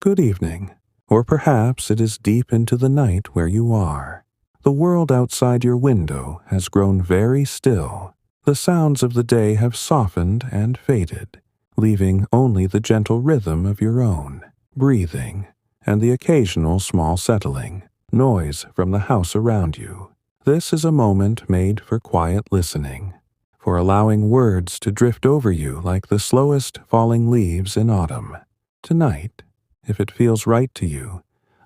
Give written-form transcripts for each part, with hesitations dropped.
Good evening, or perhaps it is deep into the night where you are. The world outside your window has grown very still. The sounds of the day have softened and faded, leaving only the gentle rhythm of your own breathing and the occasional small settling noise from the house around you. This is a moment made for quiet listening, for allowing words to drift over you like the slowest falling leaves in autumn. Tonight, if it feels right to you,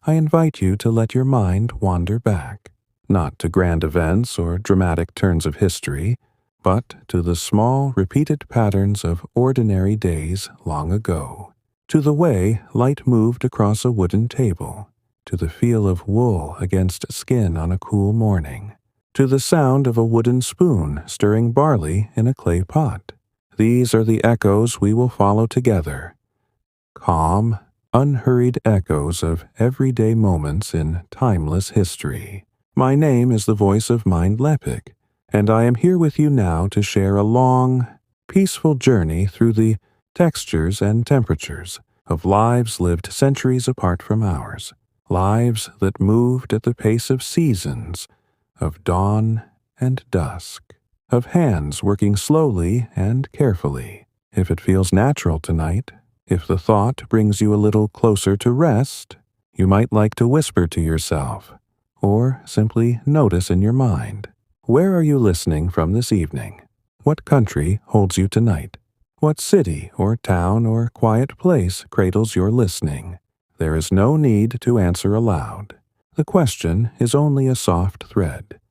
I invite you to let your mind wander back, not to grand events or dramatic turns of history, but to the small, repeated patterns of ordinary days long ago, to the way light moved across a wooden table, to the feel of wool against skin on a cool morning, to the sound of a wooden spoon stirring barley in a clay pot. These are the echoes we will follow together. Calm, unhurried echoes of everyday moments in timeless history. My name is the voice of Mind Lepik, and I am here with you now to share a long, peaceful journey through the textures and temperatures of lives lived centuries apart from ours, lives that moved at the pace of seasons, of dawn and dusk, of hands working slowly and carefully. If it feels natural tonight, if the thought brings you a little closer to rest, you might like to whisper to yourself, or simply notice in your mind. Where are you listening from this evening? What country holds you tonight? What city or town or quiet place cradles your listening? There is no need to answer aloud. The question is only a soft thread,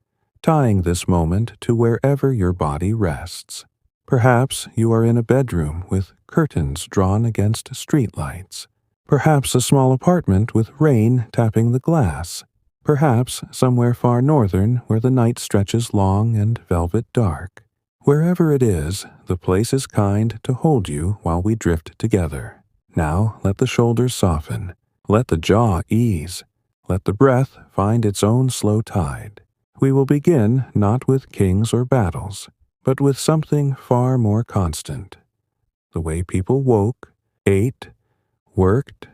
tying this moment to wherever your body rests. Perhaps you are in a bedroom with curtains drawn against streetlights. Perhaps a small apartment with rain tapping the glass. Perhaps somewhere far northern where the night stretches long and velvet dark. Wherever it is, the place is kind to hold you while we drift together. Now let the shoulders soften. Let the jaw ease. Let the breath find its own slow tide. We will begin not with kings or battles, but with something far more constant. The way people woke, ate, worked,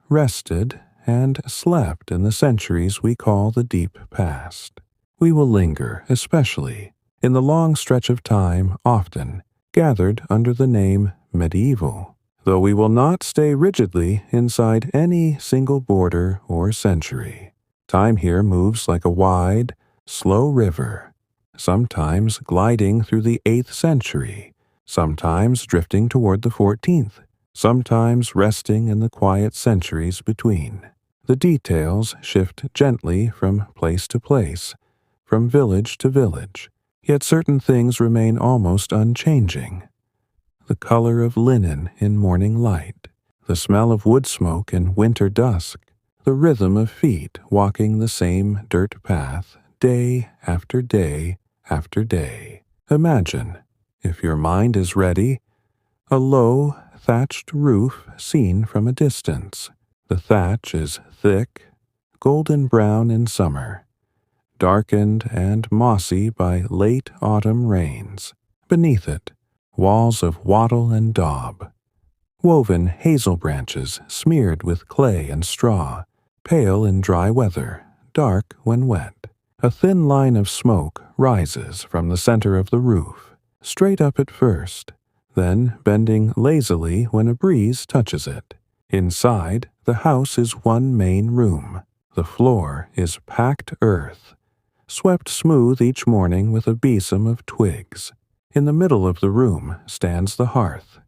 rested, and slept in the centuries we call the deep past. We will linger, especially, in the long stretch of time often gathered under the name medieval, though we will not stay rigidly inside any single border or century. Time here moves like a wide, slow river, sometimes gliding through the 8th century, sometimes drifting toward the 14th, sometimes resting in the quiet centuries between. The details shift gently from place to place, from village to village, yet certain things remain almost unchanging. The color of linen in morning light, the smell of wood smoke in winter dusk, the rhythm of feet walking the same dirt path day after day after day. Imagine, if your mind is ready, a low, thatched roof seen from a distance. The thatch is thick, golden brown in summer, darkened and mossy by late autumn rains. Beneath it, walls of wattle and daub, woven hazel branches smeared with clay and straw, pale in dry weather, dark when wet. A thin line of smoke rises from the center of the roof, straight up at first, then bending lazily when a breeze touches it. Inside, the house is one main room. The floor is packed earth, swept smooth each morning with a besom of twigs. In the middle of the room stands the hearth,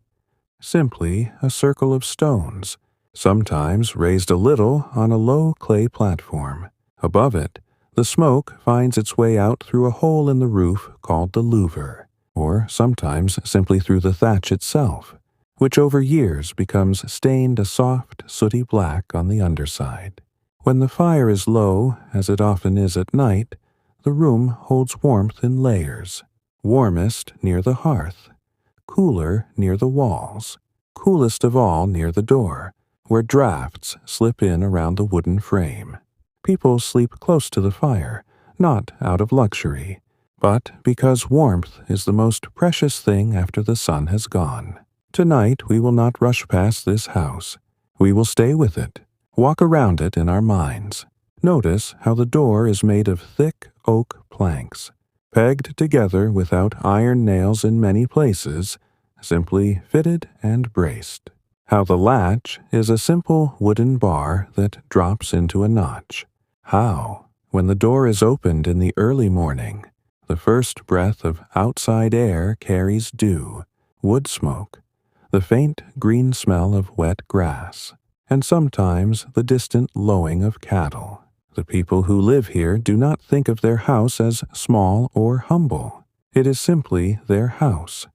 simply a circle of stones, sometimes raised a little on a low clay platform. Above it, the smoke finds its way out through a hole in the roof called the louver, or sometimes simply through the thatch itself, which over years becomes stained a soft, sooty black on the underside. When the fire is low, as it often is at night, the room holds warmth in layers, warmest near the hearth, cooler near the walls, coolest of all near the door, where drafts slip in around the wooden frame. People sleep close to the fire, not out of luxury, but because warmth is the most precious thing after the sun has gone. Tonight we will not rush past this house. We will stay with it, walk around it in our minds. Notice how the door is made of thick oak planks, pegged together without iron nails in many places, simply fitted and braced. How the latch is a simple wooden bar that drops into a notch. How, when the door is opened in the early morning, the first breath of outside air carries dew, wood smoke, the faint green smell of wet grass, and sometimes the distant lowing of cattle. The people who live here do not think of their house as small or humble. It is simply their house,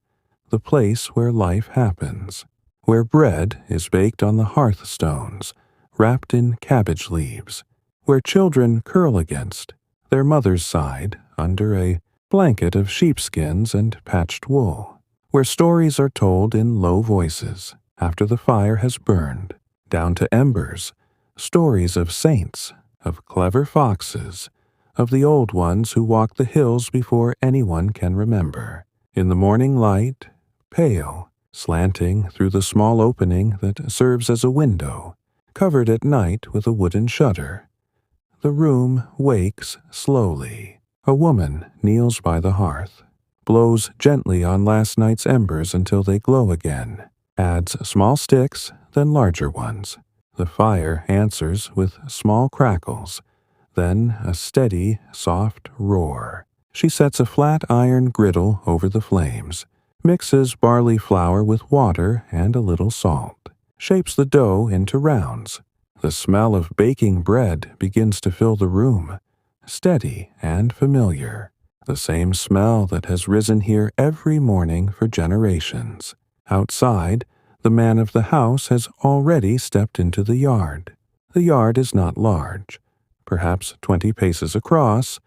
the place where life happens, where bread is baked on the hearthstones, wrapped in cabbage leaves, where children curl against their mother's side under a blanket of sheepskins and patched wool, where stories are told in low voices after the fire has burned, down to embers, stories of saints, of clever foxes, of the old ones who walk the hills before anyone can remember. In the morning light, pale, slanting through the small opening that serves as a window, covered at night with a wooden shutter, the room wakes slowly. A woman kneels by the hearth, blows gently on last night's embers until they glow again, adds small sticks, then larger ones. The fire answers with small crackles, then a steady, soft roar. She sets a flat iron griddle over the flames, mixes barley flour with water and a little salt, shapes the dough into rounds. The smell of baking bread begins to fill the room, steady and familiar, the same smell that has risen here every morning for generations. Outside, the man of the house has already stepped into the yard. The yard is not large, perhaps 20 paces across,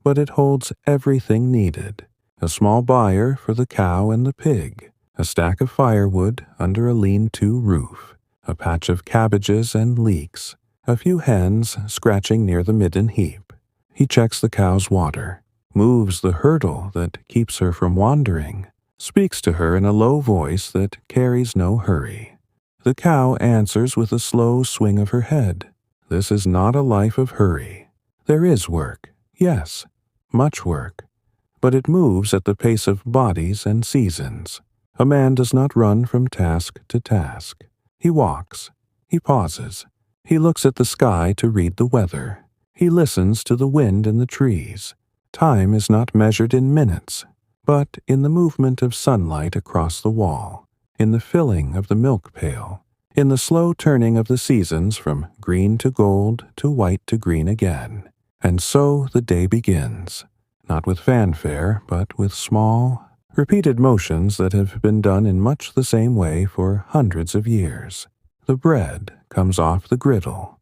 but it holds everything needed. A small byre for the cow and the pig, a stack of firewood under a lean-to roof, a patch of cabbages and leeks, a few hens scratching near the midden heap. He checks the cow's water, moves the hurdle that keeps her from wandering, speaks to her in a low voice that carries no hurry. The cow answers with a slow swing of her head. This is not a life of hurry. There is work, yes, much work, but it moves at the pace of bodies and seasons. A man does not run from task to task. He walks, he pauses, he looks at the sky to read the weather, he listens to the wind in the trees. Time is not measured in minutes, but in the movement of sunlight across the wall, in the filling of the milk pail, in the slow turning of the seasons from green to gold to white to green again. And so the day begins, not with fanfare, but with small, repeated motions that have been done in much the same way for hundreds of years. The bread comes off the griddle,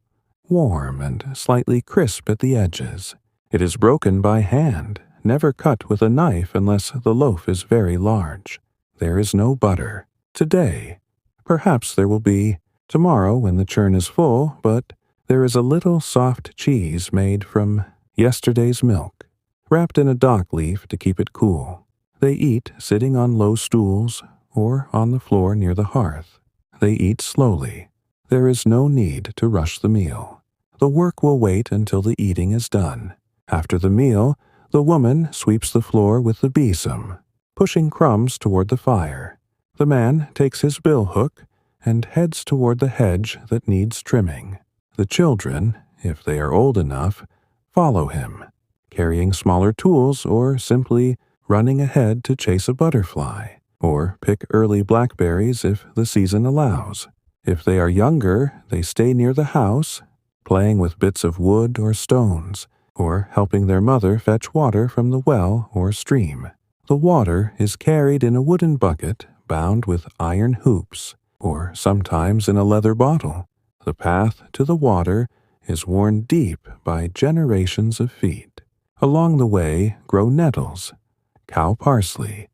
warm and slightly crisp at the edges. It is broken by hand, never cut with a knife unless the loaf is very large. There is no butter. Today, perhaps there will be tomorrow when the churn is full, but there is a little soft cheese made from yesterday's milk, wrapped in a dock leaf to keep it cool. They eat sitting on low stools or on the floor near the hearth. They eat slowly. There is no need to rush the meal. The work will wait until the eating is done. After the meal, the woman sweeps the floor with the besom, pushing crumbs toward the fire. The man takes his billhook and heads toward the hedge that needs trimming. The children, if they are old enough, follow him, carrying smaller tools or simply running ahead to chase a butterfly, or pick early blackberries if the season allows. If they are younger, they stay near the house, playing with bits of wood or stones, or helping their mother fetch water from the well or stream. The water is carried in a wooden bucket bound with iron hoops, or sometimes in a leather bottle. The path to the water is worn deep by generations of feet. Along the way grow nettles, cow parsley,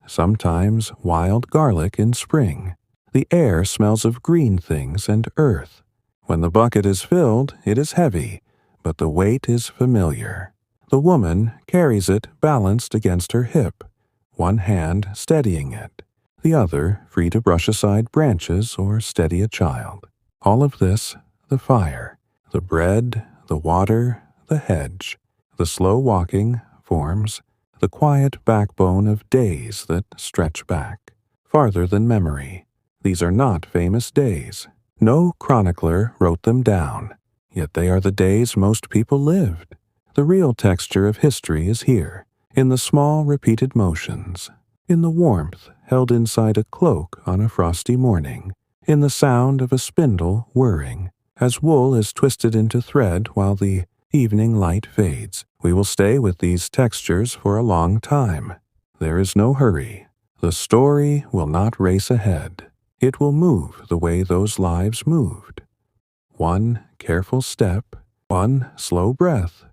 sometimes wild garlic in spring. The air smells of green things and earth. When the bucket is filled, it is heavy, but the weight is familiar. The woman carries it balanced against her hip, one hand steadying it, the other free to brush aside branches or steady a child. All of this, the fire, the bread, the water, the hedge, the slow walking, forms the quiet backbone of days that stretch back, farther than memory. These are not famous days. No chronicler wrote them down, yet they are the days most people lived. The real texture of history is here, in the small repeated motions, in the warmth held inside a cloak on a frosty morning, in the sound of a spindle whirring, as wool is twisted into thread while the evening light fades. We will stay with these textures for a long time. There is no hurry. The story will not race ahead. It will move the way those lives moved. One careful step, one slow breath,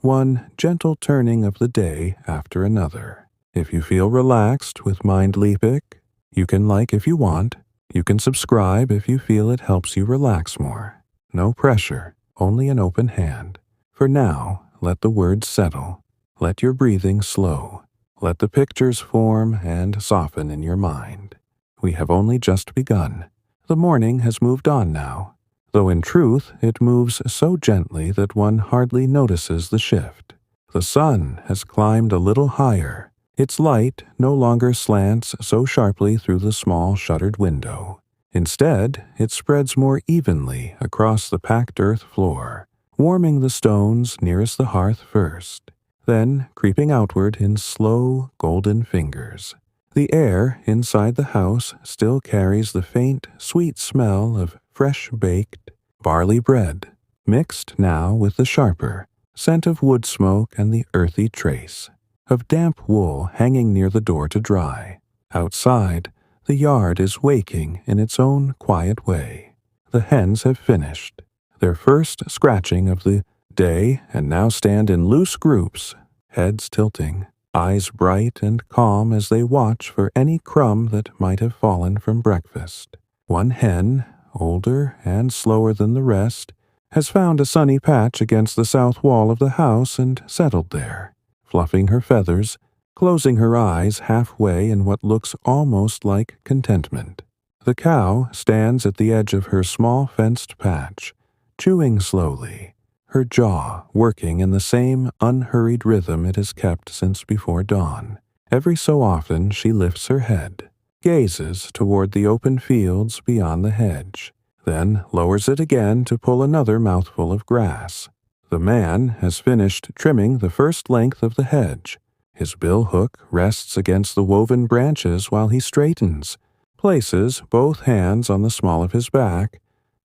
one gentle turning of the day after another. If you feel relaxed with Mind Leapic, you can like if you want. You can subscribe if you feel it helps you relax more. No pressure, only an open hand. For now, let the words settle. Let your breathing slow. Let the pictures form and soften in your mind. We have only just begun. The morning has moved on now, though in truth it moves so gently that one hardly notices the shift. The sun has climbed a little higher. Its light no longer slants so sharply through the small shuttered window. Instead, it spreads more evenly across the packed earth floor, warming the stones nearest the hearth first, then creeping outward in slow, golden fingers. The air inside the house still carries the faint, sweet smell of fresh-baked barley bread, mixed now with the sharper scent of wood smoke and the earthy trace of damp wool hanging near the door to dry. Outside, the yard is waking in its own quiet way. The hens have finished their first scratching of the day and now stand in loose groups, heads tilting, eyes bright and calm as they watch for any crumb that might have fallen from breakfast. One hen, older and slower than the rest, has found a sunny patch against the south wall of the house and settled there, fluffing her feathers, closing her eyes halfway in what looks almost like contentment. The cow stands at the edge of her small fenced patch, chewing slowly, her jaw working in the same unhurried rhythm it has kept since before dawn. Every so often she lifts her head, gazes toward the open fields beyond the hedge, then lowers it again to pull another mouthful of grass. The man has finished trimming the first length of the hedge. His billhook rests against the woven branches while he straightens, places both hands on the small of his back,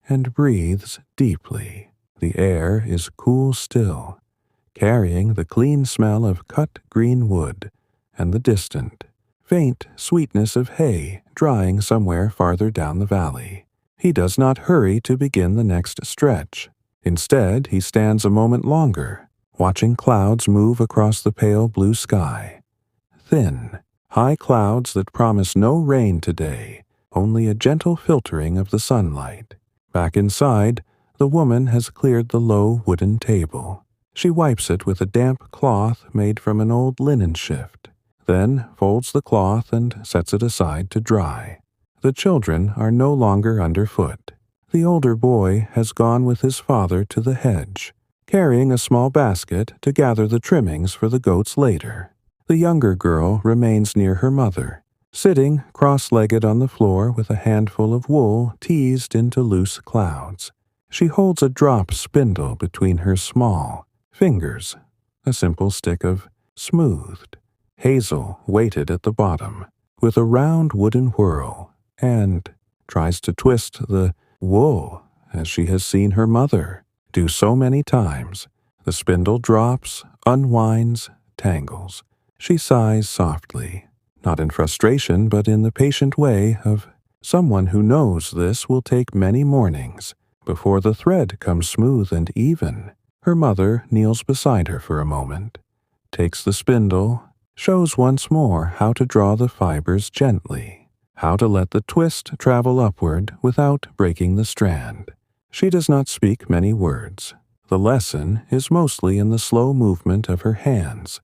and breathes deeply. The air is cool still, carrying the clean smell of cut green wood and the distant, faint sweetness of hay drying somewhere farther down the valley. He does not hurry to begin the next stretch. Instead, he stands a moment longer, watching clouds move across the pale blue sky. Thin, high clouds that promise no rain today, only a gentle filtering of the sunlight. Back inside, the woman has cleared the low wooden table. She wipes it with a damp cloth made from an old linen shift, then folds the cloth and sets it aside to dry. The children are no longer underfoot. The older boy has gone with his father to the hedge, carrying a small basket to gather the trimmings for the goats later. The younger girl remains near her mother, sitting cross-legged on the floor with a handful of wool teased into loose clouds. She holds a drop spindle between her small fingers, a simple stick of smoothed hazel weighted at the bottom, with a round wooden whirl, and tries to twist the wool as she has seen her mother do so many times. The spindle drops, unwinds, tangles. She sighs softly, not in frustration but in the patient way of someone who knows this will take many mornings before the thread comes smooth and even. Her mother kneels beside her for a moment, takes the spindle, shows once more how to draw the fibers gently, how to let the twist travel upward without breaking the strand. She does not speak many words. The lesson is mostly in the slow movement of her hands,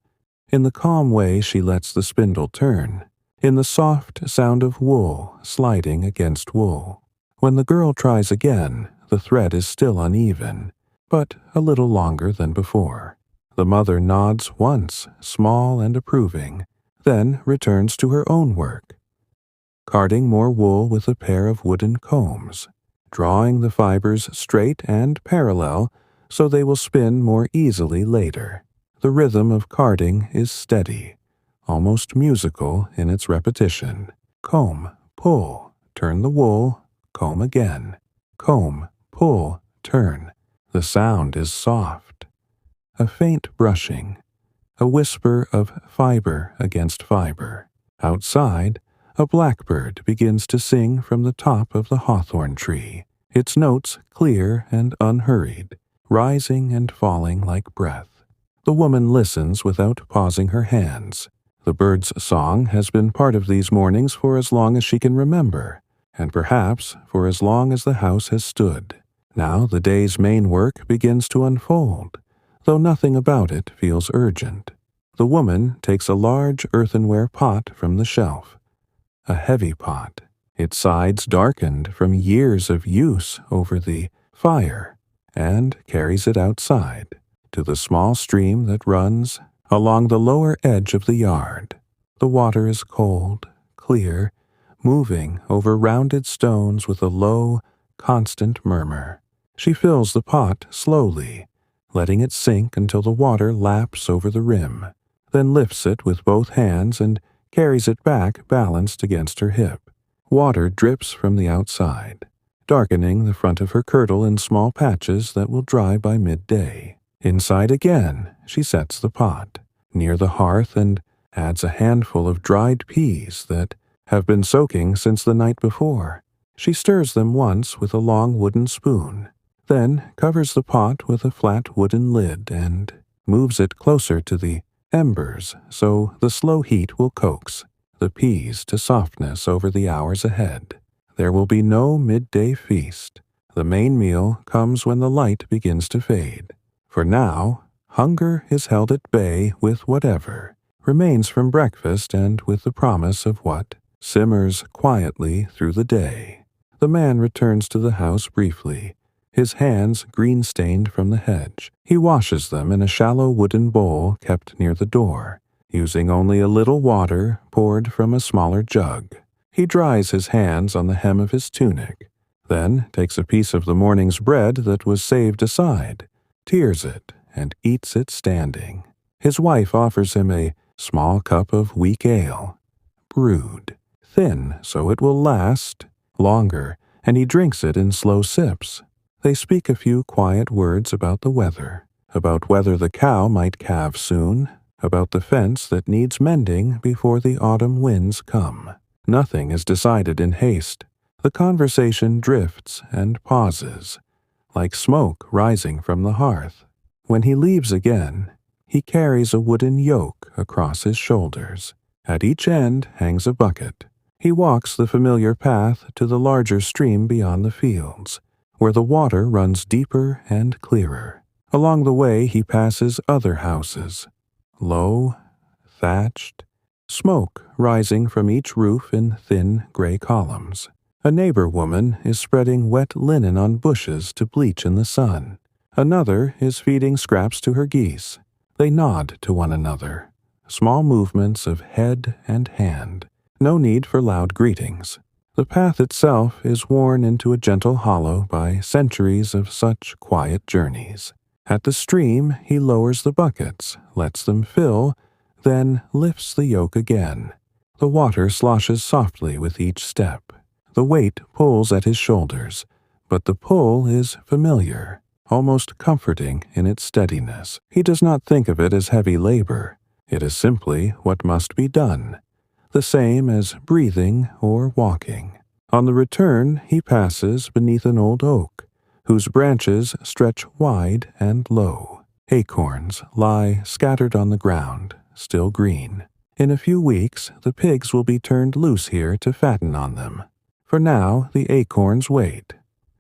in the calm way she lets the spindle turn, in the soft sound of wool sliding against wool. When the girl tries again, the thread is still uneven, but a little longer than before. The mother nods once, small and approving, then returns to her own work, carding more wool with a pair of wooden combs, drawing the fibers straight and parallel so they will spin more easily later. The rhythm of carding is steady, almost musical in its repetition. Comb, pull, turn the wool, comb again. Comb, pull, turn. The sound is soft. A faint brushing, a whisper of fiber against fiber. Outside, a blackbird begins to sing from the top of the hawthorn tree, its notes clear and unhurried, rising and falling like breath. The woman listens without pausing her hands. The bird's song has been part of these mornings for as long as she can remember, and perhaps for as long as the house has stood. Now the day's main work begins to unfold, though nothing about it feels urgent. The woman takes a large earthenware pot from the shelf, a heavy pot, its sides darkened from years of use over the fire, and carries it outside, to the small stream that runs along the lower edge of the yard. The water is cold, clear, moving over rounded stones with a low, constant murmur. She fills the pot slowly, letting it sink until the water laps over the rim, then lifts it with both hands and carries it back balanced against her hip. Water drips from the outside, darkening the front of her kirtle in small patches that will dry by midday. Inside again, she sets the pot near the hearth and adds a handful of dried peas that have been soaking since the night before. She stirs them once with a long wooden spoon, then covers the pot with a flat wooden lid and moves it closer to the embers so the slow heat will coax the peas to softness over the hours ahead. There will be no midday feast. The main meal comes when the light begins to fade. For now, hunger is held at bay with whatever remains from breakfast and with the promise of what simmers quietly through the day. The man returns to the house briefly, his hands green-stained from the hedge. He washes them in a shallow wooden bowl kept near the door, using only a little water poured from a smaller jug. He dries his hands on the hem of his tunic, then takes a piece of the morning's bread that was saved aside, tears it, and eats it standing. His wife offers him a small cup of weak ale, brewed, thin so it will last longer, and he drinks it in slow sips. They speak a few quiet words about the weather, about whether the cow might calve soon, about the fence that needs mending before the autumn winds come. Nothing is decided in haste. The conversation drifts and pauses, like smoke rising from the hearth. When he leaves again, he carries a wooden yoke across his shoulders. At each end hangs a bucket. He walks the familiar path to the larger stream beyond the fields, where the water runs deeper and clearer. Along the way he passes other houses, low, thatched, smoke rising from each roof in thin gray columns. A neighbor woman is spreading wet linen on bushes to bleach in the sun. Another is feeding scraps to her geese. They nod to one another, small movements of head and hand. No need for loud greetings. The path itself is worn into a gentle hollow by centuries of such quiet journeys. At the stream he lowers the buckets, lets them fill, then lifts the yoke again. The water sloshes softly with each step. The weight pulls at his shoulders, but the pull is familiar, almost comforting in its steadiness. He does not think of it as heavy labor. It is simply what must be done, the same as breathing or walking. On the return he passes beneath an old oak, whose branches stretch wide and low. Acorns lie scattered on the ground, still green. In a few weeks the pigs will be turned loose here to fatten on them. For now the acorns wait,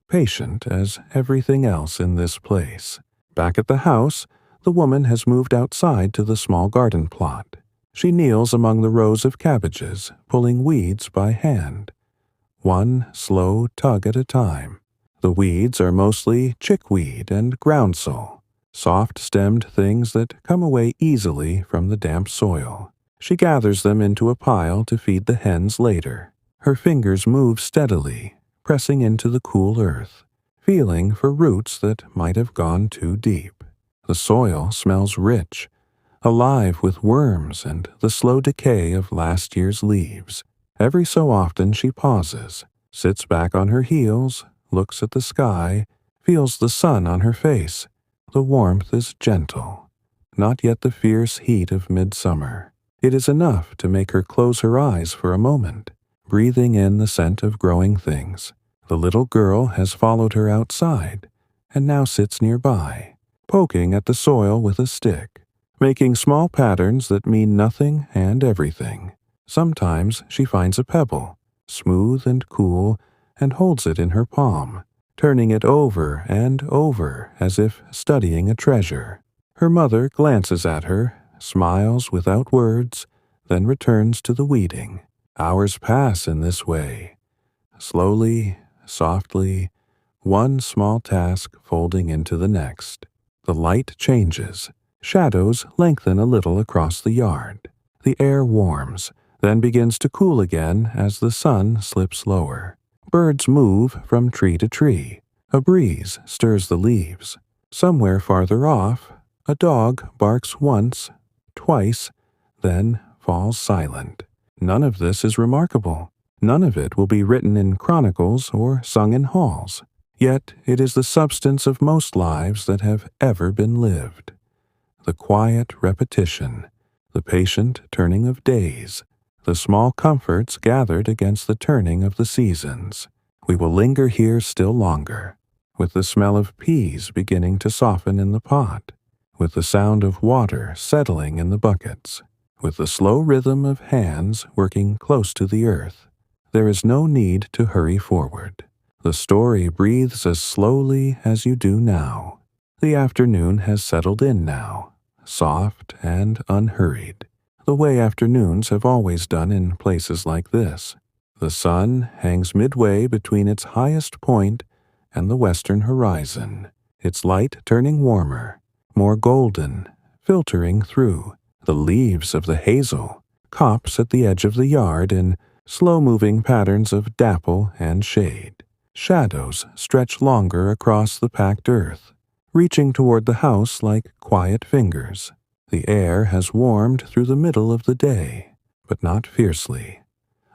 patient as everything else in this place. Back at the house, the woman has moved outside to the small garden plot. She kneels among the rows of cabbages, pulling weeds by hand. one slow tug at a time. The weeds are mostly chickweed and groundsel, soft-stemmed things that come away easily from the damp soil. She gathers them into a pile to feed the hens later. Her fingers move steadily, pressing into the cool earth, feeling for roots that might have gone too deep. The soil smells rich, alive with worms and the slow decay of last year's leaves. Every so often she pauses, sits back on her heels, looks at the sky, feels the sun on her face. The warmth is gentle, not yet the fierce heat of midsummer. It is enough to make her close her eyes for a moment, breathing in the scent of growing things. The little girl has followed her outside, and now sits nearby, poking at the soil with a stick, making small patterns that mean nothing and everything. Sometimes she finds a pebble, smooth and cool, and holds it in her palm, turning it over and over as if studying a treasure. Her mother glances at her, smiles without words, then returns to the weeding. Hours pass in this way, slowly, softly, one small task folding into the next. The light changes. Shadows lengthen a little across the yard. The air warms, then begins to cool again as the sun slips lower. Birds move from tree to tree. A breeze stirs the leaves. Somewhere farther off, a dog barks once, twice, then falls silent. None of this is remarkable. None of it will be written in chronicles or sung in halls. Yet it is the substance of most lives that have ever been lived. The quiet repetition, the patient turning of days, the small comforts gathered against the turning of the seasons. We will linger here still longer, with the smell of peas beginning to soften in the pot, with the sound of water settling in the buckets, with the slow rhythm of hands working close to the earth. There is no need to hurry forward. The story breathes as slowly as you do now. The afternoon has settled in now, soft and unhurried, the way afternoons have always done in places like this. The sun hangs midway between its highest point and the western horizon, its light turning warmer, more golden, filtering through. The leaves of the hazel copse at the edge of the yard in slow-moving patterns of dapple and shade. Shadows stretch longer across the packed earth, reaching toward the house like quiet fingers. The air has warmed through the middle of the day, but not fiercely.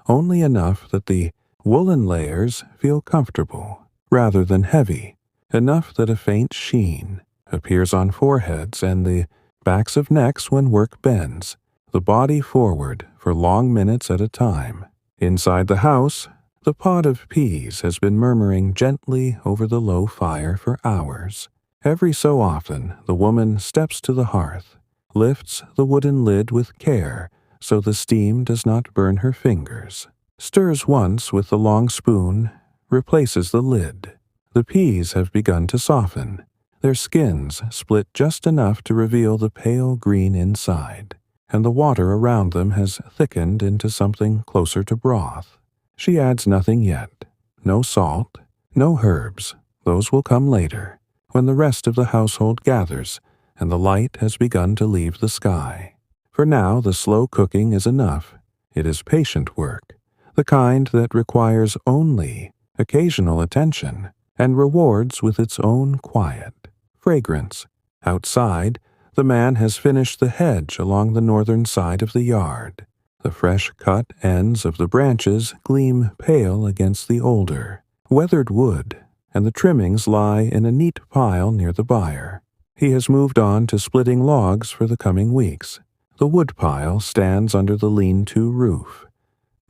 Only enough that the woolen layers feel comfortable, rather than heavy, enough that a faint sheen appears on foreheads and the backs of necks when work bends, the body forward for long minutes at a time. Inside the house, the pot of peas has been murmuring gently over the low fire for hours. Every so often, the woman steps to the hearth, lifts the wooden lid with care so the steam does not burn her fingers, stirs once with the long spoon, replaces the lid. The peas have begun to soften, their skins split just enough to reveal the pale green inside, and the water around them has thickened into something closer to broth. She adds nothing yet. No salt, no herbs. Those will come later, when the rest of the household gathers and the light has begun to leave the sky. For now, the slow cooking is enough. It is patient work, the kind that requires only occasional attention and rewards with its own quiet fragrance. Outside, the man has finished the hedge along the northern side of the yard. The fresh-cut ends of the branches gleam pale against the older, weathered wood, and the trimmings lie in a neat pile near the byre. He has moved on to splitting logs for the coming weeks. The wood pile stands under the lean-to roof,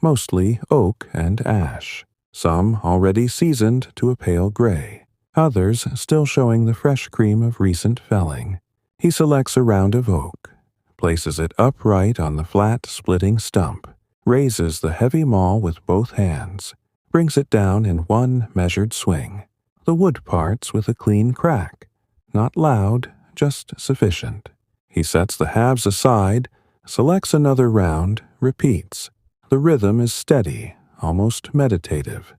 mostly oak and ash, some already seasoned to a pale gray, others still showing the fresh cream of recent felling. He selects a round of oak, places it upright on the flat, splitting stump, raises the heavy maul with both hands, brings it down in one measured swing. The wood parts with a clean crack, not loud, just sufficient. He sets the halves aside, selects another round, repeats. The rhythm is steady, almost meditative.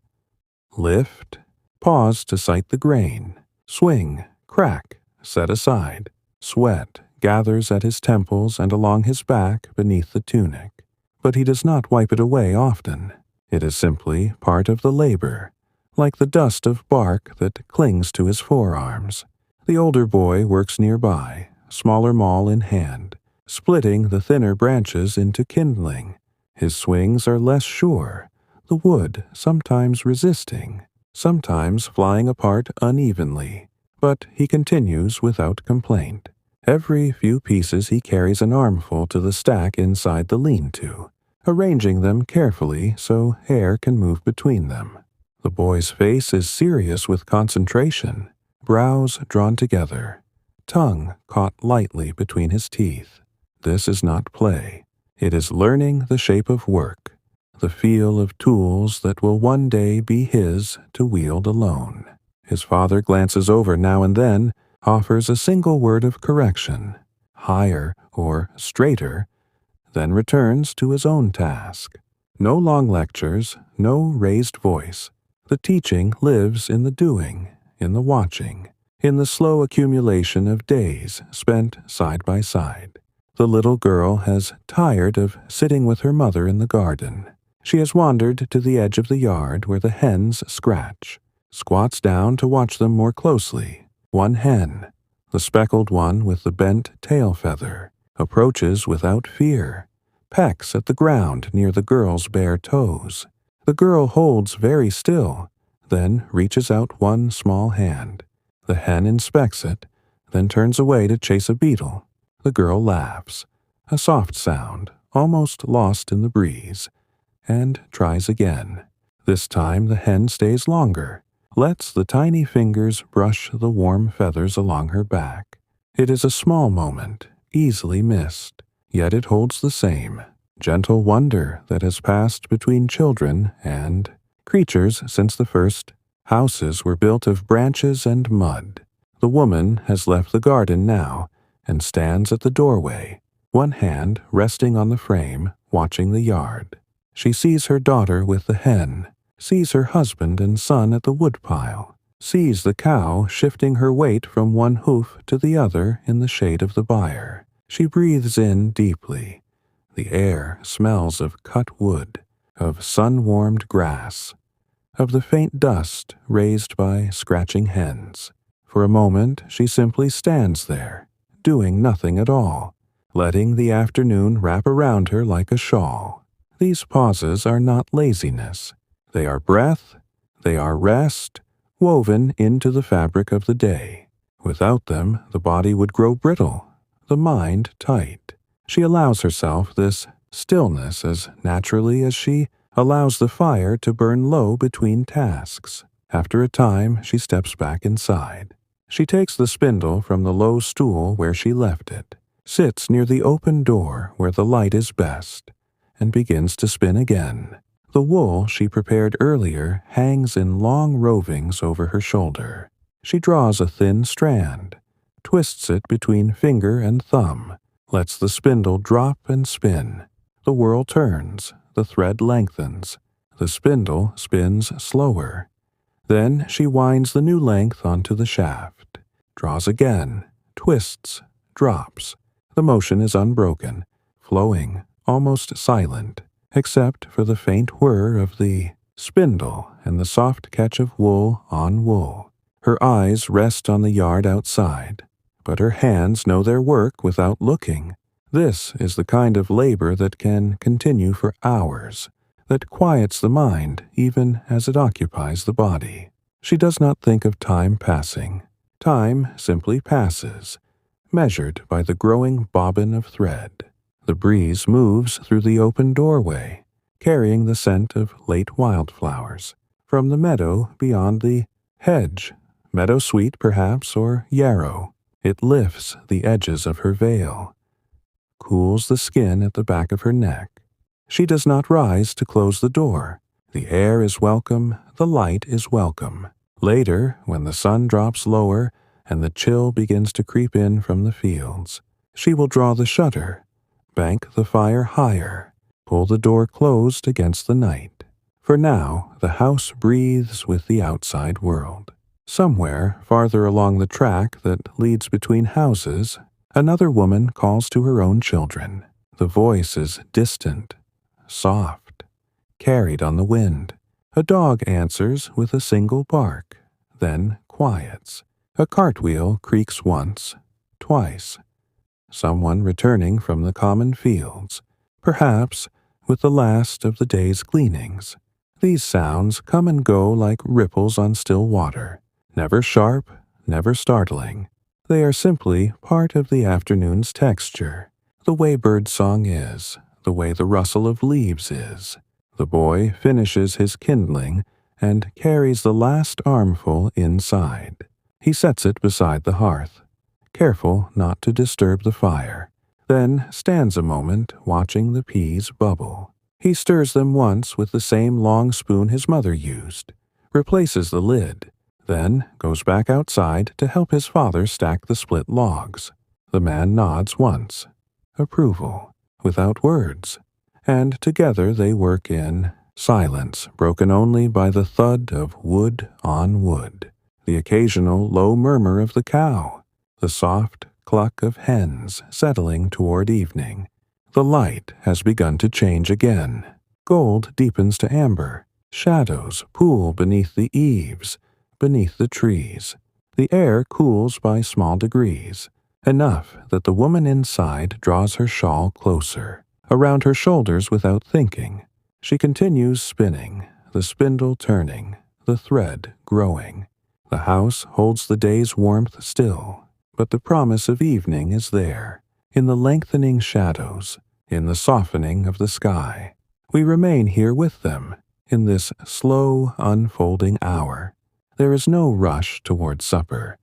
Lift, pause to sight the grain. Swing, crack, set aside. Sweat gathers at his temples and along his back beneath the tunic. But he does not wipe it away often. It is simply part of the labor, like the dust of bark that clings to his forearms. The older boy works nearby, smaller maul in hand, splitting the thinner branches into kindling. His swings are less sure, the wood sometimes resisting, sometimes flying apart unevenly, but he continues without complaint. Every few pieces he carries an armful to the stack inside the lean-to, arranging them carefully so air can move between them. The boy's face is serious with concentration, brows drawn together, tongue caught lightly between his teeth. This is not play. It is learning the shape of work, the feel of tools that will one day be his to wield alone. His father glances over now and then, offers a single word of correction, higher or straighter, then returns to his own task. No long lectures, no raised voice. The teaching lives in the doing, in the watching, in the slow accumulation of days spent side by side. The little girl has tired of sitting with her mother in the garden. She has wandered to the edge of the yard where the hens scratch, squats down to watch them more closely. One hen, the speckled one with the bent tail feather, approaches without fear, pecks at the ground near the girl's bare toes. The girl holds very still, then reaches out one small hand. The hen inspects it, then turns away to chase a beetle. The girl laughs, a soft sound, almost lost in the breeze, and tries again. This time the hen stays longer, lets the tiny fingers brush the warm feathers along her back. It is a small moment, easily missed, yet it holds the same gentle wonder that has passed between children and creatures since the first houses were built of branches and mud. The woman has left the garden now and stands at the doorway, one hand resting on the frame, watching the yard. She sees her daughter with the hen, sees her husband and son at the woodpile, sees the cow shifting her weight from one hoof to the other in the shade of the byre. She breathes in deeply. The air smells of cut wood, of sun-warmed grass, of the faint dust raised by scratching hens. For a moment she simply stands there, doing nothing at all, letting the afternoon wrap around her like a shawl. These pauses are not laziness. They are breath, they are rest, woven into the fabric of the day. Without them, the body would grow brittle, the mind tight. She allows herself this stillness as naturally as she allows the fire to burn low between tasks. After a time, she steps back inside. She takes the spindle from the low stool where she left it, sits near the open door where the light is best, and begins to spin again. The wool she prepared earlier hangs in long rovings over her shoulder. She draws a thin strand, twists it between finger and thumb, lets the spindle drop and spin. The whirl turns, the thread lengthens, the spindle spins slower. Then she winds the new length onto the shaft, draws again, twists, drops. The motion is unbroken, flowing, almost silent, except for the faint whir of the spindle and the soft catch of wool on wool. Her eyes rest on the yard outside, but her hands know their work without looking. This is the kind of labor that can continue for hours, that quiets the mind even as it occupies the body. She does not think of time passing. Time simply passes, measured by the growing bobbin of thread. The breeze moves through the open doorway, carrying the scent of late wildflowers, from the meadow beyond the hedge, meadow sweet perhaps, or yarrow. It lifts the edges of her veil, cools the skin at the back of her neck. She does not rise to close the door. The air is welcome, the light is welcome. Later, when the sun drops lower and the chill begins to creep in from the fields, she will draw the shutter, bank the fire higher, pull the door closed against the night. For now, the house breathes with the outside world. Somewhere, farther along the track that leads between houses, another woman calls to her own children. The voice is distant, soft, carried on the wind. A dog answers with a single bark, then quiets. A cartwheel creaks once, twice. Someone returning from the common fields, perhaps with the last of the day's gleanings. These sounds come and go like ripples on still water, never sharp, never startling. They are simply part of the afternoon's texture, the way birdsong is, the way the rustle of leaves is. The boy finishes his kindling and carries the last armful inside. He sets it beside the hearth, careful not to disturb the fire, then stands a moment watching the peas bubble. He stirs them once with the same long spoon his mother used, replaces the lid, then goes back outside to help his father stack the split logs. The man nods once, approval, without words, and together they work in silence broken only by the thud of wood on wood, the occasional low murmur of the cow, the soft cluck of hens settling toward evening. The light has begun to change again. Gold deepens to amber. Shadows pool beneath the eaves, beneath the trees. The air cools by small degrees, enough that the woman inside draws her shawl closer, around her shoulders without thinking. She continues spinning, the spindle turning, the thread growing. The house holds the day's warmth still, but the promise of evening is there, in the lengthening shadows, in the softening of the sky. We remain here with them, in this slow, unfolding hour. There is no rush toward supper,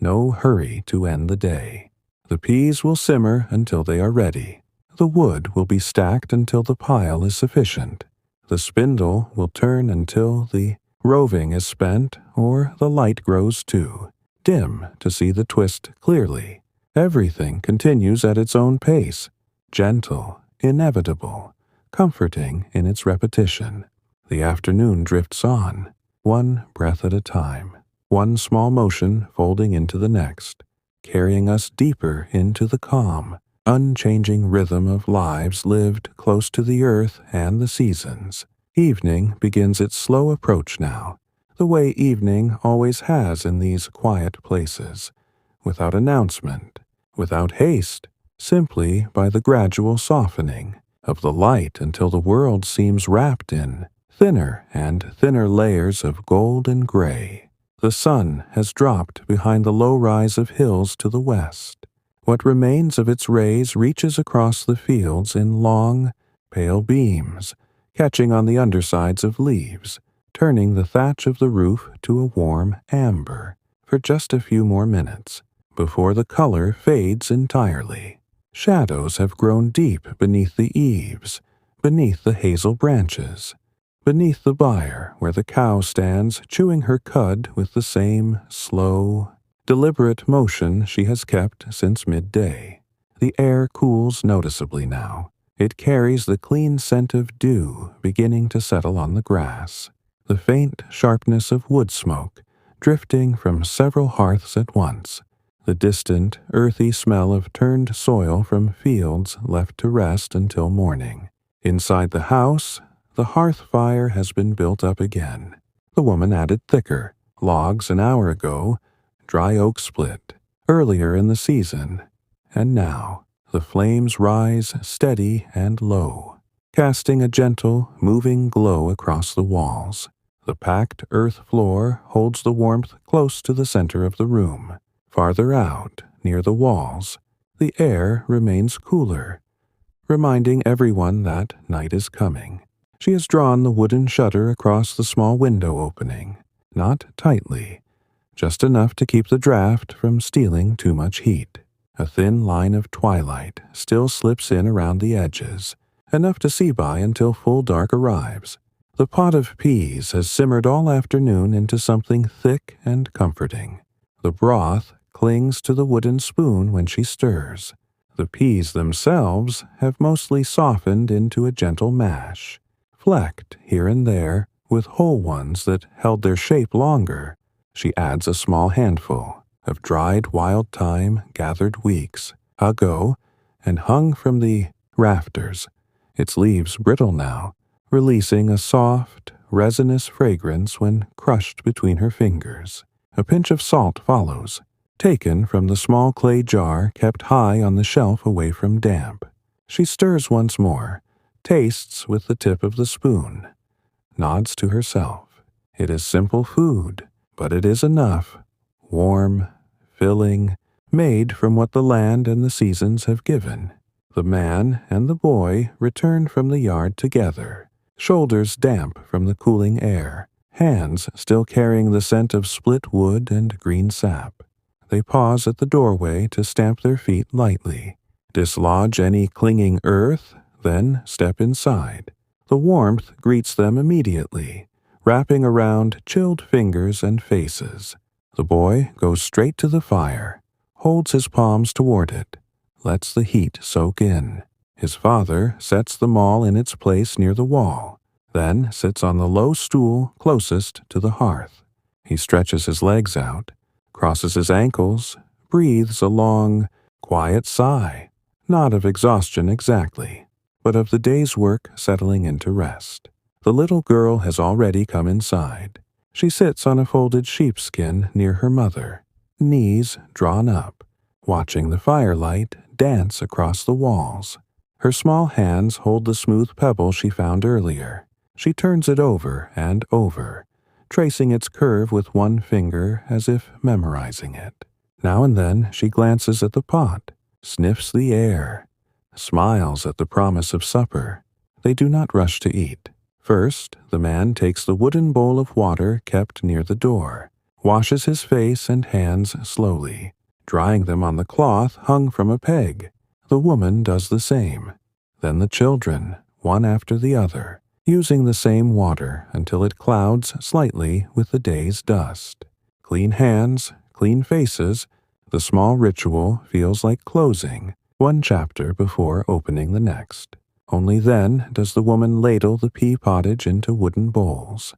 no hurry to end the day. The peas will simmer until they are ready. The wood will be stacked until the pile is sufficient. The spindle will turn until the roving is spent or the light grows too dim to see the twist clearly. Everything continues at its own pace, gentle, inevitable, comforting in its repetition. The afternoon drifts on, one breath at a time, one small motion folding into the next, carrying us deeper into the calm, unchanging rhythm of lives lived close to the earth and the seasons. Evening begins its slow approach now, the way evening always has in these quiet places, without announcement, without haste, simply by the gradual softening of the light until the world seems wrapped in thinner and thinner layers of gold and gray. The sun has dropped behind the low rise of hills to the west. What remains of its rays reaches across the fields in long, pale beams, catching on the undersides of leaves, turning the thatch of the roof to a warm amber for just a few more minutes, before the color fades entirely. Shadows have grown deep beneath the eaves, beneath the hazel branches, beneath the byre where the cow stands chewing her cud with the same slow, deliberate motion she has kept since midday. The air cools noticeably now. It carries the clean scent of dew beginning to settle on the grass, the faint sharpness of wood smoke drifting from several hearths at once, the distant, earthy smell of turned soil from fields left to rest until morning. Inside the house, the hearth fire has been built up again. The woman added thicker logs an hour ago, dry oak split, earlier in the season, and now the flames rise steady and low, casting a gentle, moving glow across the walls. The packed earth floor holds the warmth close to the center of the room. Farther out, near the walls, the air remains cooler, reminding everyone that night is coming. She has drawn the wooden shutter across the small window opening, not tightly, just enough to keep the draft from stealing too much heat. A thin line of twilight still slips in around the edges, enough to see by until full dark arrives. The pot of peas has simmered all afternoon into something thick and comforting. The broth clings to the wooden spoon when she stirs. The peas themselves have mostly softened into a gentle mash, flecked here and there with whole ones that held their shape longer. She adds a small handful of dried wild thyme gathered weeks ago and hung from the rafters, its leaves brittle now, releasing a soft, resinous fragrance when crushed between her fingers. A pinch of salt follows, taken from the small clay jar kept high on the shelf away from damp. She stirs once more, tastes with the tip of the spoon, nods to herself. It is simple food, but it is enough, warm, filling, made from what the land and the seasons have given. The man and the boy return from the yard together, shoulders damp from the cooling air, hands still carrying the scent of split wood and green sap. They pause at the doorway to stamp their feet lightly, dislodge any clinging earth, then step inside. The warmth greets them immediately, wrapping around chilled fingers and faces. The boy goes straight to the fire, holds his palms toward it, lets the heat soak in. His father sets them all in its place near the wall, then sits on the low stool closest to the hearth. He stretches his legs out, crosses his ankles, breathes a long, quiet sigh, not of exhaustion exactly, but of the day's work settling into rest. The little girl has already come inside. She sits on a folded sheepskin near her mother, knees drawn up, watching the firelight dance across the walls. Her small hands hold the smooth pebble she found earlier. She turns it over and over, tracing its curve with one finger as if memorizing it. Now and then she glances at the pot, sniffs the air, smiles at the promise of supper. They do not rush to eat. First, the man takes the wooden bowl of water kept near the door, washes his face and hands slowly, drying them on the cloth hung from a peg. The woman does the same. Then the children, one after the other, using the same water until it clouds slightly with the day's dust. Clean hands, clean faces, the small ritual feels like closing one chapter before opening the next. Only then does the woman ladle the pea pottage into wooden bowls.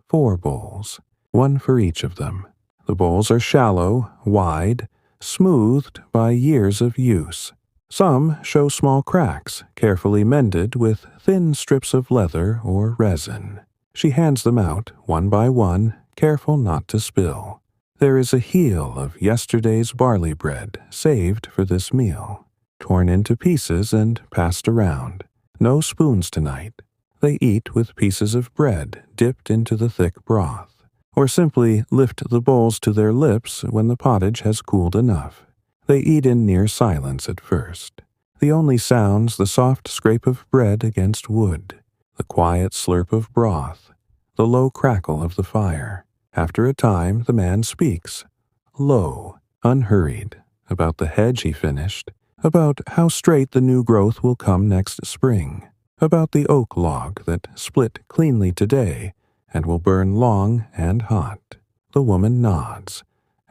4 bowls, one for each of them. The bowls are shallow, wide, smoothed by years of use. Some show small cracks, carefully mended with thin strips of leather or resin. She hands them out, one by one, careful not to spill. There is a heel of yesterday's barley bread saved for this meal, torn into pieces and passed around. No spoons tonight. They eat with pieces of bread dipped into the thick broth, or simply lift the bowls to their lips when the pottage has cooled enough. They eat in near silence at first. The only sounds the soft scrape of bread against wood, the quiet slurp of broth, the low crackle of the fire. After a time the man speaks, low, unhurried, about the hedge he finished, about how straight the new growth will come next spring, about the oak log that split cleanly today and will burn long and hot. The woman nods,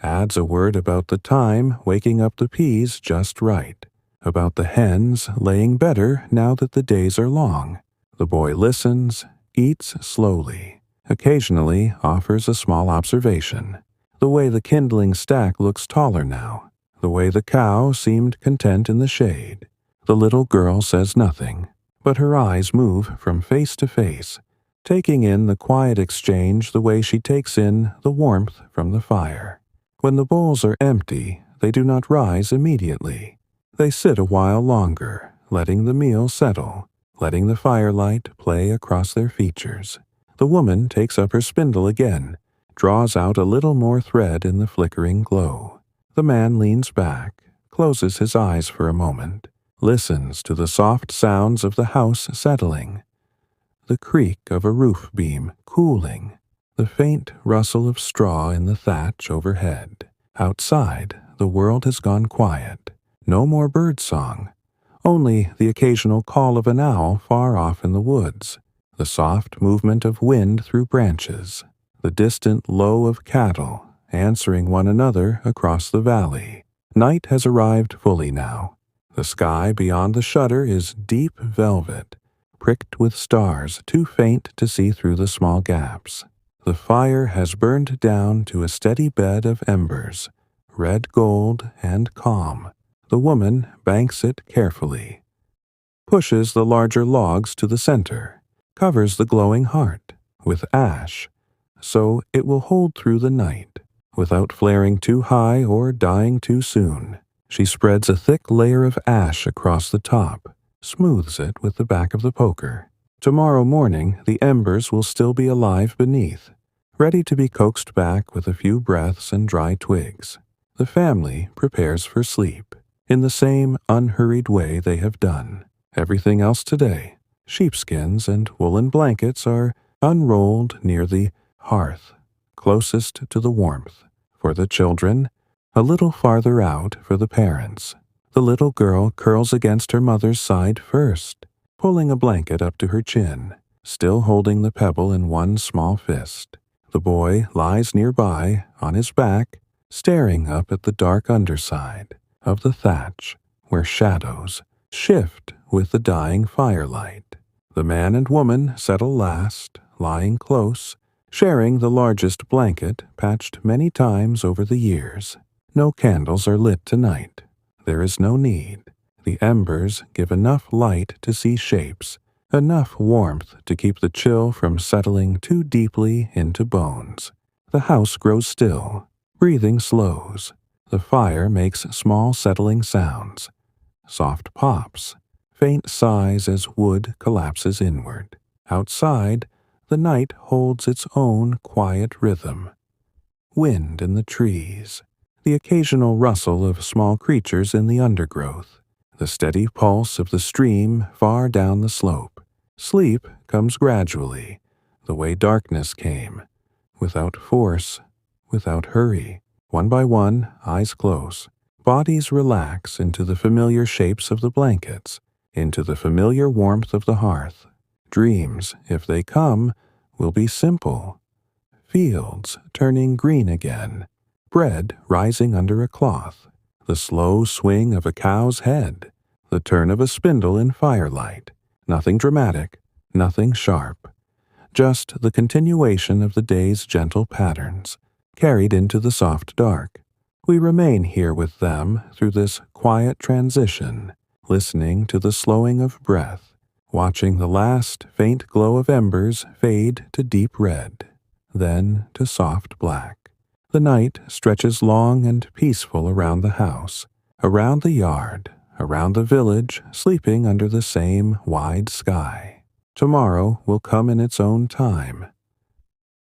adds a word about the time waking up the peas just right, about the hens laying better now that the days are long. The boy listens, eats slowly, occasionally offers a small observation. The way the kindling stack looks taller now, the way the cow seemed content in the shade. The little girl says nothing, but her eyes move from face to face, taking in the quiet exchange the way she takes in the warmth from the fire. When the bowls are empty, they do not rise immediately. They sit a while longer, letting the meal settle, letting the firelight play across their features. The woman takes up her spindle again, draws out a little more thread in the flickering glow. The man leans back, closes his eyes for a moment, listens to the soft sounds of the house settling, the creak of a roof beam cooling, the faint rustle of straw in the thatch overhead. Outside, the world has gone quiet. No more bird song, only the occasional call of an owl far off in the woods, the soft movement of wind through branches, the distant low of cattle answering one another across the valley. Night has arrived fully now. The sky beyond the shutter is deep velvet, pricked with stars too faint to see through the small gaps. The fire has burned down to a steady bed of embers, red gold and calm. The woman banks it carefully, pushes the larger logs to the center, covers the glowing heart with ash, so it will hold through the night, without flaring too high or dying too soon. She spreads a thick layer of ash across the top, smooths it with the back of the poker. Tomorrow morning, the embers will still be alive beneath, ready to be coaxed back with a few breaths and dry twigs. The family prepares for sleep, in the same unhurried way they have done. Everything else today, sheepskins and woolen blankets, are unrolled near the hearth, closest to the warmth. For the children, a little farther out for the parents. The little girl curls against her mother's side first, pulling a blanket up to her chin, still holding the pebble in one small fist. The boy lies nearby, on his back, staring up at the dark underside of the thatch, where shadows shift with the dying firelight. The man and woman settle last, lying close, sharing the largest blanket patched many times over the years. No candles are lit tonight. There is no need. The embers give enough light to see shapes, enough warmth to keep the chill from settling too deeply into bones. The house grows still. Breathing slows. The fire makes small settling sounds. Soft pops, faint sighs as wood collapses inward. Outside, the night holds its own quiet rhythm. Wind in the trees, the occasional rustle of small creatures in the undergrowth, the steady pulse of the stream far down the slope. Sleep comes gradually, the way darkness came, without force, without hurry. One by one, eyes close, bodies relax into the familiar shapes of the blankets, into the familiar warmth of the hearth. Dreams, if they come, will be simple. Fields turning green again, bread rising under a cloth, the slow swing of a cow's head, the turn of a spindle in firelight. Nothing dramatic, nothing sharp. Just the continuation of the day's gentle patterns, carried into the soft dark. We remain here with them through this quiet transition, listening to the slowing of breath, watching the last faint glow of embers fade to deep red, then to soft black. The night stretches long and peaceful around the house, around the yard, around the village, sleeping under the same wide sky. Tomorrow will come in its own time.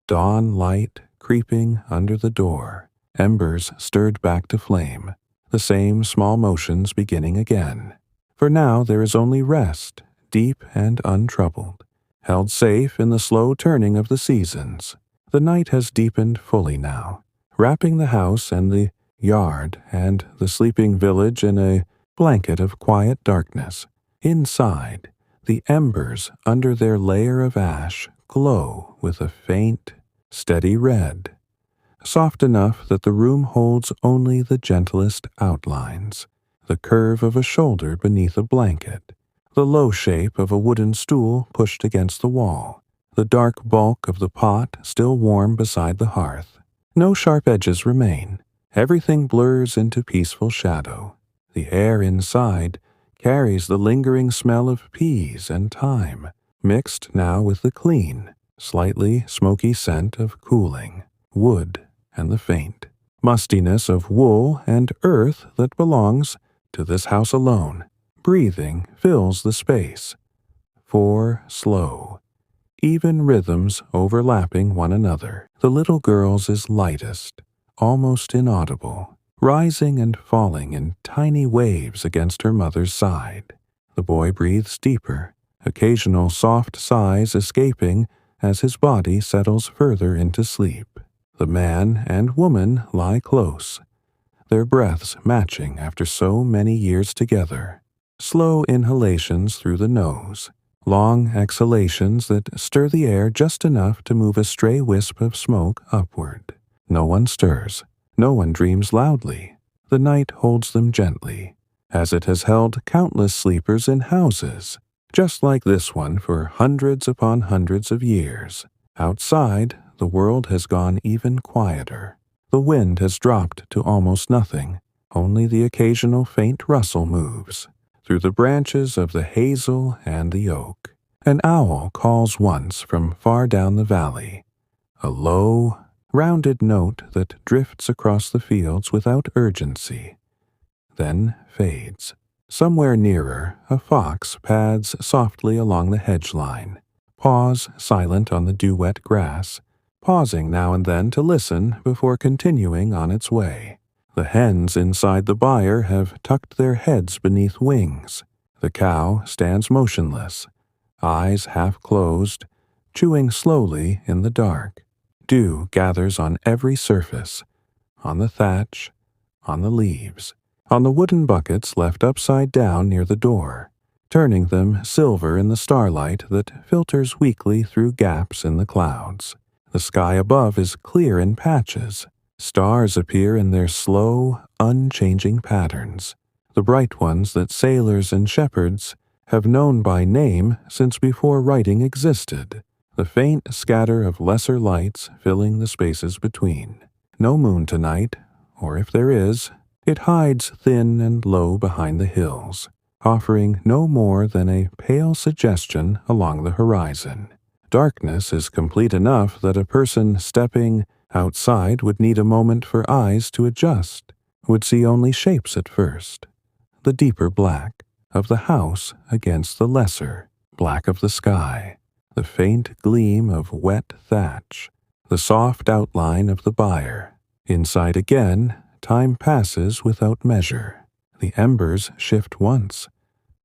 Dawn light creeping under the door, embers stirred back to flame, the same small motions beginning again. For now there is only rest, deep and untroubled, held safe in the slow turning of the seasons. The night has deepened fully now, wrapping the house and the yard and the sleeping village in a blanket of quiet darkness. Inside, the embers under their layer of ash glow with a faint, steady red, soft enough that the room holds only the gentlest outlines, the curve of a shoulder beneath a blanket, the low shape of a wooden stool pushed against the wall, the dark bulk of the pot still warm beside the hearth. No sharp edges remain. Everything blurs into peaceful shadow. The air inside carries the lingering smell of peas and thyme, mixed now with the clean, slightly smoky scent of cooling, wood, and the faint mustiness of wool and earth that belongs to this house alone. Breathing fills the space. 4 slow, even rhythms overlapping one another. The little girl's is lightest, almost inaudible, rising and falling in tiny waves against her mother's side. The boy breathes deeper, occasional soft sighs escaping as his body settles further into sleep. The man and woman lie close, their breaths matching after so many years together. Slow inhalations through the nose, long exhalations that stir the air just enough to move a stray wisp of smoke upward. No one stirs. No one dreams loudly. The night holds them gently, as it has held countless sleepers in houses, just like this one for hundreds upon hundreds of years. Outside, the world has gone even quieter. The wind has dropped to almost nothing. Only the occasional faint rustle moves through the branches of the hazel and the oak. An owl calls once from far down the valley, a low, rounded note that drifts across the fields without urgency, then fades. Somewhere nearer, a fox pads softly along the hedge line, paws silent on the dew-wet grass, pausing now and then to listen before continuing on its way. The hens inside the byre have tucked their heads beneath wings. The cow stands motionless, eyes half closed, chewing slowly in the dark. Dew gathers on every surface, on the thatch, on the leaves, on the wooden buckets left upside down near the door, turning them silver in the starlight that filters weakly through gaps in the clouds. The sky above is clear in patches. Stars appear in their slow, unchanging patterns, the bright ones that sailors and shepherds have known by name since before writing existed, the faint scatter of lesser lights filling the spaces between. No moon tonight, or if there is, it hides thin and low behind the hills, offering no more than a pale suggestion along the horizon. Darkness is complete enough that a person stepping outside would need a moment for eyes to adjust, would see only shapes at first. The deeper black of the house against the lesser black of the sky, the faint gleam of wet thatch, the soft outline of the byre. Inside again, time passes without measure. The embers shift once,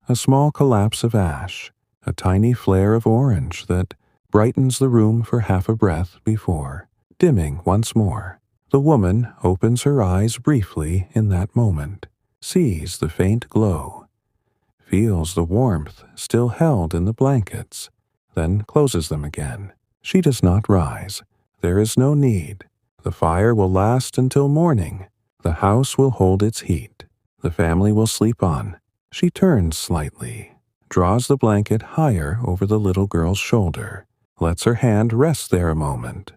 a small collapse of ash, a tiny flare of orange that brightens the room for half a breath before dimming once more. The woman opens her eyes briefly in that moment, sees the faint glow, feels the warmth still held in the blankets, then closes them again. She does not rise. There is no need. The fire will last until morning. The house will hold its heat. The family will sleep on. She turns slightly, draws the blanket higher over the little girl's shoulder, lets her hand rest there a moment.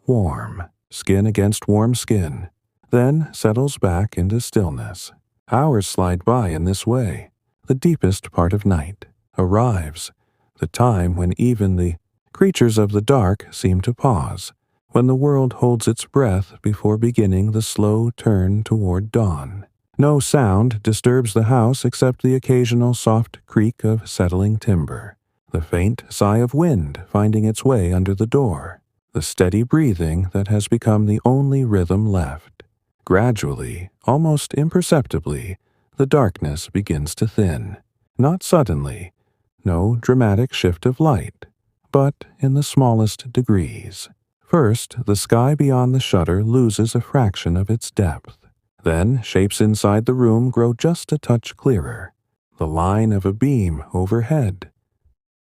Warm, skin against warm skin, then settles back into stillness. Hours slide by in this way. The deepest part of night arrives, the time when even the creatures of the dark seem to pause, when the world holds its breath before beginning the slow turn toward dawn. No sound disturbs the house except the occasional soft creak of settling timber, the faint sigh of wind finding its way under the door, the steady breathing that has become the only rhythm left. Gradually, almost imperceptibly, the darkness begins to thin. Not suddenly, no dramatic shift of light, but in the smallest degrees. First, the sky beyond the shutter loses a fraction of its depth. Then, shapes inside the room grow just a touch clearer. The line of a beam overhead,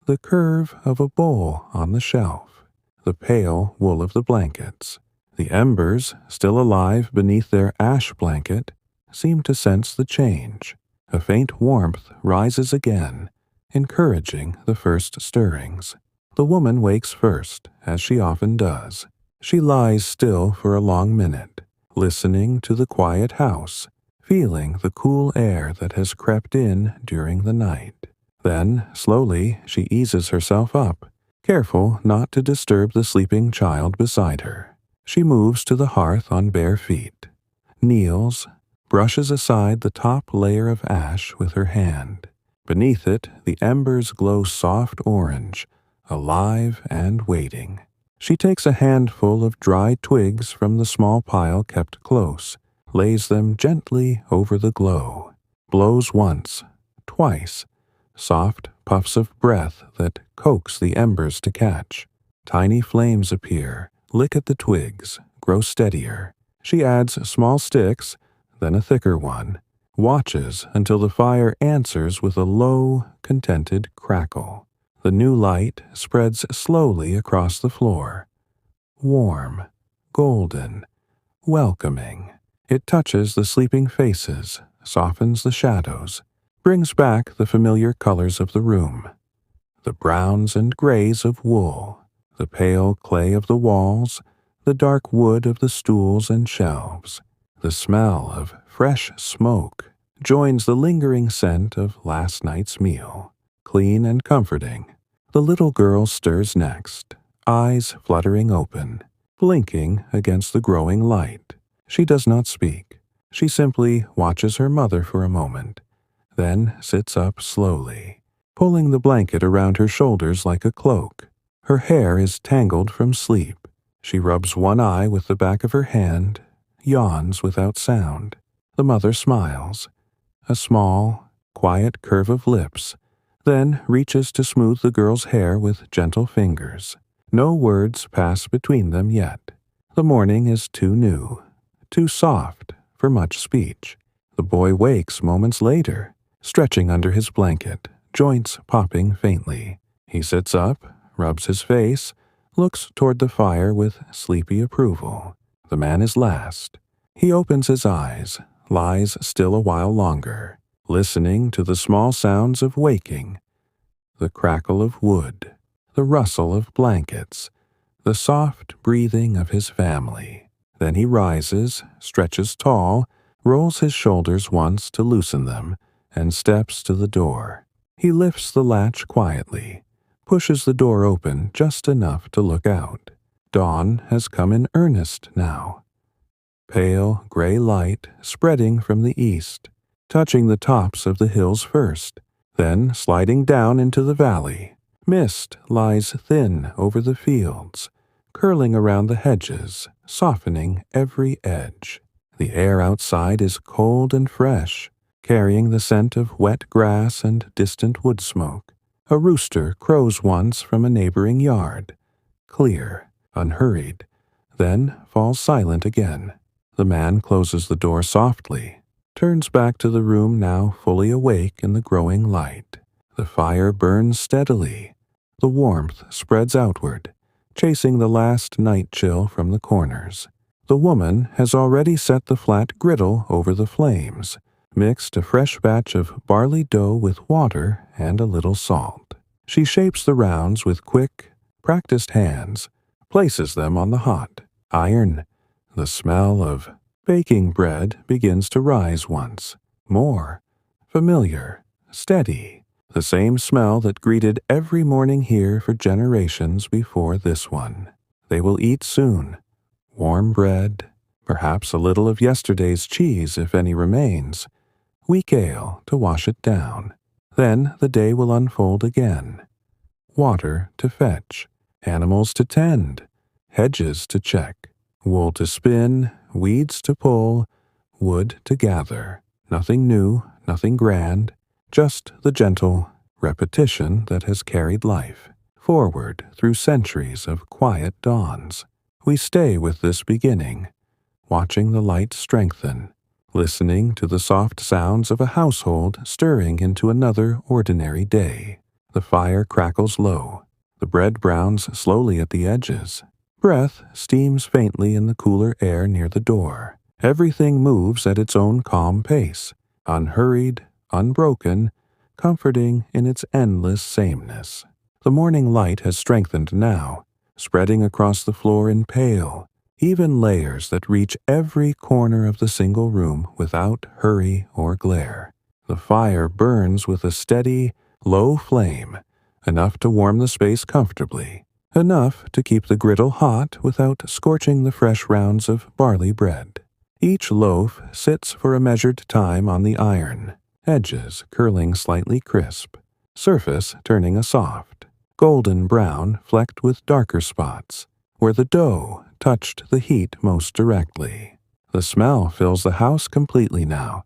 the curve of a bowl on the shelf, the pale wool of the blankets. The embers, still alive beneath their ash blanket, seem to sense the change. A faint warmth rises again, encouraging the first stirrings. The woman wakes first, as she often does. She lies still for a long minute, listening to the quiet house, feeling the cool air that has crept in during the night. Then, slowly, she eases herself up, careful not to disturb the sleeping child beside her. She moves to the hearth on bare feet, kneels, brushes aside the top layer of ash with her hand. Beneath it, the embers glow soft orange, alive and waiting. She takes a handful of dry twigs from the small pile kept close, lays them gently over the glow, blows once, twice, soft puffs of breath that coax the embers to catch. Tiny flames appear, lick at the twigs, grow steadier. She adds small sticks, then a thicker one, watches until the fire answers with a low, contented crackle. The new light spreads slowly across the floor. Warm, golden, welcoming. It touches the sleeping faces, softens the shadows, brings back the familiar colors of the room. The browns and grays of wool, the pale clay of the walls, the dark wood of the stools and shelves. The smell of fresh smoke joins the lingering scent of last night's meal. Clean and comforting. The little girl stirs next, eyes fluttering open, blinking against the growing light. She does not speak. She simply watches her mother for a moment, then sits up slowly, pulling the blanket around her shoulders like a cloak. Her hair is tangled from sleep. She rubs one eye with the back of her hand, yawns without sound. The mother smiles, a small, quiet curve of lips, then reaches to smooth the girl's hair with gentle fingers. No words pass between them yet. The morning is too new, too soft for much speech. The boy wakes moments later, stretching under his blanket, joints popping faintly. He sits up, rubs his face, looks toward the fire with sleepy approval. The man is last. He opens his eyes, lies still a while longer, listening to the small sounds of waking, the crackle of wood, the rustle of blankets, the soft breathing of his family. Then he rises, stretches tall, rolls his shoulders once to loosen them, and steps to the door. He lifts the latch quietly, pushes the door open just enough to look out. Dawn has come in earnest now. Pale gray light spreading from the east, touching the tops of the hills first, then sliding down into the valley. Mist lies thin over the fields, curling around the hedges, softening every edge. The air outside is cold and fresh, carrying the scent of wet grass and distant wood smoke. A rooster crows once from a neighboring yard, clear, unhurried, then falls silent again. The man closes the door softly, turns back to the room now fully awake in the growing light. The fire burns steadily. The warmth spreads outward, chasing the last night chill from the corners. The woman has already set the flat griddle over the flames, mixed a fresh batch of barley dough with water and a little salt. She shapes the rounds with quick, practiced hands, places them on the hot iron. The smell of baking bread begins to rise once more, familiar, steady, the same smell that greeted every morning here for generations before this one. They will eat soon. Warm bread, perhaps a little of yesterday's cheese if any remains, weak ale to wash it down. Then the day will unfold again. Water to fetch, animals to tend, hedges to check, wool to spin, weeds to pull, wood to gather. Nothing new, nothing grand, just the gentle repetition that has carried life forward through centuries of quiet dawns. We stay with this beginning, watching the light strengthen, listening to the soft sounds of a household stirring into another ordinary day. The fire crackles low. The bread browns slowly at the edges. Breath steams faintly in the cooler air near the door. Everything moves at its own calm pace, unhurried, unbroken, comforting in its endless sameness. The morning light has strengthened now, spreading across the floor in pale, even layers that reach every corner of the single room without hurry or glare. The fire burns with a steady, low flame, enough to warm the space comfortably, enough to keep the griddle hot without scorching the fresh rounds of barley bread. Each loaf sits for a measured time on the iron, edges curling slightly crisp, surface turning a soft, golden brown flecked with darker spots, where the dough touched the heat most directly. The smell fills the house completely now.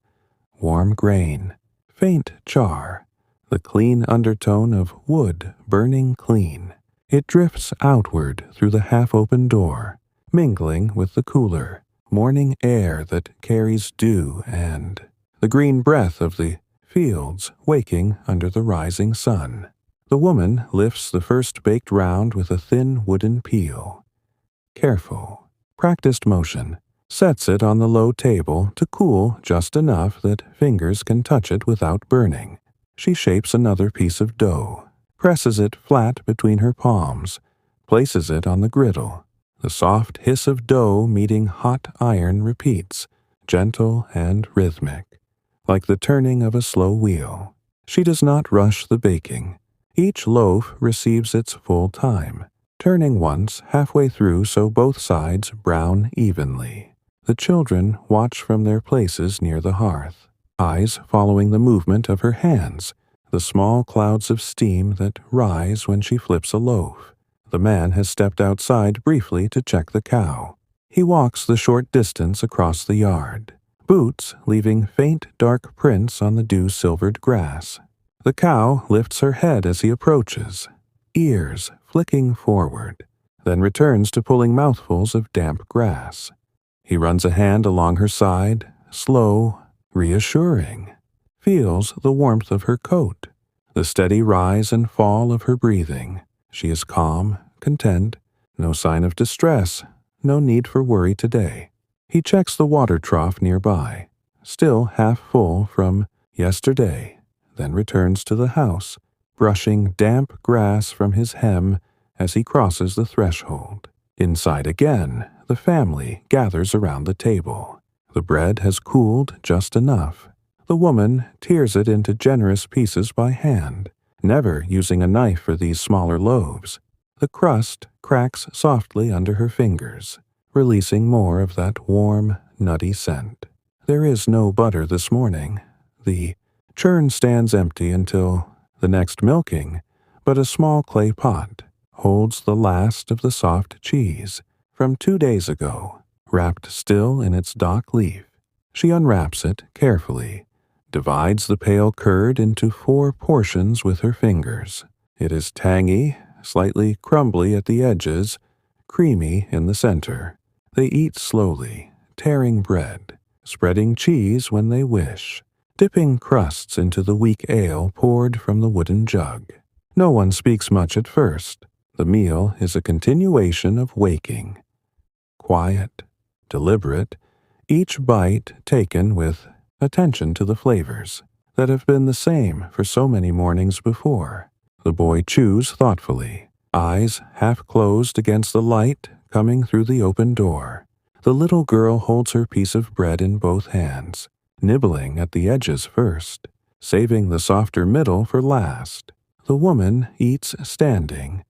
Warm grain, faint char, the clean undertone of wood burning clean. It drifts outward through the half-open door, mingling with the cooler, morning air that carries dew and the green breath of the fields waking under the rising sun. The woman lifts the first baked round with a thin wooden peel. Careful, practiced motion, sets it on the low table to cool just enough that fingers can touch it without burning. She shapes another piece of dough, presses it flat between her palms, places it on the griddle. The soft hiss of dough meeting hot iron repeats, gentle and rhythmic, like the turning of a slow wheel. She does not rush the baking. Each loaf receives its full time, turning once halfway through so both sides brown evenly. The children watch from their places near the hearth, eyes following the movement of her hands, the small clouds of steam that rise when she flips a loaf. The man has stepped outside briefly to check the cow. He walks the short distance across the yard, boots leaving faint dark prints on the dew-silvered grass. The cow lifts her head as he approaches, ears flicking forward, then returns to pulling mouthfuls of damp grass. He runs a hand along her side, slow, reassuring, feels the warmth of her coat, the steady rise and fall of her breathing. She is calm, content, no sign of distress, no need for worry today. He checks the water trough nearby, still half full from yesterday, then returns to the house, brushing damp grass from his hem as he crosses the threshold. Inside again, the family gathers around the table. The bread has cooled just enough. The woman tears it into generous pieces by hand, never using a knife for these smaller loaves. The crust cracks softly under her fingers, releasing more of that warm, nutty scent. There is no butter this morning. The churn stands empty until the next milking, but a small clay pot holds the last of the soft cheese from 2 days ago, wrapped still in its dock leaf. She unwraps it carefully, divides the pale curd into 4 portions with her fingers. It is tangy, slightly crumbly at the edges, creamy in the center. They eat slowly, tearing bread, spreading cheese when they wish, dipping crusts into the weak ale poured from the wooden jug. No one speaks much at first. The meal is a continuation of waking. Quiet, deliberate, each bite taken with attention to the flavors that have been the same for so many mornings before. The boy chews thoughtfully, eyes half closed against the light coming through the open door. The little girl holds her piece of bread in both hands, nibbling at the edges first, saving the softer middle for last. The woman eats standing,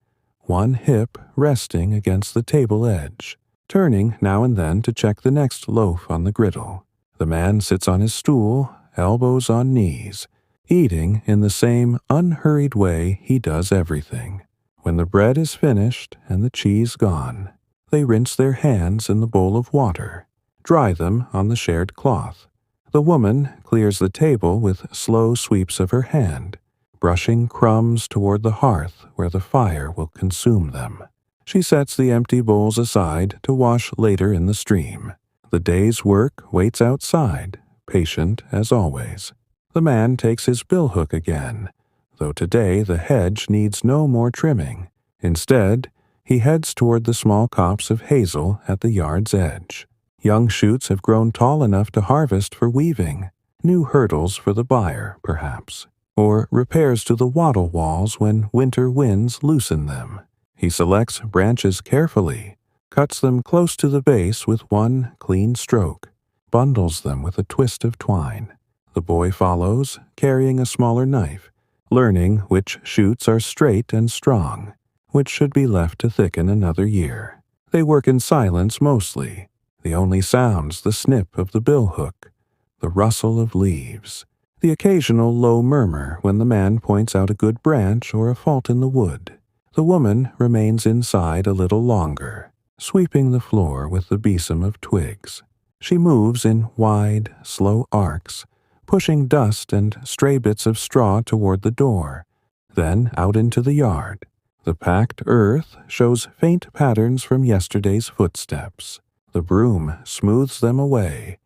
one hip resting against the table edge, turning now and then to check the next loaf on the griddle. The man sits on his stool, elbows on knees, eating in the same unhurried way he does everything. When the bread is finished and the cheese gone, they rinse their hands in the bowl of water, dry them on the shared cloth. The woman clears the table with slow sweeps of her hand, brushing crumbs toward the hearth where the fire will consume them. She sets the empty bowls aside to wash later in the stream. The day's work waits outside, patient as always. The man takes his billhook again, though today the hedge needs no more trimming. Instead, he heads toward the small copse of hazel at the yard's edge. Young shoots have grown tall enough to harvest for weaving, new hurdles for the buyer, perhaps, or repairs to the wattle walls when winter winds loosen them. He selects branches carefully, cuts them close to the base with one clean stroke, bundles them with a twist of twine. The boy follows, carrying a smaller knife, learning which shoots are straight and strong, which should be left to thicken another year. They work in silence mostly, the only sounds the snip of the billhook, the rustle of leaves, the occasional low murmur when the man points out a good branch or a fault in the wood. The woman remains inside a little longer, sweeping the floor with the besom of twigs. She moves in wide, slow arcs, pushing dust and stray bits of straw toward the door, then out into the yard. The packed earth shows faint patterns from yesterday's footsteps. The broom smooths them away,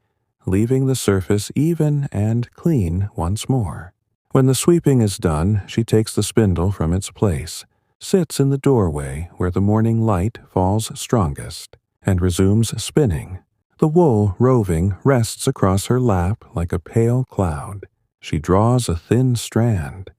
leaving the surface even and clean once more. When the sweeping is done, she takes the spindle from its place, sits in the doorway where the morning light falls strongest, and resumes spinning. The wool roving rests across her lap like a pale cloud. She draws a thin strand,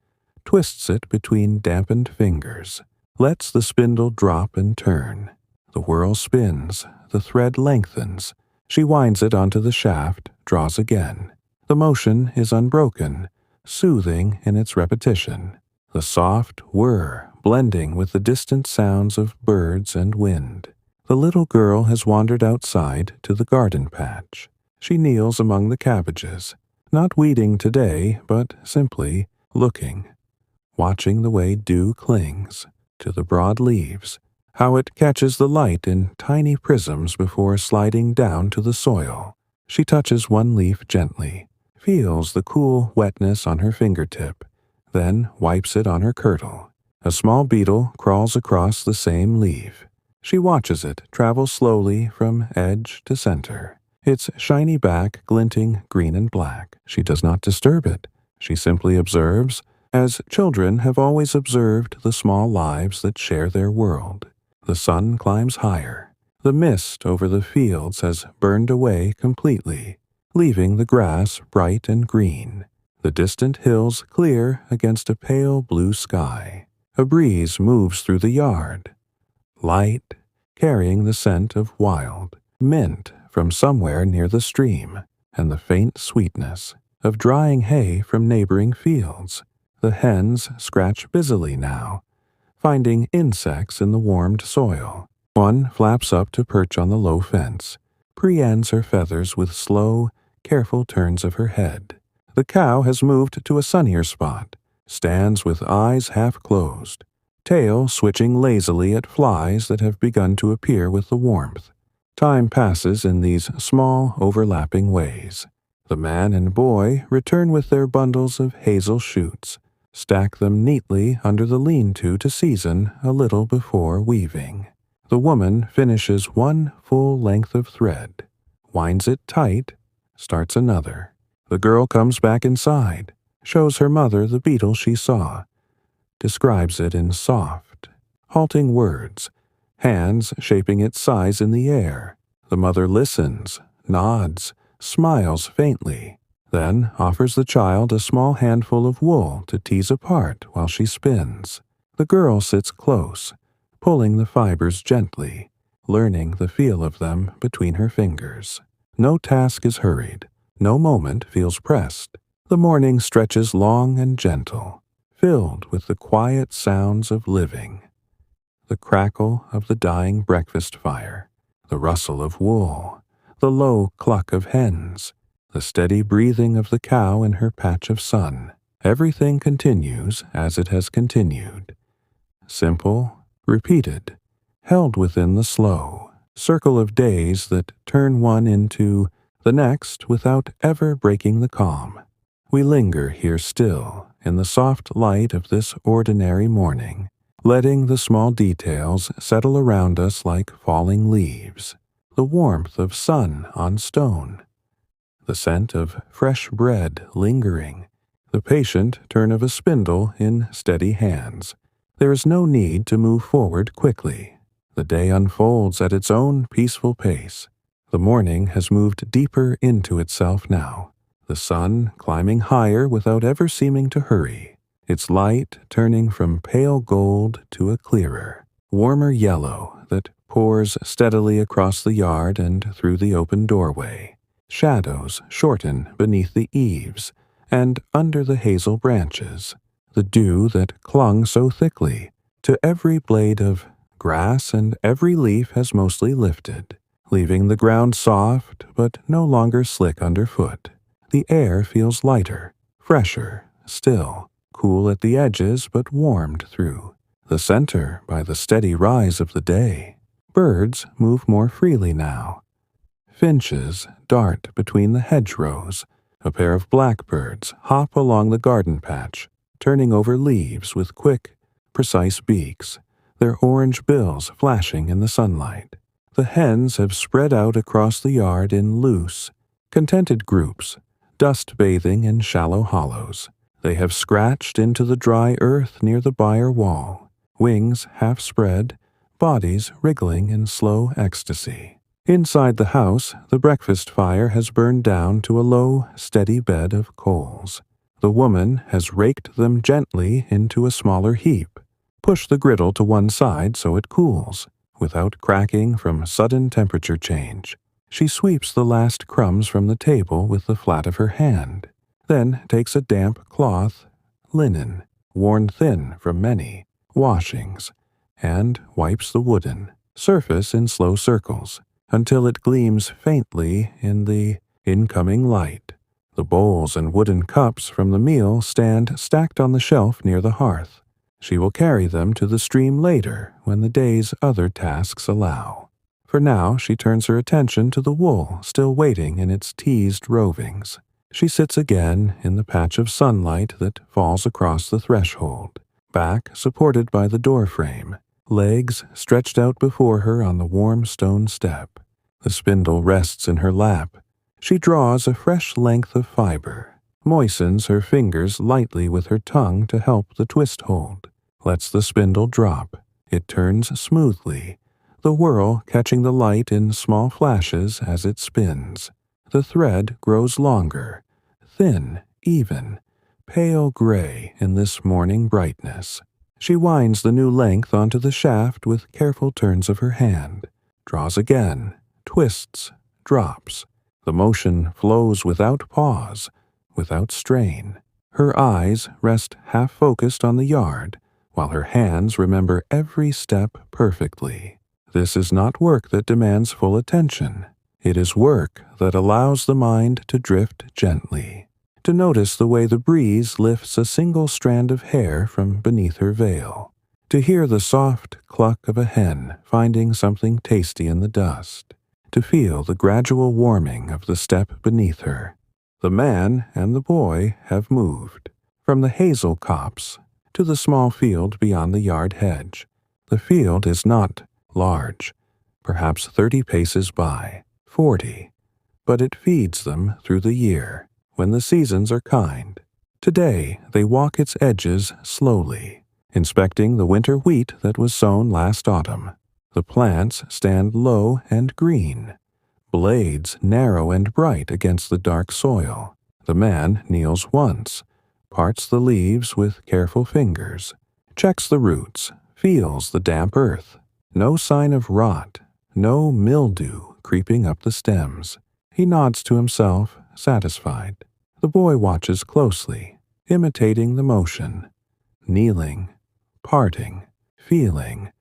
twists it between dampened fingers, lets the spindle drop and turn. The whirl spins, the thread lengthens. She winds it onto the shaft, draws again. The motion is unbroken, soothing in its repetition. The soft whir blending with the distant sounds of birds and wind. The little girl has wandered outside to the garden patch. She kneels among the cabbages, not weeding today, but simply looking, watching the way dew clings to the broad leaves, how it catches the light in tiny prisms before sliding down to the soil. She touches one leaf gently, feels the cool wetness on her fingertip, then wipes it on her kirtle. A small beetle crawls across the same leaf. She watches it travel slowly from edge to center, its shiny back glinting green and black. She does not disturb it. She simply observes, as children have always observed the small lives that share their world. The sun climbs higher. The mist over the fields has burned away completely, leaving the grass bright and green. The distant hills clear against a pale blue sky. A breeze moves through the yard, light, carrying the scent of wild mint from somewhere near the stream, and the faint sweetness of drying hay from neighboring fields. The hens scratch busily now, finding insects in the warmed soil. One flaps up to perch on the low fence, pre-ends her feathers with slow, careful turns of her head. The cow has moved to a sunnier spot, stands with eyes half closed, tail switching lazily at flies that have begun to appear with the warmth. Time passes in these small, overlapping ways. The man and boy return with their bundles of hazel shoots, stack them neatly under the lean-to to season a little before weaving. The woman finishes one full length of thread, winds it tight, starts another. The girl comes back inside, shows her mother the beetle she saw, describes it in soft, halting words, hands shaping its size in the air. The mother listens, nods, smiles faintly, then offers the child a small handful of wool to tease apart while she spins. The girl sits close, pulling the fibers gently, learning the feel of them between her fingers. No task is hurried. No moment feels pressed. The morning stretches long and gentle, filled with the quiet sounds of living. The crackle of the dying breakfast fire, the rustle of wool, the low cluck of hens, the steady breathing of the cow in her patch of sun. Everything continues as it has continued. Simple, repeated, held within the slow circle of days that turn one into the next without ever breaking the calm. We linger here still in the soft light of this ordinary morning, letting the small details settle around us like falling leaves, the warmth of sun on stone, the scent of fresh bread lingering, the patient turn of a spindle in steady hands. There is no need to move forward quickly. The day unfolds at its own peaceful pace. The morning has moved deeper into itself now, the sun climbing higher without ever seeming to hurry, its light turning from pale gold to a clearer, warmer yellow that pours steadily across the yard and through the open doorway. Shadows shorten beneath the eaves and under the hazel branches. The dew that clung so thickly to every blade of grass and every leaf has mostly lifted, leaving the ground soft but no longer slick underfoot. The air feels lighter, fresher, still, cool at the edges but warmed through the center by the steady rise of the day. Birds move more freely now. Finches dart between the hedgerows. A pair of blackbirds hop along the garden patch, turning over leaves with quick, precise beaks, their orange bills flashing in the sunlight. The hens have spread out across the yard in loose, contented groups, dust bathing in shallow hollows. They have scratched into the dry earth near the byre wall, wings half spread, bodies wriggling in slow ecstasy. Inside the house, the breakfast fire has burned down to a low, steady bed of coals. The woman has raked them gently into a smaller heap. Push the griddle to one side so it cools, without cracking from sudden temperature change. She sweeps the last crumbs from the table with the flat of her hand, then takes a damp cloth, linen, worn thin from many washings, and wipes the wooden surface in slow circles until it gleams faintly in the incoming light. The bowls and wooden cups from the meal stand stacked on the shelf near the hearth. She will carry them to the stream later when the day's other tasks allow. For now, she turns her attention to the wool still waiting in its teased rovings. She sits again in the patch of sunlight that falls across the threshold, back supported by the doorframe, legs stretched out before her on the warm stone step. The spindle rests in her lap. She draws a fresh length of fiber, moistens her fingers lightly with her tongue to help the twist hold, lets the spindle drop. It turns smoothly, the whirl catching the light in small flashes as it spins. The thread grows longer, thin, even, pale gray in this morning brightness. She winds the new length onto the shaft with careful turns of her hand, draws again, twists, drops. The motion flows without pause, without strain. Her eyes rest half-focused on the yard, while her hands remember every step perfectly. This is not work that demands full attention. It is work that allows the mind to drift gently, to notice the way the breeze lifts a single strand of hair from beneath her veil, to hear the soft cluck of a hen finding something tasty in the dust, to feel the gradual warming of the step beneath her. The man and the boy have moved from the hazel copse to the small field beyond the yard hedge. The field is not large, perhaps 30 paces by, 40, but it feeds them through the year, when the seasons are kind. Today they walk its edges slowly, inspecting the winter wheat that was sown last autumn. The plants stand low and green, blades narrow and bright against the dark soil. The man kneels once, parts the leaves with careful fingers, checks the roots, feels the damp earth. No sign of rot, no mildew creeping up the stems. He nods to himself, satisfied. The boy watches closely, imitating the motion, kneeling, parting, feeling,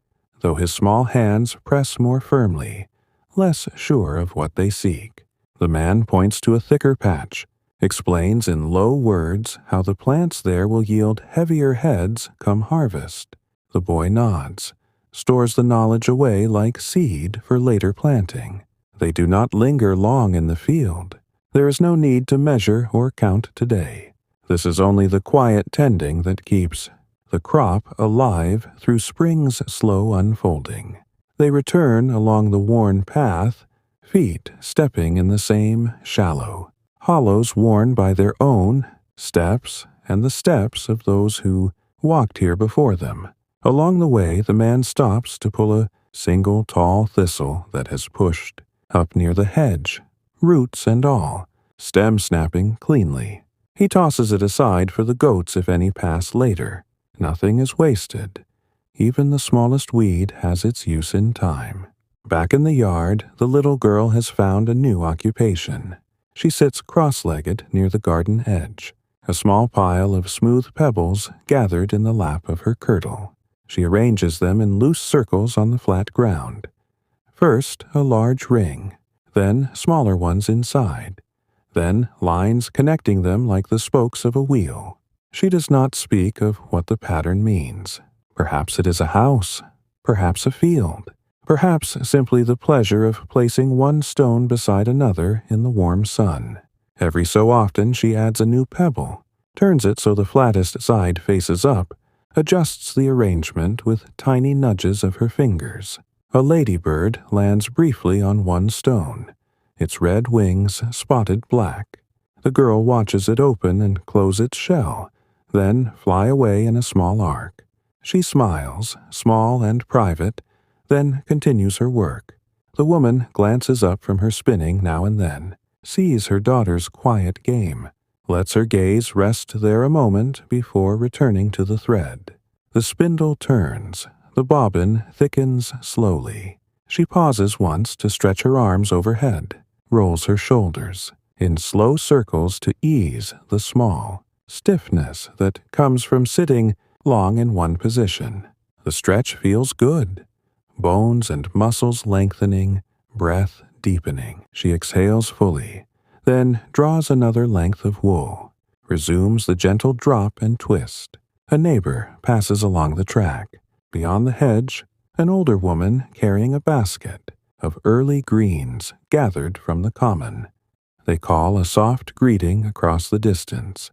though his small hands press more firmly, less sure of what they seek. The man points to a thicker patch, explains in low words how the plants there will yield heavier heads come harvest. The boy nods, stores the knowledge away like seed for later planting. They do not linger long in the field. There is no need to measure or count today. This is only the quiet tending that keeps the crop alive through spring's slow unfolding. They return along the worn path, feet stepping in the same shallow hollows worn by their own steps and the steps of those who walked here before them. Along the way, the man stops to pull a single tall thistle that has pushed up near the hedge, roots and all, stem snapping cleanly. He tosses it aside for the goats if any pass later. Nothing is wasted. Even the smallest weed has its use in time. Back in the yard, the little girl has found a new occupation. She sits cross-legged near the garden edge, a small pile of smooth pebbles gathered in the lap of her kirtle. She arranges them in loose circles on the flat ground. First, a large ring, then smaller ones inside, then lines connecting them like the spokes of a wheel. She does not speak of what the pattern means. Perhaps it is a house, perhaps a field, perhaps simply the pleasure of placing one stone beside another in the warm sun. Every so often she adds a new pebble, turns it so the flattest side faces up, adjusts the arrangement with tiny nudges of her fingers. A ladybird lands briefly on one stone, its red wings spotted black. The girl watches it open and close its shell, then fly away in a small arc. She smiles, small and private, then continues her work. The woman glances up from her spinning now and then, sees her daughter's quiet game, lets her gaze rest there a moment before returning to the thread. The spindle turns, the bobbin thickens slowly. She pauses once to stretch her arms overhead, rolls her shoulders in slow circles to ease the small stiffness that comes from sitting long in one position. The stretch feels good. Bones and muscles lengthening, breath deepening. She exhales fully, then draws another length of wool, resumes the gentle drop and twist. A neighbor passes along the track. Beyond the hedge, an older woman carrying a basket of early greens gathered from the common. They call a soft greeting across the distance.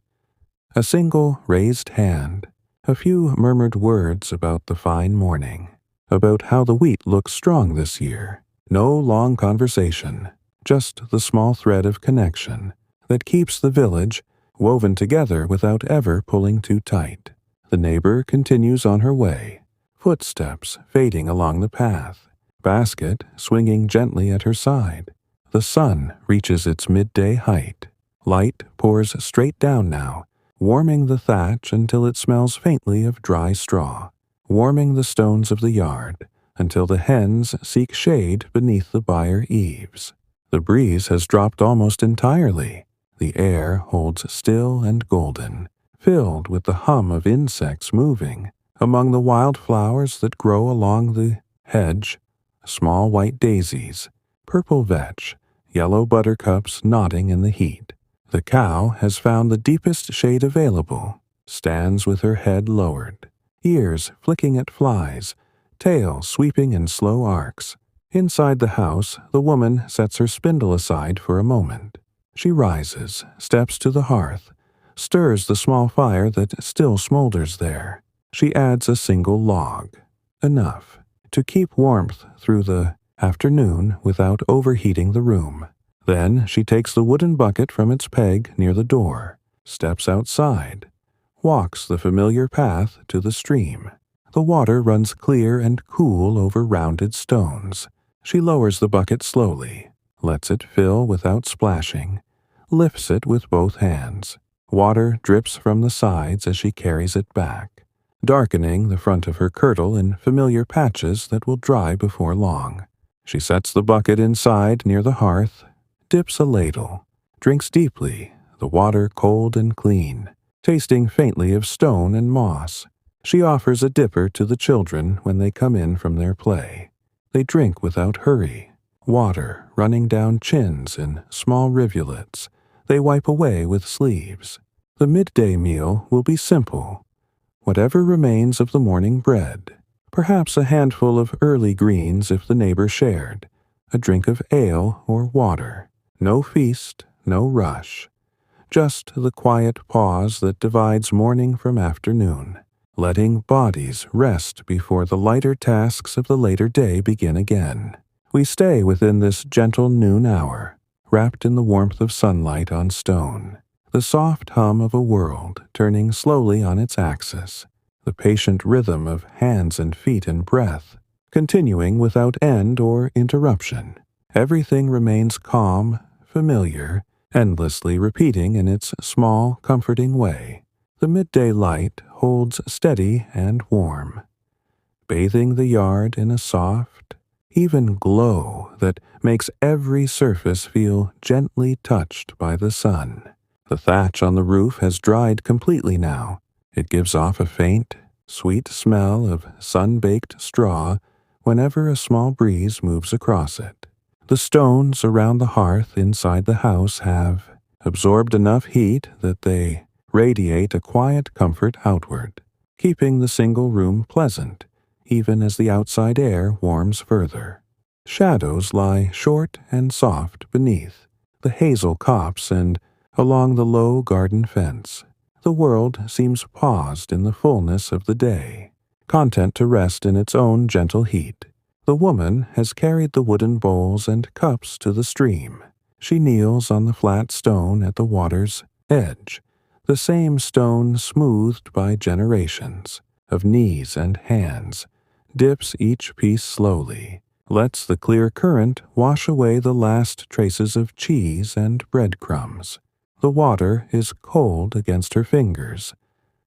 A single raised hand, a few murmured words about the fine morning, about how the wheat looks strong this year. No long conversation, just the small thread of connection that keeps the village woven together without ever pulling too tight. The neighbor continues on her way, footsteps fading along the path, basket swinging gently at her side. The sun reaches its midday height. Light pours straight down now, warming the thatch until it smells faintly of dry straw, warming the stones of the yard until the hens seek shade beneath the byre eaves. The breeze has dropped almost entirely. The air holds still and golden, filled with the hum of insects moving among the wildflowers that grow along the hedge, small white daisies, purple vetch, yellow buttercups nodding in the heat. The cow has found the deepest shade available, stands with her head lowered, ears flicking at flies, tail sweeping in slow arcs. Inside the house, the woman sets her spindle aside for a moment. She rises, steps to the hearth, stirs the small fire that still smolders there. She adds a single log, enough to keep warmth through the afternoon without overheating the room. Then she takes the wooden bucket from its peg near the door, steps outside, walks the familiar path to the stream. The water runs clear and cool over rounded stones. She lowers the bucket slowly, lets it fill without splashing, lifts it with both hands. Water drips from the sides as she carries it back, darkening the front of her kirtle in familiar patches that will dry before long. She sets the bucket inside near the hearth, dips a ladle, drinks deeply, the water cold and clean, tasting faintly of stone and moss. She offers a dipper to the children when they come in from their play. They drink without hurry, water running down chins in small rivulets. They wipe away with sleeves. The midday meal will be simple. Whatever remains of the morning bread, perhaps a handful of early greens if the neighbor shared, a drink of ale or water. No feast, no rush. Just the quiet pause that divides morning from afternoon, letting bodies rest before the lighter tasks of the later day begin again. We stay within this gentle noon hour, wrapped in the warmth of sunlight on stone, the soft hum of a world turning slowly on its axis, the patient rhythm of hands and feet and breath, continuing without end or interruption. Everything remains calm, familiar, endlessly repeating in its small, comforting way. The midday light holds steady and warm, bathing the yard in a soft, even glow that makes every surface feel gently touched by the sun. The thatch on the roof has dried completely now. It gives off a faint, sweet smell of sun-baked straw whenever a small breeze moves across it. The stones around the hearth inside the house have absorbed enough heat that they radiate a quiet comfort outward, keeping the single room pleasant, even as the outside air warms further. Shadows lie short and soft beneath the hazel copse and along the low garden fence. The world seems paused in the fullness of the day, content to rest in its own gentle heat. The woman has carried the wooden bowls and cups to the stream. She kneels on the flat stone at the water's edge, the same stone smoothed by generations of knees and hands, dips each piece slowly, lets the clear current wash away the last traces of cheese and breadcrumbs. The water is cold against her fingers,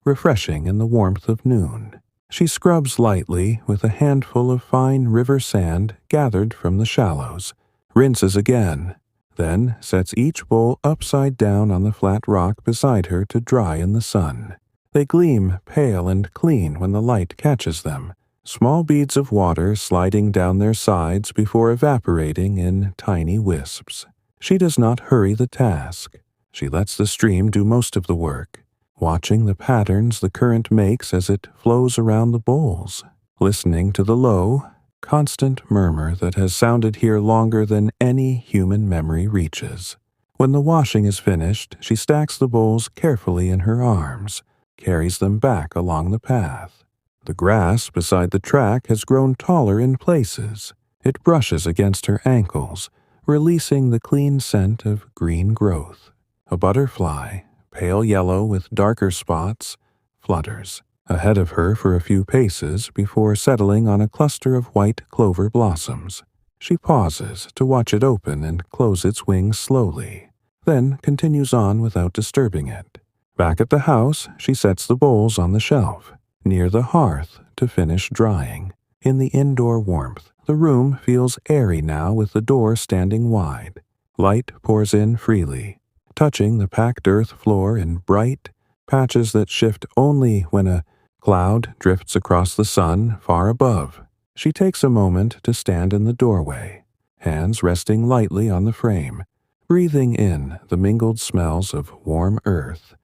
refreshing in the warmth of noon. She scrubs lightly with a handful of fine river sand gathered from the shallows, rinses again, then sets each bowl upside down on the flat rock beside her to dry in the sun. They gleam pale and clean when the light catches them, small beads of water sliding down their sides before evaporating in tiny wisps. She does not hurry the task. She lets the stream do most of the work, watching the patterns the current makes as it flows around the bowls, listening to the low, constant murmur that has sounded here longer than any human memory reaches. When the washing is finished, she stacks the bowls carefully in her arms, carries them back along the path. The grass beside the track has grown taller in places. It brushes against her ankles, releasing the clean scent of green growth. A butterfly, pale yellow with darker spots, flutters ahead of her for a few paces before settling on a cluster of white clover blossoms. She pauses to watch it open and close its wings slowly, then continues on without disturbing it. Back at the house, she sets the bowls on the shelf, near the hearth, to finish drying. In the indoor warmth, the room feels airy now with the door standing wide. Light pours in freely, touching the packed earth floor in bright patches that shift only when a cloud drifts across the sun far above. She takes a moment to stand in the doorway, hands resting lightly on the frame, breathing in the mingled smells of warm earth,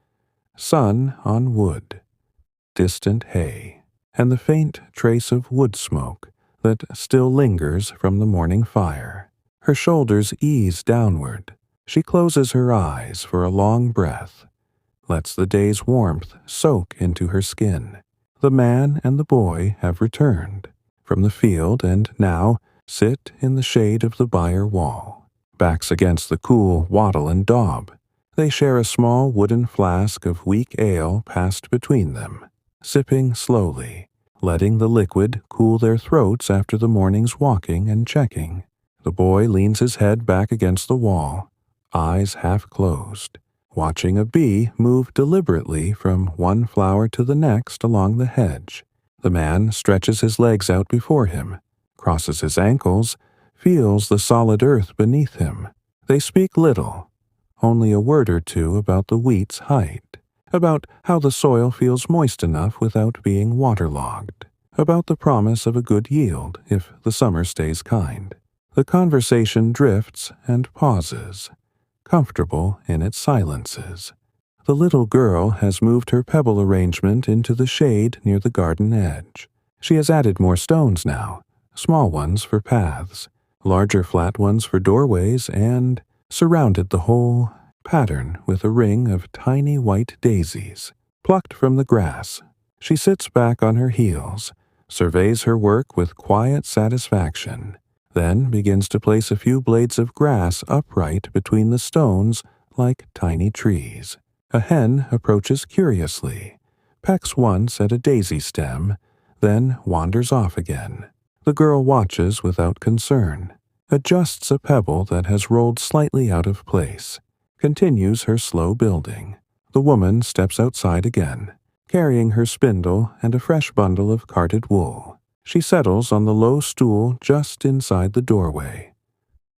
sun on wood, distant hay, and the faint trace of wood smoke that still lingers from the morning fire. Her shoulders ease downward. She closes her eyes for a long breath, lets the day's warmth soak into her skin. The man and the boy have returned from the field and now sit in the shade of the byre wall, backs against the cool wattle and daub. They share a small wooden flask of weak ale passed between them, sipping slowly, letting the liquid cool their throats after the morning's walking and checking. The boy leans his head back against the wall, eyes half closed, watching a bee move deliberately from one flower to the next along the hedge. The man stretches his legs out before him, crosses his ankles, feels the solid earth beneath him. They speak little, only a word or two about the wheat's height, about how the soil feels moist enough without being waterlogged, about the promise of a good yield if the summer stays kind. The conversation drifts and pauses, comfortable in its silences. The little girl has moved her pebble arrangement into the shade near the garden edge. She has added more stones now, small ones for paths, larger flat ones for doorways, and surrounded the whole pattern with a ring of tiny white daisies, plucked from the grass. She sits back on her heels, surveys her work with quiet satisfaction, then begins to place a few blades of grass upright between the stones like tiny trees. A hen approaches curiously, pecks once at a daisy stem, then wanders off again. The girl watches without concern, adjusts a pebble that has rolled slightly out of place, continues her slow building. The woman steps outside again, carrying her spindle and a fresh bundle of carded wool. She settles on the low stool just inside the doorway,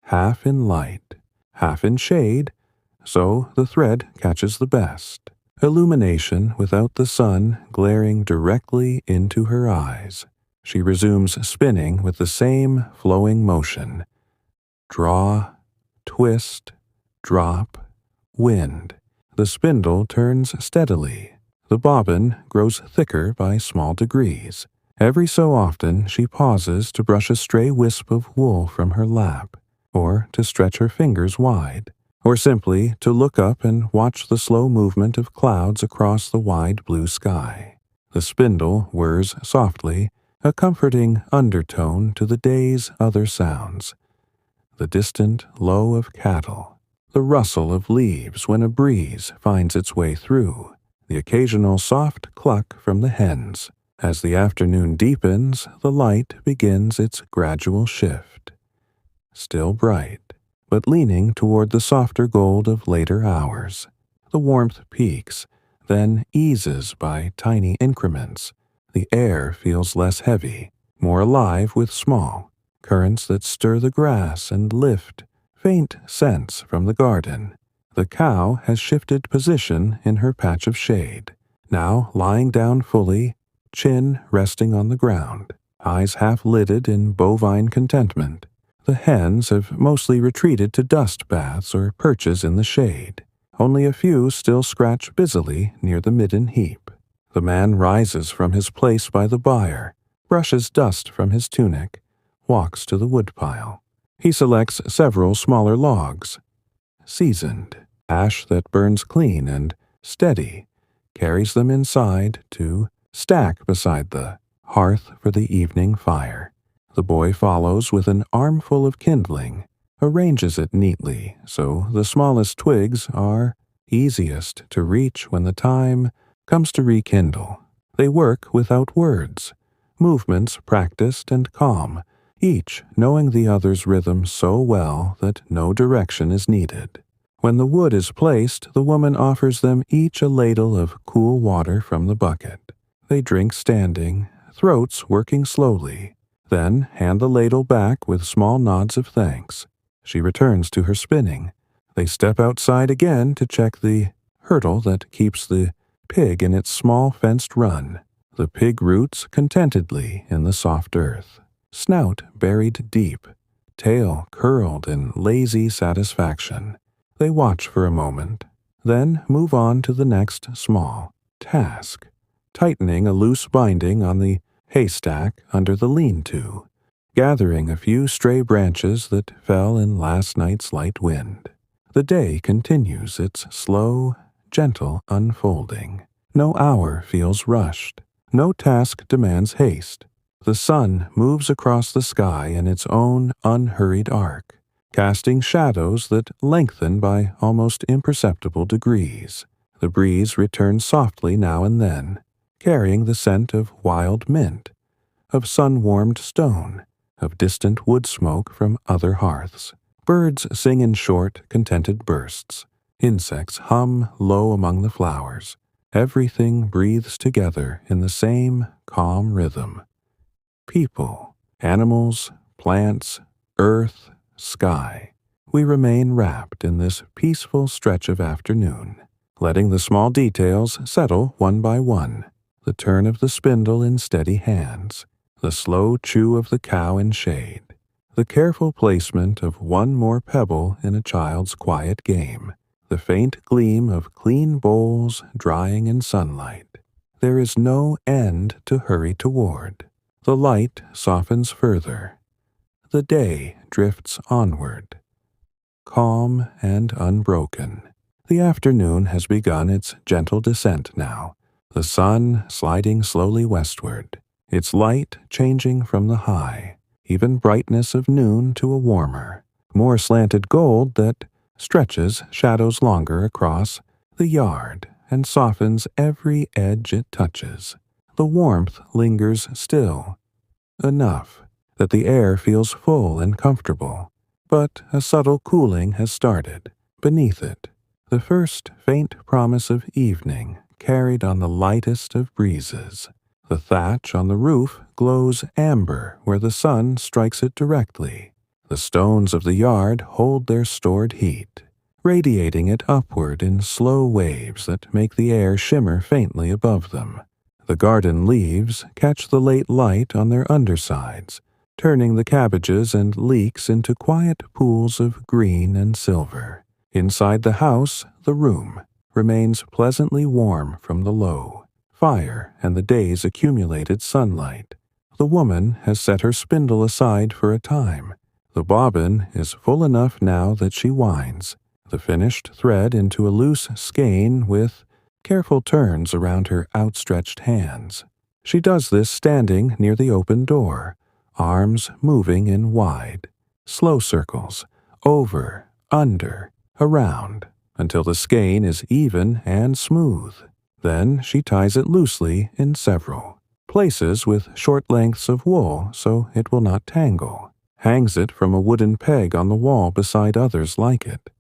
half in light, half in shade, so the thread catches the best. Illumination without the sun glaring directly into her eyes. She resumes spinning with the same flowing motion. Draw, twist, drop, wind. The spindle turns steadily. The bobbin grows thicker by small degrees. Every so often she pauses to brush a stray wisp of wool from her lap, or to stretch her fingers wide, or simply to look up and watch the slow movement of clouds across the wide blue sky. The spindle whirs softly, a comforting undertone to the day's other sounds. The distant low of cattle, the rustle of leaves when a breeze finds its way through, the occasional soft cluck from the hens. As the afternoon deepens, the light begins its gradual shift. Still bright, but leaning toward the softer gold of later hours. The warmth peaks, then eases by tiny increments. The air feels less heavy, more alive with small currents that stir the grass and lift faint scents from the garden. The cow has shifted position in her patch of shade, now lying down fully, chin resting on the ground, eyes half-lidded in bovine contentment. The hens have mostly retreated to dust baths or perches in the shade. Only a few still scratch busily near the midden heap. The man rises from his place by the byre, brushes dust from his tunic, walks to the woodpile. He selects several smaller logs. Seasoned, ash that burns clean and steady, carries them inside to stack beside the hearth for the evening fire. The boy follows with an armful of kindling, arranges it neatly so the smallest twigs are easiest to reach when the time comes to rekindle. They work without words, movements practiced and calm, each knowing the other's rhythm so well that no direction is needed. When the wood is placed, the woman offers them each a ladle of cool water from the bucket. They drink standing, throats working slowly, then hand the ladle back with small nods of thanks. She returns to her spinning. They step outside again to check the hurdle that keeps the pig in its small fenced run. The pig roots contentedly in the soft earth, snout buried deep, tail curled in lazy satisfaction. They watch for a moment, then move on to the next small task, tightening a loose binding on the haystack under the lean-to, gathering a few stray branches that fell in last night's light wind. The day continues its slow, gentle unfolding. No hour feels rushed. No task demands haste. The sun moves across the sky in its own unhurried arc, casting shadows that lengthen by almost imperceptible degrees. The breeze returns softly now and then, carrying the scent of wild mint, of sun-warmed stone, of distant wood smoke from other hearths. Birds sing in short, contented bursts. Insects hum low among the flowers. Everything breathes together in the same calm rhythm. People, animals, plants, earth, sky. We remain wrapped in this peaceful stretch of afternoon, letting the small details settle one by one. The turn of the spindle in steady hands, the slow chew of the cow in shade, the careful placement of one more pebble in a child's quiet game, the faint gleam of clean bowls drying in sunlight. There is no end to hurry toward. The light softens further. The day drifts onward, calm and unbroken. The afternoon has begun its gentle descent now, the sun sliding slowly westward, its light changing from the high, even brightness of noon to a warmer, more slanted gold that stretches shadows longer across the yard and softens every edge it touches. The warmth lingers still, enough that the air feels full and comfortable, but a subtle cooling has started. Beneath it, the first faint promise of evening carried on the lightest of breezes. The thatch on the roof glows amber where the sun strikes it directly. The stones of the yard hold their stored heat, radiating it upward in slow waves that make the air shimmer faintly above them. The garden leaves catch the late light on their undersides, turning the cabbages and leeks into quiet pools of green and silver. Inside the house, the room remains pleasantly warm from the low fire and the day's accumulated sunlight. The woman has set her spindle aside for a time. The bobbin is full enough now that she winds the finished thread into a loose skein with careful turns around her outstretched hands. She does this standing near the open door, arms moving in wide, slow circles, over, under, around, until the skein is even and smooth. Then she ties it loosely in several, places with short lengths of wool so it will not tangle, hangs it from a wooden peg on the wall beside others like it.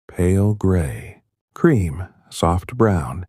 Pale gray, cream, soft brown,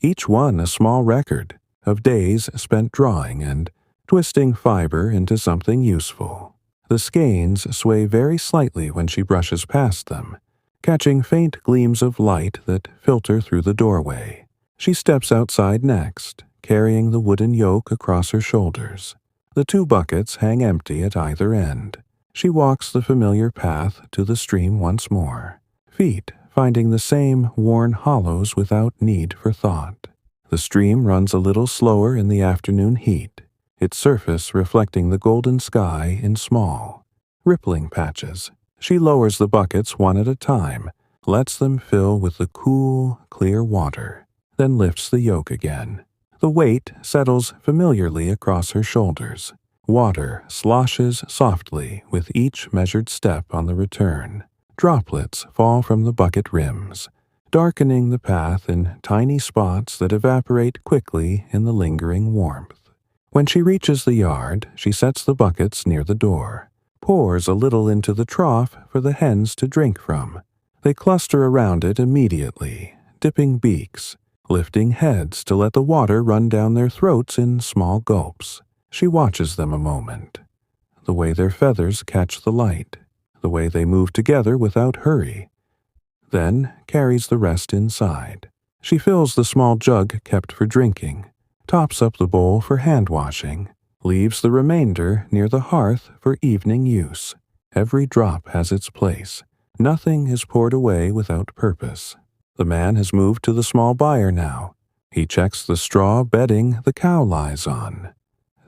each one a small record of days spent drawing and twisting fiber into something useful. The skeins sway very slightly when she brushes past them, catching faint gleams of light that filter through the doorway. She steps outside next, carrying the wooden yoke across her shoulders. The 2 buckets hang empty at either end. She walks the familiar path to the stream once more, feet finding the same worn hollows without need for thought. The stream runs a little slower in the afternoon heat, its surface reflecting the golden sky in small, rippling patches. She lowers the buckets one at a time, lets them fill with the cool, clear water, then lifts the yoke again. The weight settles familiarly across her shoulders. Water sloshes softly with each measured step on the return. Droplets fall from the bucket rims, darkening the path in tiny spots that evaporate quickly in the lingering warmth. When she reaches the yard, she sets the buckets near the door, pours a little into the trough for the hens to drink from. They cluster around it immediately, dipping beaks, lifting heads to let the water run down their throats in small gulps. She watches them a moment, the way their feathers catch the light, the way they move together without hurry, then carries the rest inside. She fills the small jug kept for drinking, tops up the bowl for hand-washing, leaves the remainder near the hearth for evening use. Every drop has its place. Nothing is poured away without purpose. The man has moved to the small byre now. He checks the straw bedding the cow lies on.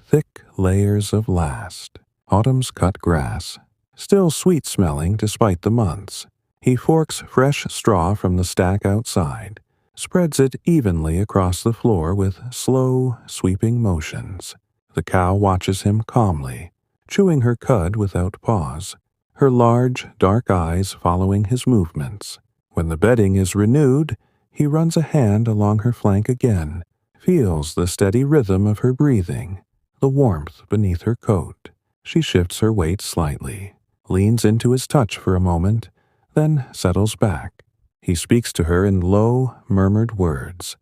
Thick layers of last, autumn's cut grass, still sweet-smelling despite the months. He forks fresh straw from the stack outside, spreads it evenly across the floor with slow, sweeping motions. The cow watches him calmly, chewing her cud without pause, her large, dark eyes following his movements. When the bedding is renewed, he runs a hand along her flank again, feels the steady rhythm of her breathing, the warmth beneath her coat. She shifts her weight slightly, leans into his touch for a moment, then settles back. He speaks to her in low, murmured words.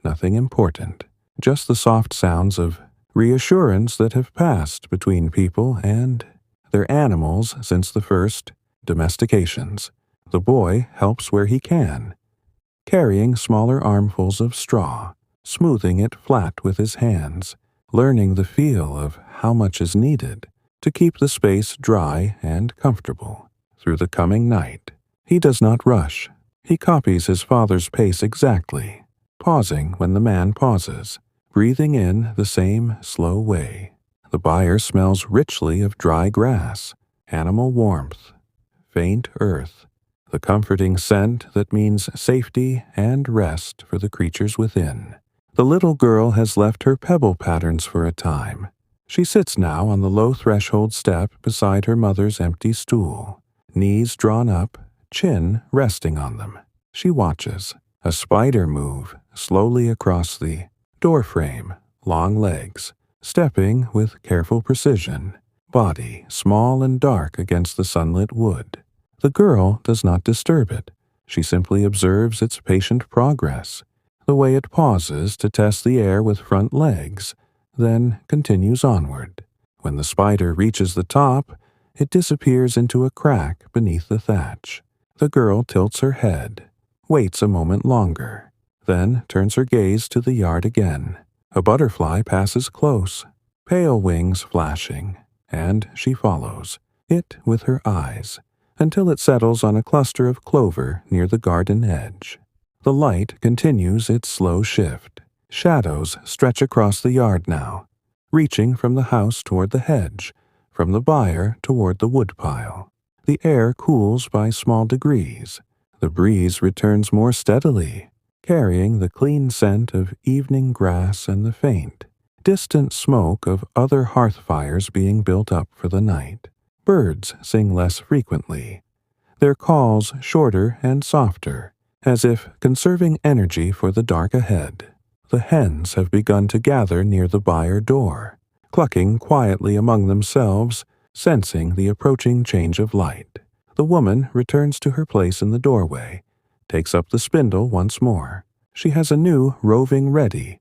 Nothing important, just the soft sounds of reassurance that have passed between people and their animals since the first domestications. The boy helps where he can, carrying smaller armfuls of straw, smoothing it flat with his hands, learning the feel of how much is needed to keep the space dry and comfortable. Through the coming night, he does not rush. He copies his father's pace exactly, pausing when the man pauses, breathing in the same slow way. The byre smells richly of dry grass, animal warmth, faint earth, the comforting scent that means safety and rest for the creatures within. The little girl has left her pebble patterns for a time. She sits now on the low threshold step beside her mother's empty stool, knees drawn up, chin resting on them. She watches a spider move slowly across the doorframe, long legs, stepping with careful precision, body small and dark against the sunlit wood. The girl does not disturb it. She simply observes its patient progress, the way it pauses to test the air with front legs, then continues onward. When the spider reaches the top, it disappears into a crack beneath the thatch. The girl tilts her head, waits a moment longer, then turns her gaze to the yard again. A butterfly passes close, pale wings flashing, and she follows, it with her eyes, until it settles on a cluster of clover near the garden edge. The light continues its slow shift. Shadows stretch across the yard now, reaching from the house toward the hedge, from the byre toward the woodpile. The air cools by small degrees. The breeze returns more steadily, carrying the clean scent of evening grass and the faint, distant smoke of other hearth fires being built up for the night. Birds sing less frequently, their calls shorter and softer, as if conserving energy for the dark ahead. The hens have begun to gather near the byre door, clucking quietly among themselves, sensing the approaching change of light. The woman returns to her place in the doorway, takes up the spindle once more. She has a new roving ready,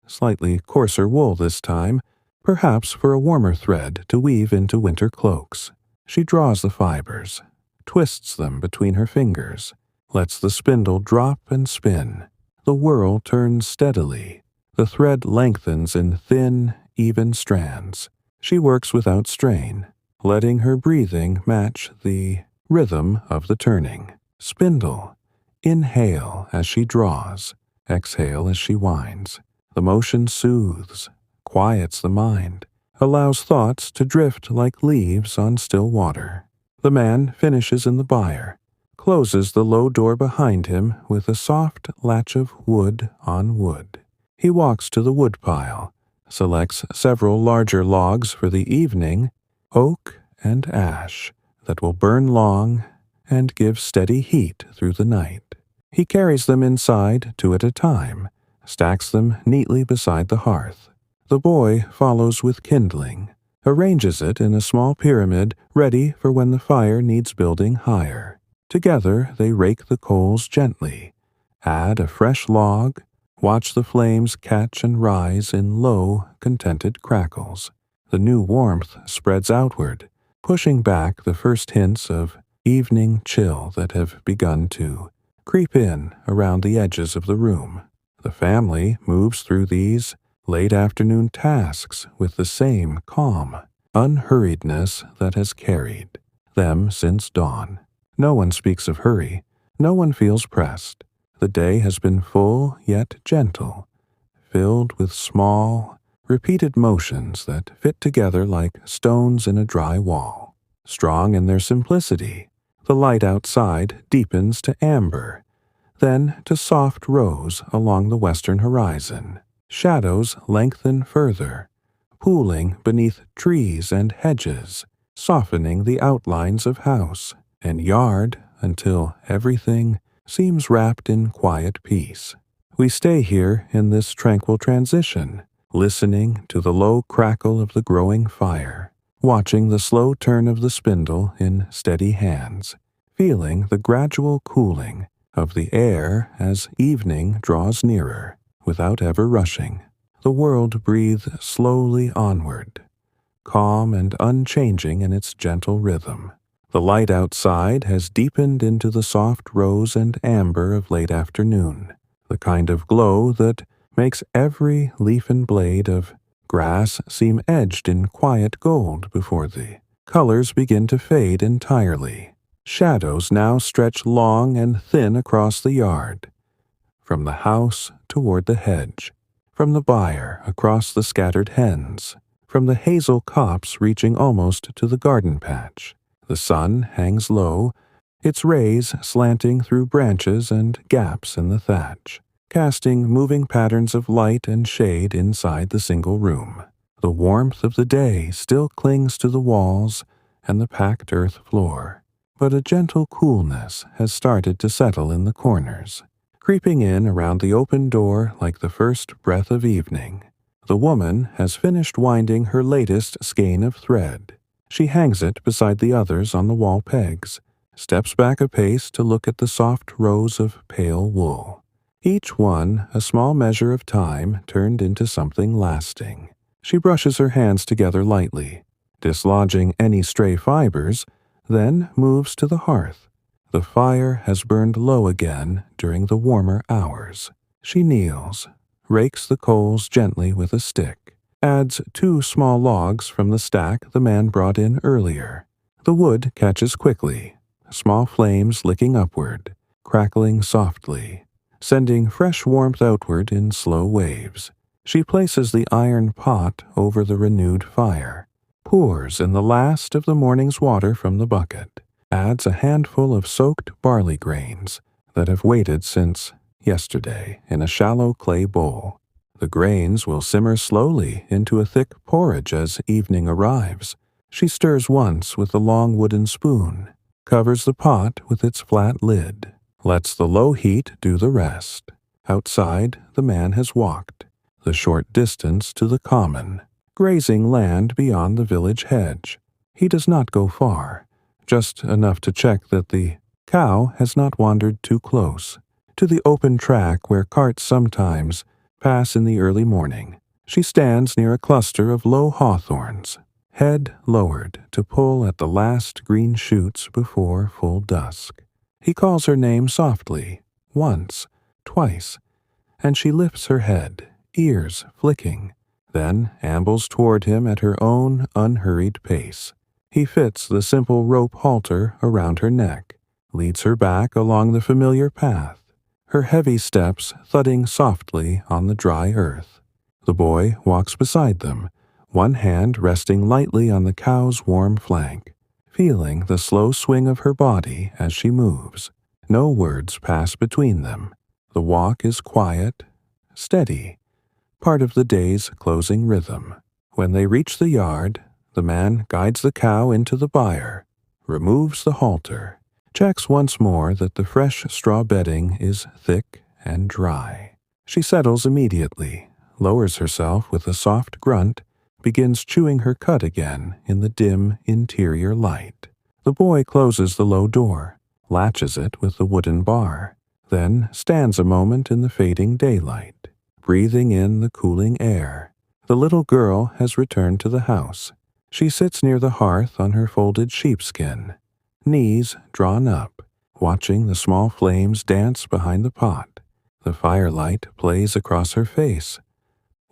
slightly coarser wool this time, perhaps for a warmer thread to weave into winter cloaks. She draws the fibers, twists them between her fingers, lets the spindle drop and spin. The whirl turns steadily. The thread lengthens in thin, even strands. She works without strain, letting her breathing match the rhythm of the turning. Spindle. Inhale as she draws. Exhale as she winds. The motion soothes, quiets the mind, allows thoughts to drift like leaves on still water. The man finishes in the byre, closes the low door behind him with a soft latch of wood on wood. He walks to the woodpile, selects several larger logs for the evening, oak and ash, that will burn long and give steady heat through the night. He carries them inside 2 at a time, stacks them neatly beside the hearth. The boy follows with kindling, arranges it in a small pyramid ready for when the fire needs building higher. Together they rake the coals gently, add a fresh log, watch the flames catch and rise in low, contented crackles. The new warmth spreads outward, pushing back the first hints of evening chill that have begun to creep in around the edges of the room. The family moves through these late afternoon tasks with the same calm, unhurriedness that has carried them since dawn. No one speaks of hurry. No one feels pressed. The day has been full yet gentle, filled with small, repeated motions that fit together like stones in a dry wall. Strong in their simplicity, the light outside deepens to amber, then to soft rose along the western horizon. Shadows lengthen further, pooling beneath trees and hedges, softening the outlines of house and yard until everything seems wrapped in quiet peace. We stay here in this tranquil transition, listening to the low crackle of the growing fire, watching the slow turn of the spindle in steady hands, feeling the gradual cooling of the air as evening draws nearer, without ever rushing. The world breathes slowly onward, calm and unchanging in its gentle rhythm. The light outside has deepened into the soft rose and amber of late afternoon, the kind of glow that makes every leaf and blade of grass seem edged in quiet gold before the colors begin to fade entirely. Shadows now stretch long and thin across the yard, from the house toward the hedge, from the byre across the scattered hens, from the hazel copse reaching almost to the garden patch. The sun hangs low, its rays slanting through branches and gaps in the thatch, casting moving patterns of light and shade inside the single room. The warmth of the day still clings to the walls and the packed earth floor, but a gentle coolness has started to settle in the corners, creeping in around the open door like the first breath of evening. The woman has finished winding her latest skein of thread. She hangs it beside the others on the wall pegs, steps back a pace to look at the soft rows of pale wool, each one a small measure of time turned into something lasting. She brushes her hands together lightly, dislodging any stray fibers, then moves to the hearth. The fire has burned low again during the warmer hours. She kneels, rakes the coals gently with a stick, adds 2 small logs from the stack the man brought in earlier. The wood catches quickly, small flames licking upward, crackling softly, sending fresh warmth outward in slow waves. She places the iron pot over the renewed fire, pours in the last of the morning's water from the bucket, adds a handful of soaked barley grains that have waited since yesterday in a shallow clay bowl. The grains will simmer slowly into a thick porridge as evening arrives. She stirs once with a long wooden spoon, covers the pot with its flat lid, lets the low heat do the rest. Outside, the man has walked the short distance to the common, grazing land beyond the village hedge. He does not go far, just enough to check that the cow has not wandered too close to the open track where carts sometimes pass in the early morning. She stands near a cluster of low hawthorns, head lowered to pull at the last green shoots before full dusk. He calls her name softly, once, twice, and she lifts her head, ears flicking, then ambles toward him at her own unhurried pace. He fits the simple rope halter around her neck, leads her back along the familiar path, her heavy steps thudding softly on the dry earth. The boy walks beside them, one hand resting lightly on the cow's warm flank, feeling the slow swing of her body as she moves. No words pass between them. The walk is quiet, steady, part of the day's closing rhythm. When they reach the yard, the man guides the cow into the byre, removes the halter, checks once more that the fresh straw bedding is thick and dry. She settles immediately, lowers herself with a soft grunt, begins chewing her cud again in the dim interior light. The boy closes the low door, latches it with the wooden bar, then stands a moment in the fading daylight, breathing in the cooling air. The little girl has returned to the house. She sits near the hearth on her folded sheepskin, knees drawn up, watching the small flames dance behind the pot. The firelight plays across her face,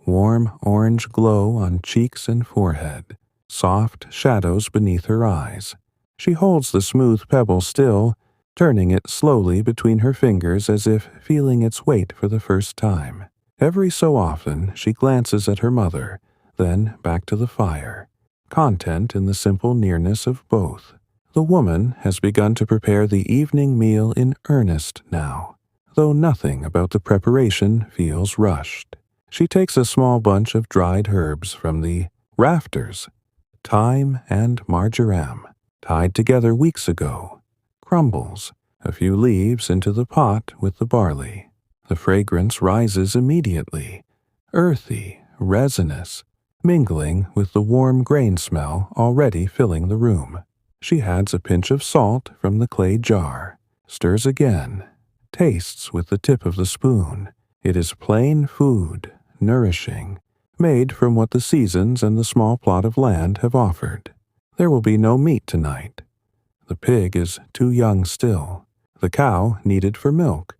warm orange glow on cheeks and forehead, soft shadows beneath her eyes. She holds the smooth pebble still, turning it slowly between her fingers as if feeling its weight for the first time. Every so often she glances at her mother, then back to the fire, content in the simple nearness of both. The woman has begun to prepare the evening meal in earnest now, though nothing about the preparation feels rushed. She takes a small bunch of dried herbs from the rafters, thyme and marjoram, tied together weeks ago, crumbles a few leaves into the pot with the barley. The fragrance rises immediately, earthy, resinous, mingling with the warm grain smell already filling the room. She adds a pinch of salt from the clay jar, stirs again, tastes with the tip of the spoon. It is plain food, nourishing, made from what the seasons and the small plot of land have offered. There will be no meat tonight. The pig is too young still, the cow needed for milk,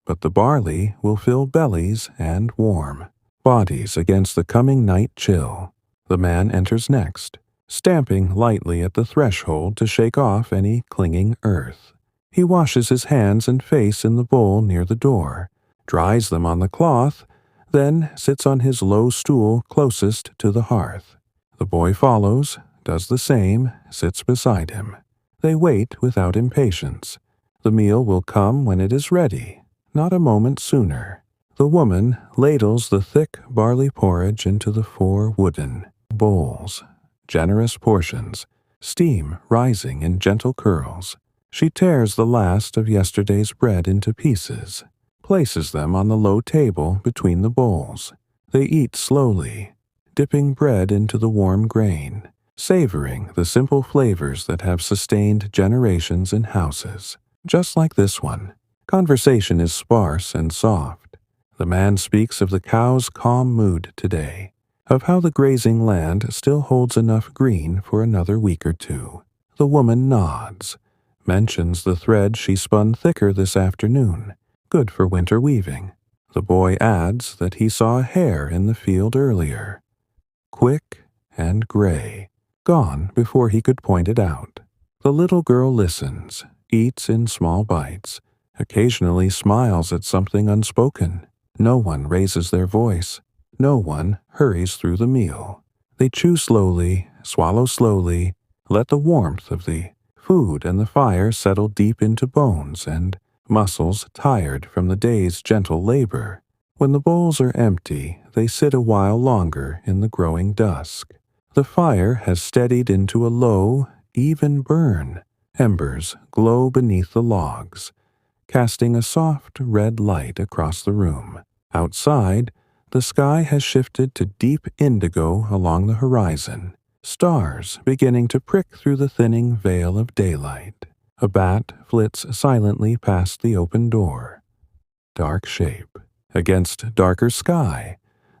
but the barley will fill bellies and warm bodies against the coming night chill. The man enters next, stamping lightly at the threshold to shake off any clinging earth. He washes his hands and face in the bowl near the door, dries them on the cloth, then sits on his low stool closest to the hearth. The boy follows, does the same, sits beside him. They wait without impatience. The meal will come when it is ready, not a moment sooner. The woman ladles the thick barley porridge into the 4 wooden bowls, generous portions, steam rising in gentle curls. She tears the last of yesterday's bread into pieces, places them on the low table between the bowls. They eat slowly, dipping bread into the warm grain, savoring the simple flavors that have sustained generations in houses. Just like this one, conversation is sparse and soft. The man speaks of the cow's calm mood today, of how the grazing land still holds enough green for another week or two. The woman nods, mentions the thread she spun thicker this afternoon, good for winter weaving. The boy adds that he saw a hare in the field earlier, quick and gray, gone before he could point it out. The little girl listens, eats in small bites, occasionally smiles at something unspoken. No one raises their voice. No one hurries through the meal. They chew slowly, swallow slowly, let the warmth of the food and the fire settle deep into bones and muscles tired from the day's gentle labor. When the bowls are empty, they sit a while longer in the growing dusk. The fire has steadied into a low, even burn. Embers glow beneath the logs, casting a soft red light across the room. Outside, the sky has shifted to deep indigo along the horizon, stars beginning to prick through the thinning veil of daylight. A bat flits silently past the open door. Dark shape against darker sky,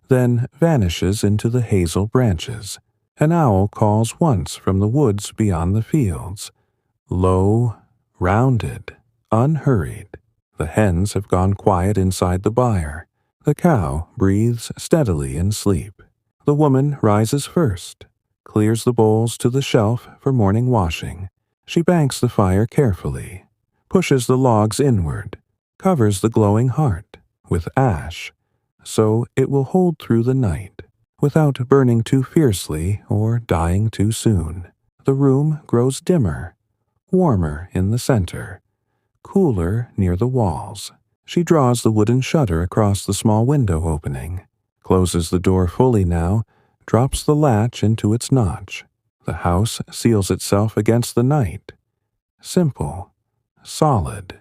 then vanishes into the hazel branches. An owl calls once from the woods beyond the fields. Low, rounded, unhurried. The hens have gone quiet inside the byre. The cow breathes steadily in sleep. The woman rises first, clears the bowls to the shelf for morning washing. She banks the fire carefully, pushes the logs inward, covers the glowing heart with ash, so it will hold through the night, without burning too fiercely or dying too soon. The room grows dimmer, warmer in the center, cooler near the walls. She draws the wooden shutter across the small window opening, closes the door fully now, drops the latch into its notch. The house seals itself against the night. Simple, solid,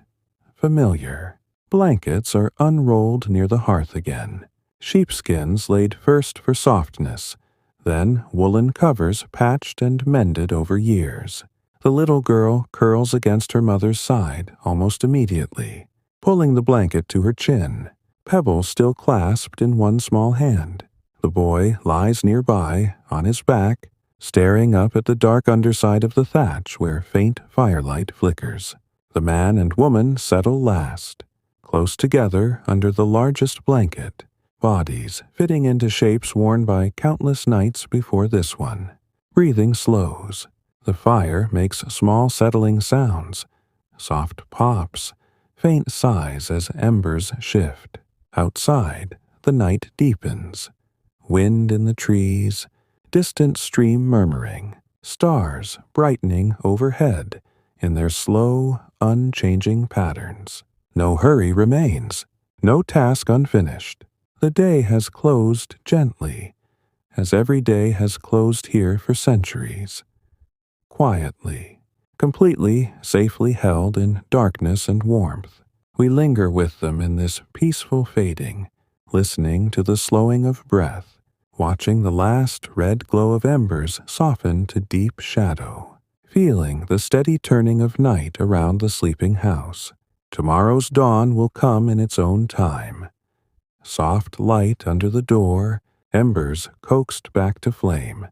familiar. Blankets are unrolled near the hearth again. Sheepskins laid first for softness, then woolen covers patched and mended over years. The little girl curls against her mother's side almost immediately, pulling the blanket to her chin, pebbles still clasped in one small hand. The boy lies nearby, on his back, staring up at the dark underside of the thatch where faint firelight flickers. The man and woman settle last, close together under the largest blanket, bodies fitting into shapes worn by countless nights before this one. Breathing slows. The fire makes small settling sounds, soft pops, faint sighs as embers shift. Outside, the night deepens. Wind in the trees, distant stream murmuring, stars brightening overhead in their slow, unchanging patterns. No hurry remains, no task unfinished. The day has closed gently, as every day has closed here for centuries. Quietly, completely, safely held in darkness and warmth. We linger with them in this peaceful fading, listening to the slowing of breath, watching the last red glow of embers soften to deep shadow, feeling the steady turning of night around the sleeping house. Tomorrow's dawn will come in its own time. Soft light under the door, embers coaxed back to flame.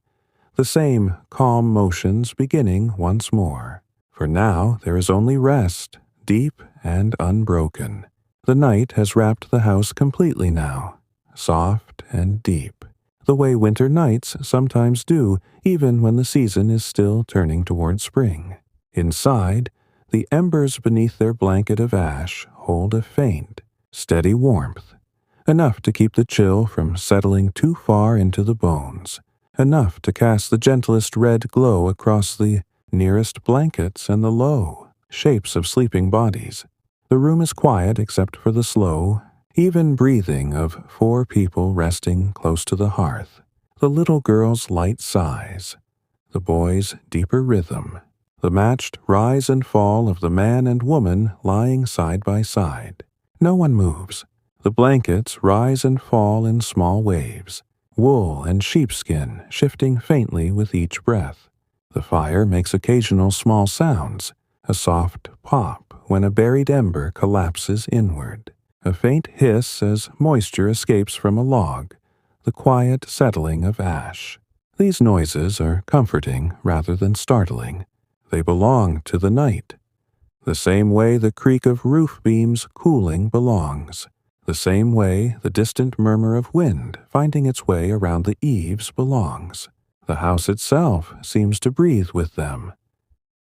The same calm motions beginning once more. For now there is only rest, deep and unbroken. The night has wrapped the house completely now, soft and deep, the way winter nights sometimes do, even when the season is still turning toward spring. Inside, the embers beneath their blanket of ash hold a faint, steady warmth, enough to keep the chill from settling too far into the bones, enough to cast the gentlest red glow across the nearest blankets and the low shapes of sleeping bodies. The room is quiet except for the slow, even breathing of 4 people resting close to the hearth. The little girl's light sighs, the boy's deeper rhythm, the matched rise and fall of the man and woman lying side by side. No one moves. The blankets rise and fall in small waves, wool and sheepskin shifting faintly with each breath. The fire makes occasional small sounds, a soft pop when a buried ember collapses inward, a faint hiss as moisture escapes from a log, the quiet settling of ash. These noises are comforting rather than startling. They belong to the night, the same way the creak of roof beams cooling belongs, the same way the distant murmur of wind finding its way around the eaves belongs. The house itself seems to breathe with them.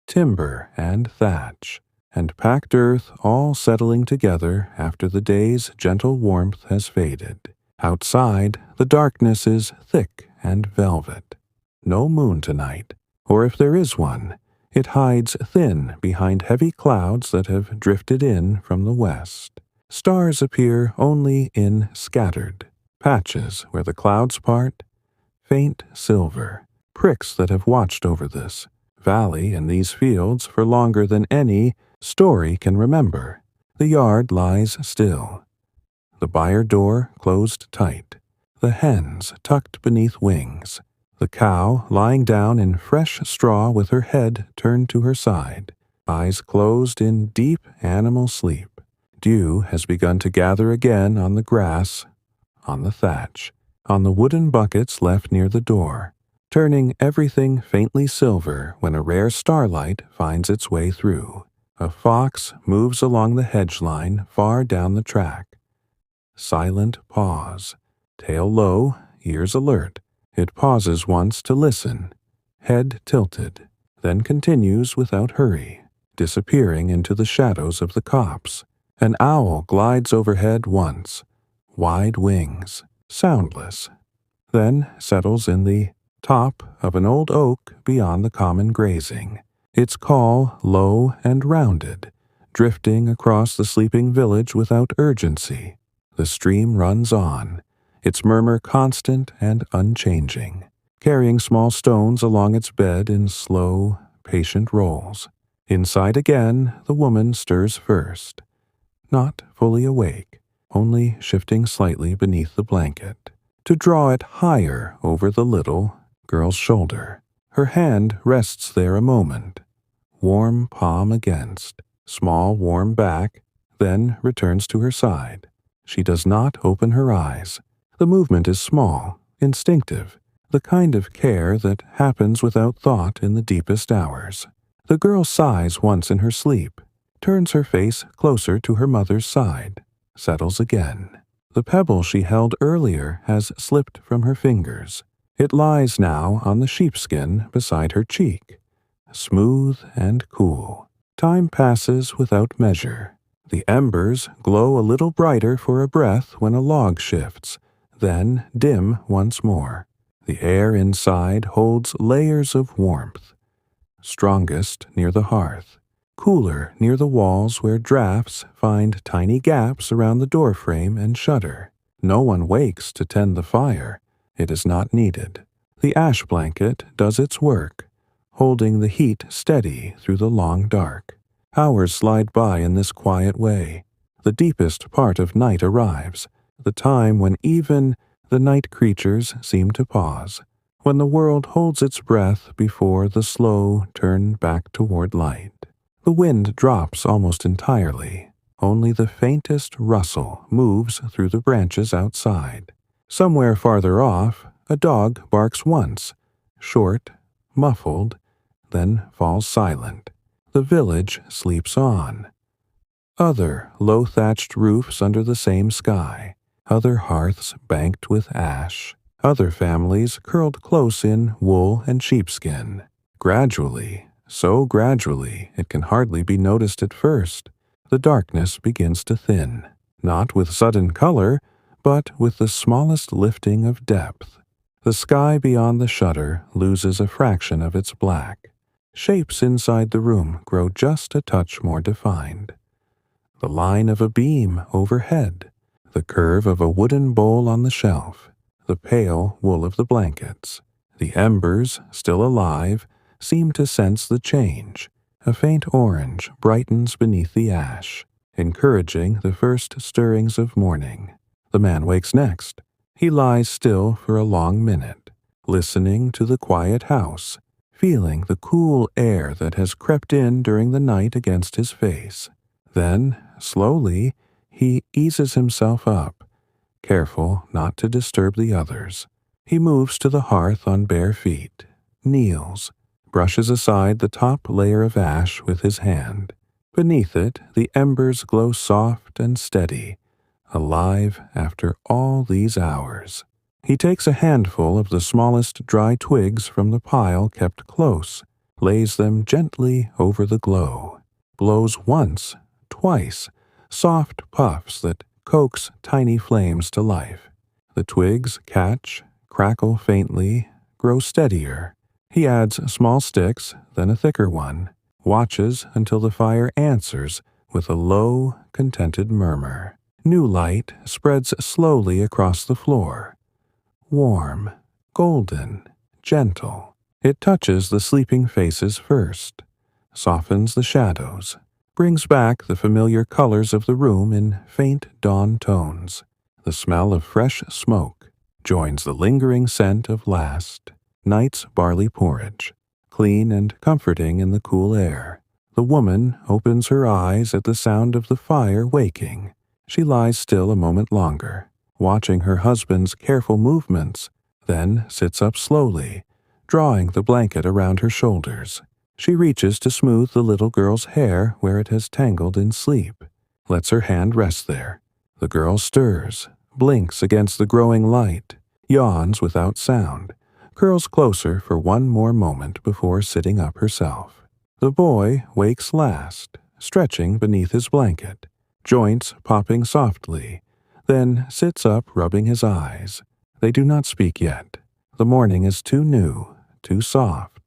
Timber and thatch, and packed earth all settling together after the day's gentle warmth has faded. Outside, the darkness is thick and velvet. No moon tonight, or if there is one, it hides thin behind heavy clouds that have drifted in from the west. Stars appear only in scattered patches where the clouds part, faint silver, pricks that have watched over this valley and these fields for longer than any story can remember. The yard lies still, the byre door closed tight, the hens tucked beneath wings, the cow lying down in fresh straw with her head turned to her side, eyes closed in deep animal sleep. Dew has begun to gather again on the grass, on the thatch, on the wooden buckets left near the door, turning everything faintly silver when a rare starlight finds its way through. A fox moves along the hedge line far down the track. Silent pause, tail low, ears alert. It pauses once to listen, head tilted, then continues without hurry, disappearing into the shadows of the copse. An owl glides overhead once, wide wings, soundless, then settles in the top of an old oak beyond the common grazing, its call low and rounded, drifting across the sleeping village without urgency. The stream runs on, its murmur constant and unchanging, carrying small stones along its bed in slow, patient rolls. Inside again, the woman stirs first, not fully awake, only shifting slightly beneath the blanket, to draw it higher over the little girl's shoulder. Her hand rests there a moment, warm palm against, small warm back, then returns to her side. She does not open her eyes. The movement is small, instinctive, the kind of care that happens without thought in the deepest hours. The girl sighs once in her sleep, turns her face closer to her mother's side, settles again. The pebble she held earlier has slipped from her fingers. It lies now on the sheepskin beside her cheek, smooth and cool. Time passes without measure. The embers glow a little brighter for a breath when a log shifts, then dim once more. The air inside holds layers of warmth, strongest near the hearth, cooler near the walls where drafts find tiny gaps around the doorframe and shutter. No one wakes to tend the fire. It is not needed. The ash blanket does its work, holding the heat steady through the long dark. Hours slide by in this quiet way. The deepest part of night arrives, the time when even the night creatures seem to pause, when the world holds its breath before the slow turn back toward light. The wind drops almost entirely. Only the faintest rustle moves through the branches outside. Somewhere farther off, a dog barks once, short, muffled, then falls silent. The village sleeps on. Other low-thatched roofs under the same sky, other hearths banked with ash, other families curled close in wool and sheepskin. Gradually, so gradually it can hardly be noticed at first, the darkness begins to thin, not with sudden color, but with the smallest lifting of depth. The sky beyond the shutter loses a fraction of its black. Shapes inside the room grow just a touch more defined. The line of a beam overhead, the curve of a wooden bowl on the shelf, the pale wool of the blankets. The embers, still alive, seem to sense the change. A faint orange brightens beneath the ash, encouraging the first stirrings of morning. The man wakes next. He lies still for a long minute, listening to the quiet house, feeling the cool air that has crept in during the night against his face. Then, slowly, he eases himself up, careful not to disturb the others. He moves to the hearth on bare feet, kneels, brushes aside the top layer of ash with his hand. Beneath it, the embers glow soft and steady, alive after all these hours. He takes a handful of the smallest dry twigs from the pile kept close, lays them gently over the glow, blows once, twice, soft puffs that coax tiny flames to life. The twigs catch, crackle faintly, grow steadier. He adds small sticks, then a thicker one, watches until the fire answers with a low, contented murmur. New light spreads slowly across the floor. Warm, golden, gentle. It touches the sleeping faces first, softens the shadows, brings back the familiar colors of the room in faint dawn tones. The smell of fresh smoke joins the lingering scent of last night's barley porridge, clean and comforting in the cool air. The woman opens her eyes at the sound of the fire waking. She lies still a moment longer, watching her husband's careful movements, then sits up slowly, drawing the blanket around her shoulders. She reaches to smooth the little girl's hair where it has tangled in sleep, lets her hand rest there. The girl stirs, blinks against the growing light, yawns without sound, curls closer for one more moment before sitting up herself. The boy wakes last, stretching beneath his blanket, joints popping softly, then sits up rubbing his eyes. They do not speak yet. The morning is too new, too soft.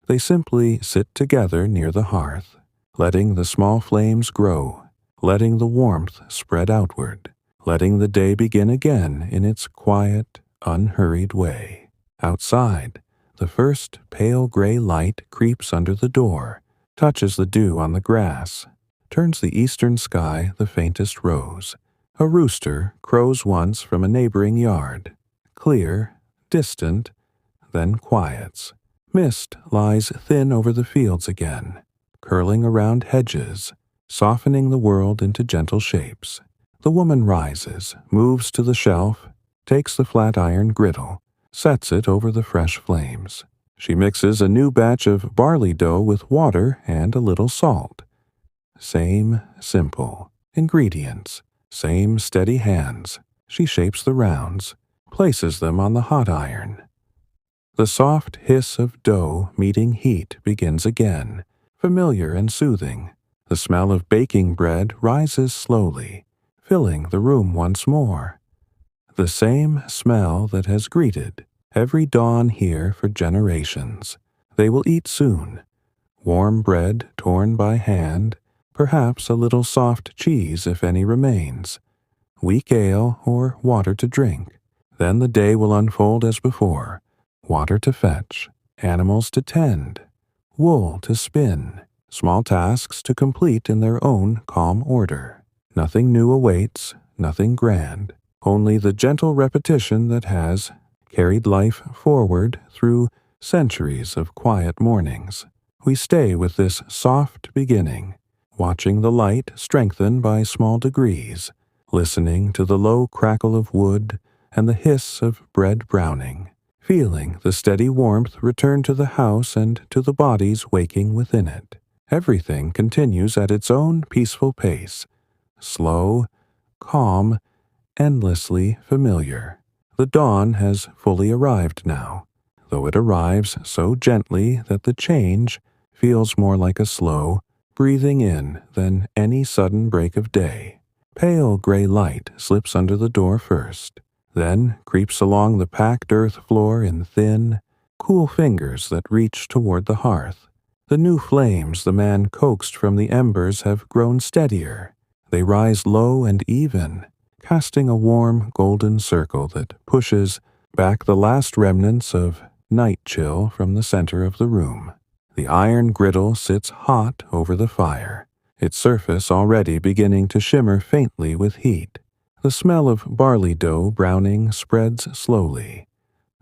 They simply sit together near the hearth, letting the small flames grow, letting the warmth spread outward, letting the day begin again in its quiet, unhurried way. Outside, the first pale gray light creeps under the door, touches the dew on the grass, turns the eastern sky the faintest rose. A rooster crows once from a neighboring yard, clear, distant, then quiets. Mist lies thin over the fields again, curling around hedges, softening the world into gentle shapes. The woman rises, moves to the shelf, takes the flat iron griddle, sets it over the fresh flames. She mixes a new batch of barley dough with water and a little salt. Same simple ingredients, same steady hands. She shapes the rounds, places them on the hot iron. The soft hiss of dough meeting heat begins again, familiar and soothing. The smell of baking bread rises slowly, filling the room once more. The same smell that has greeted every dawn here for generations. They will eat soon. Warm bread torn by hand, perhaps a little soft cheese if any remains, weak ale or water to drink. Then the day will unfold as before. Water to fetch, animals to tend, wool to spin, small tasks to complete in their own calm order. Nothing new awaits, nothing grand, only the gentle repetition that has carried life forward through centuries of quiet mornings. We stay with this soft beginning, watching the light strengthen by small degrees, listening to the low crackle of wood and the hiss of bread browning, feeling the steady warmth return to the house and to the bodies waking within it. Everything continues at its own peaceful pace, slow, calm, endlessly familiar. The dawn has fully arrived now, though it arrives so gently that the change feels more like a slow breathing in than any sudden break of day. Pale gray light slips under the door first, then creeps along the packed earth floor in thin, cool fingers that reach toward the hearth. The new flames the man coaxed from the embers have grown steadier. They rise low and even, casting a warm golden circle that pushes back the last remnants of night chill from the center of the room. The iron griddle sits hot over the fire, its surface already beginning to shimmer faintly with heat. The smell of barley dough browning spreads slowly,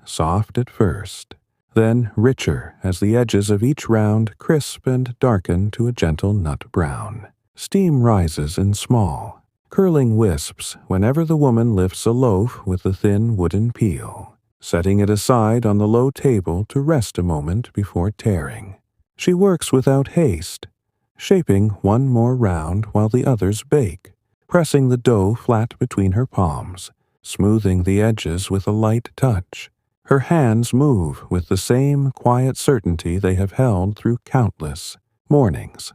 soft at first, then richer as the edges of each round crisp and darken to a gentle nut brown. Steam rises in small, curling wisps whenever the woman lifts a loaf with the thin wooden peel, setting it aside on the low table to rest a moment before tearing. She works without haste, shaping one more round while the others bake, pressing the dough flat between her palms, smoothing the edges with a light touch. Her hands move with the same quiet certainty they have held through countless mornings.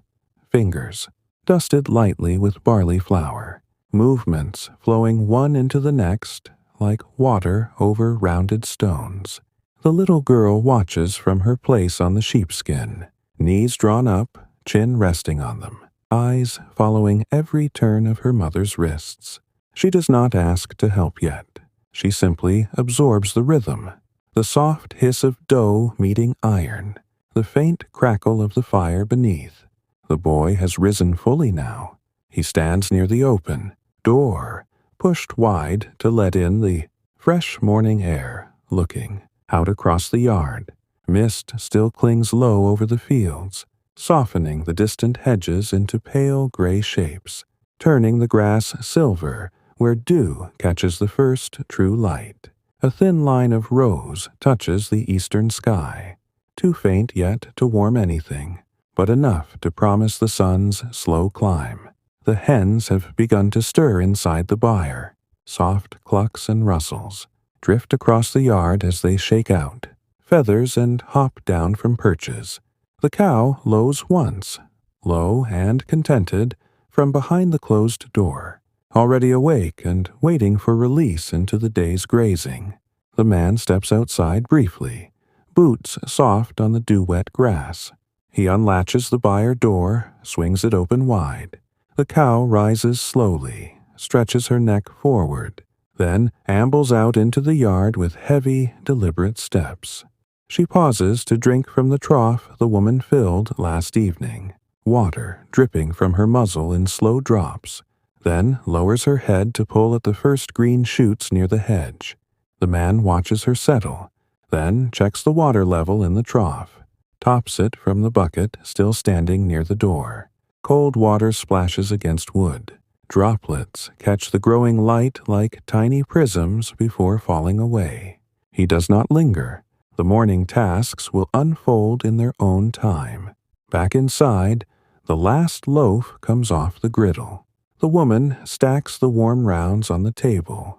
Fingers dusted lightly with barley flour, movements flowing one into the next like water over rounded stones. The little girl watches from her place on the sheepskin, knees drawn up, chin resting on them, eyes following every turn of her mother's wrists. She does not ask to help yet. She simply absorbs the rhythm, the soft hiss of dough meeting iron, the faint crackle of the fire beneath, The boy has risen fully now. He stands near the open door, pushed wide to let in the fresh morning air, looking out across the yard. Mist still clings low over the fields, softening the distant hedges into pale gray shapes, turning the grass silver where dew catches the first true light. A thin line of rose touches the eastern sky, too faint yet to warm anything, but enough to promise the sun's slow climb. The hens have begun to stir inside the byre. Soft clucks and rustles drift across the yard as they shake out feathers and hop down from perches. The cow lows once, low and contented, from behind the closed door, already awake and waiting for release into the day's grazing. The man steps outside briefly, boots soft on the dew-wet grass. He unlatches the byre door, swings it open wide. The cow rises slowly, stretches her neck forward, then ambles out into the yard with heavy, deliberate steps. She pauses to drink from the trough the woman filled last evening, water dripping from her muzzle in slow drops, then lowers her head to pull at the first green shoots near the hedge. The man watches her settle, then checks the water level in the trough, tops it from the bucket still standing near the door. Cold water splashes against wood. Droplets catch the growing light like tiny prisms before falling away. He does not linger. The morning tasks will unfold in their own time. Back inside, the last loaf comes off the griddle. The woman stacks the warm rounds on the table.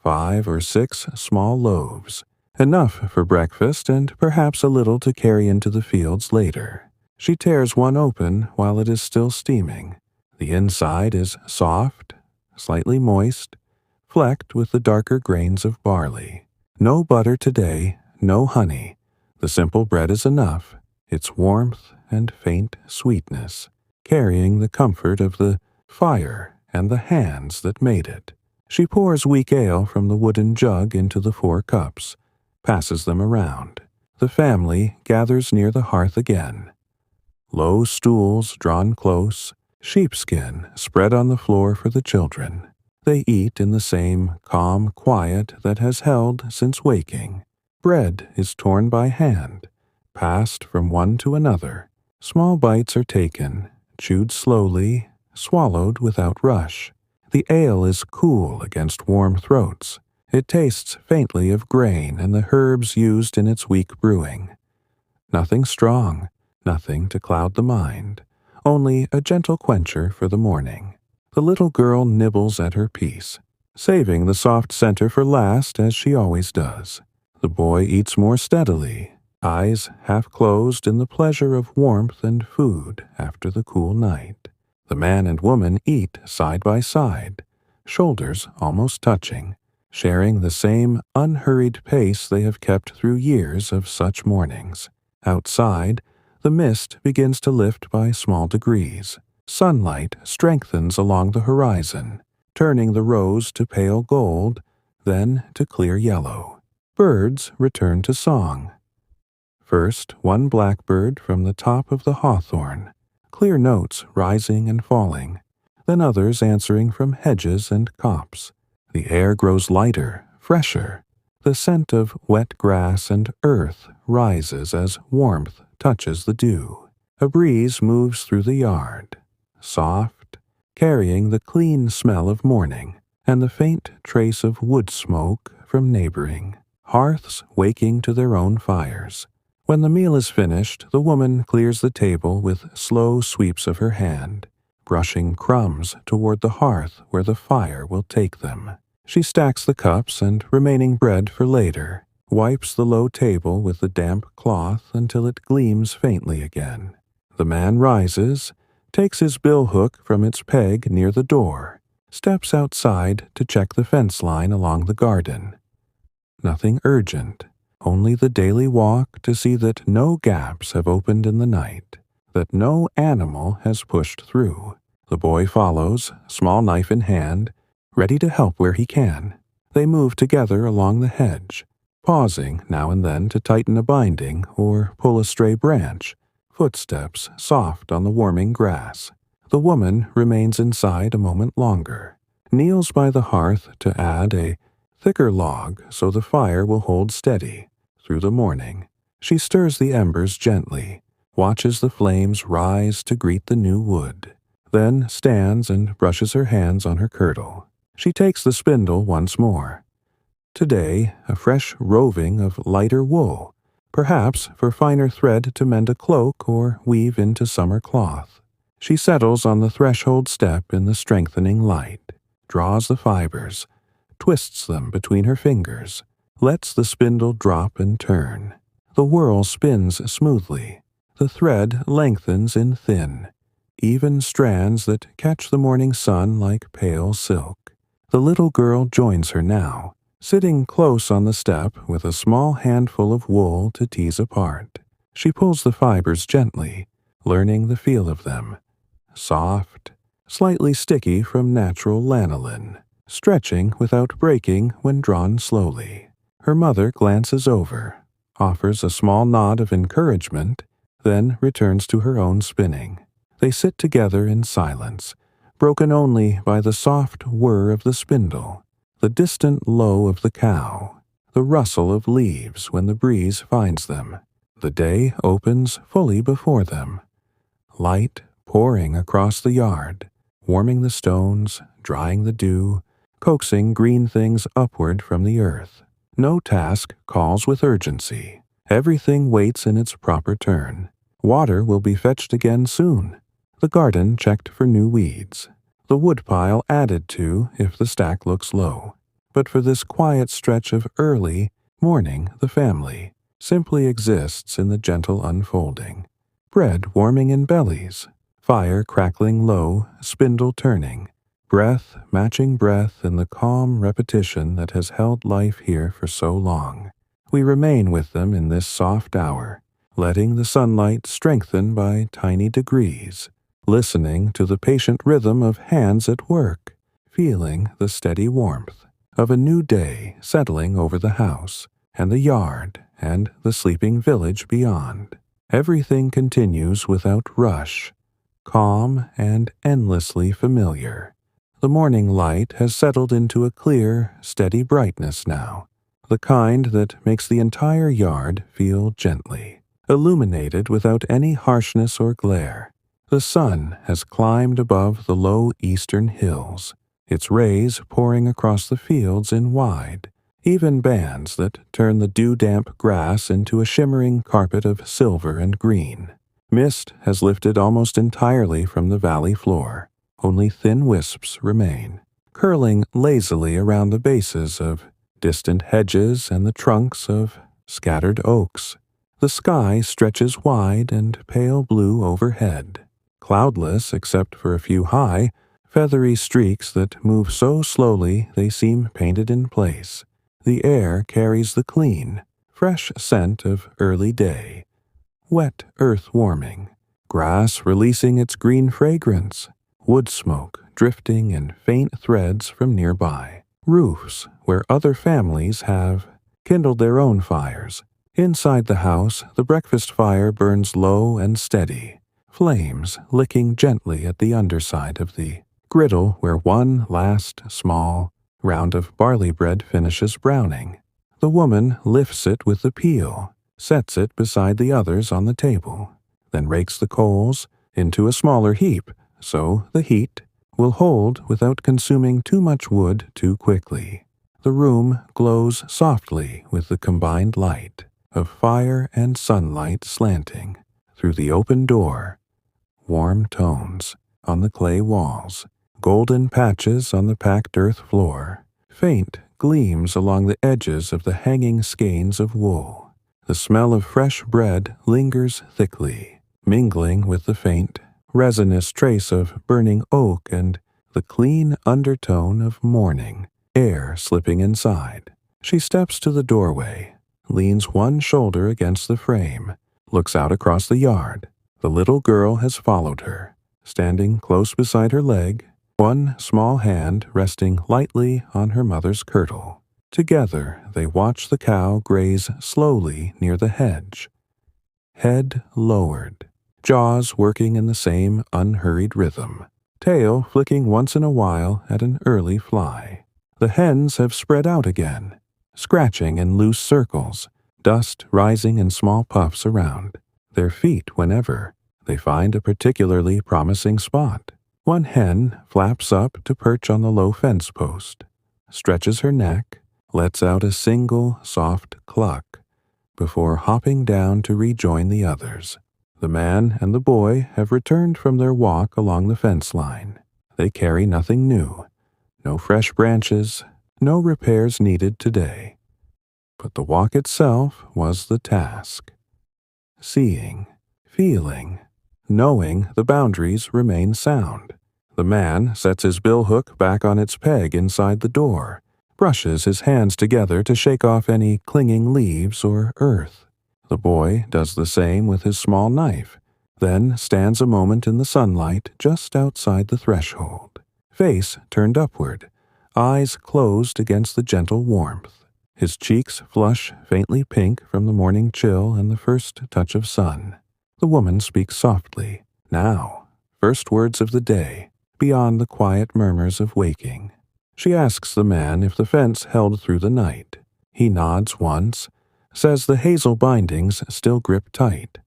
5 or 6 small loaves, enough for breakfast and perhaps a little to carry into the fields later. She tears one open while it is still steaming. The inside is soft, slightly moist, flecked with the darker grains of barley. No butter today, no honey. The simple bread is enough, its warmth and faint sweetness, carrying the comfort of the fire and the hands that made it. She pours weak ale from the wooden jug into the 4 cups, passes them around. The family gathers near the hearth again. Low stools drawn close, sheepskin spread on the floor for the children. They eat in the same calm quiet that has held since waking. Bread is torn by hand, passed from one to another. Small bites are taken, chewed slowly, swallowed without rush. The ale is cool against warm throats. It tastes faintly of grain and the herbs used in its weak brewing. Nothing strong, nothing to cloud the mind, only a gentle quencher for the morning. The little girl nibbles at her piece, saving the soft center for last as she always does. The boy eats more steadily, eyes half closed in the pleasure of warmth and food after the cool night. The man and woman eat side by side, shoulders almost touching, sharing the same unhurried pace they have kept through years of such mornings. Outside, the mist begins to lift by small degrees. Sunlight strengthens along the horizon, turning the rose to pale gold, then to clear yellow. Birds return to song. First, one blackbird from the top of the hawthorn, clear notes rising and falling, then others answering from hedges and copse. The air grows lighter, fresher. The scent of wet grass and earth rises as warmth touches the dew. A breeze moves through the yard, soft, carrying the clean smell of morning and the faint trace of wood smoke from neighboring hearths waking to their own fires. When the meal is finished, the woman clears the table with slow sweeps of her hand, brushing crumbs toward the hearth where the fire will take them. She stacks the cups and remaining bread for later, wipes the low table with the damp cloth until it gleams faintly again. The man rises, takes his billhook from its peg near the door, steps outside to check the fence line along the garden. Nothing urgent, only the daily walk to see that no gaps have opened in the night, that no animal has pushed through. The boy follows, small knife in hand, ready to help where he can. They move together along the hedge, pausing now and then to tighten a binding or pull a stray branch, footsteps soft on the warming grass. The woman remains inside a moment longer, kneels by the hearth to add a thicker log so the fire will hold steady through the morning. She stirs the embers gently, watches the flames rise to greet the new wood, then stands and brushes her hands on her kirtle. She takes the spindle once more. Today, a fresh roving of lighter wool, perhaps for finer thread to mend a cloak or weave into summer cloth. She settles on the threshold step in the strengthening light, draws the fibers, twists them between her fingers, lets the spindle drop and turn. The whirl spins smoothly. The thread lengthens in thin, even strands that catch the morning sun like pale silk. The little girl joins her now, sitting close on the step with a small handful of wool to tease apart. She pulls the fibers gently, learning the feel of them. Soft, slightly sticky from natural lanolin, stretching without breaking when drawn slowly. Her mother glances over, offers a small nod of encouragement, then returns to her own spinning. They sit together in silence, broken only by the soft whir of the spindle, the distant low of the cow, the rustle of leaves when the breeze finds them. The day opens fully before them. Light pouring across the yard, warming the stones, drying the dew, coaxing green things upward from the earth. No task calls with urgency. Everything waits in its proper turn. Water will be fetched again soon. The garden checked for new weeds. The woodpile added to if the stack looks low. But for this quiet stretch of early morning, the family simply exists in the gentle unfolding. Bread warming in bellies, fire crackling low, spindle turning, breath matching breath in the calm repetition that has held life here for so long. We remain with them in this soft hour, letting the sunlight strengthen by tiny degrees, listening to the patient rhythm of hands at work, feeling the steady warmth of a new day settling over the house and the yard and the sleeping village beyond. Everything continues without rush, calm and endlessly familiar. The morning light has settled into a clear, steady brightness now, the kind that makes the entire yard feel gently, illuminated without any harshness or glare. The sun has climbed above the low eastern hills, its rays pouring across the fields in wide, even bands that turn the dew-damp grass into a shimmering carpet of silver and green. Mist has lifted almost entirely from the valley floor. Only thin wisps remain, curling lazily around the bases of distant hedges and the trunks of scattered oaks. The sky stretches wide and pale blue overhead, cloudless except for a few high, feathery streaks that move so slowly they seem painted in place. The air carries the clean, fresh scent of early day, wet earth warming, grass releasing its green fragrance, wood smoke drifting in faint threads from nearby, roofs where other families have kindled their own fires. Inside the house, the breakfast fire burns low and steady, flames licking gently at the underside of the griddle where one last small round of barley bread finishes browning. The woman lifts it with the peel, sets it beside the others on the table, then rakes the coals into a smaller heap so the heat will hold without consuming too much wood too quickly. The room glows softly with the combined light of fire and sunlight slanting through the open door, warm tones on the clay walls, golden patches on the packed earth floor, faint gleams along the edges of the hanging skeins of wool. The smell of fresh bread lingers thickly, mingling with the faint, resinous trace of burning oak and the clean undertone of morning air slipping inside. She steps to the doorway, leans one shoulder against the frame, looks out across the yard. The little girl has followed her, standing close beside her leg, one small hand resting lightly on her mother's kirtle. Together they watch the cow graze slowly near the hedge, head lowered, jaws working in the same unhurried rhythm, tail flicking once in a while at an early fly. The hens have spread out again, scratching in loose circles, dust rising in small puffs around their feet whenever they find a particularly promising spot. One hen flaps up to perch on the low fence post, stretches her neck, lets out a single soft cluck before hopping down to rejoin the others. The man and the boy have returned from their walk along the fence line. They carry nothing new, no fresh branches, no repairs needed today. But the walk itself was the task. Seeing, feeling, knowing the boundaries remain sound. The man sets his billhook back on its peg inside the door, brushes his hands together to shake off any clinging leaves or earth. The boy does the same with his small knife, then stands a moment in the sunlight just outside the threshold, face turned upward, eyes closed against the gentle warmth. His cheeks flush faintly pink from the morning chill and the first touch of sun. The woman speaks softly, now, first words of the day, beyond the quiet murmurs of waking. She asks the man if the fence held through the night. He nods once, says the hazel bindings still grip tight.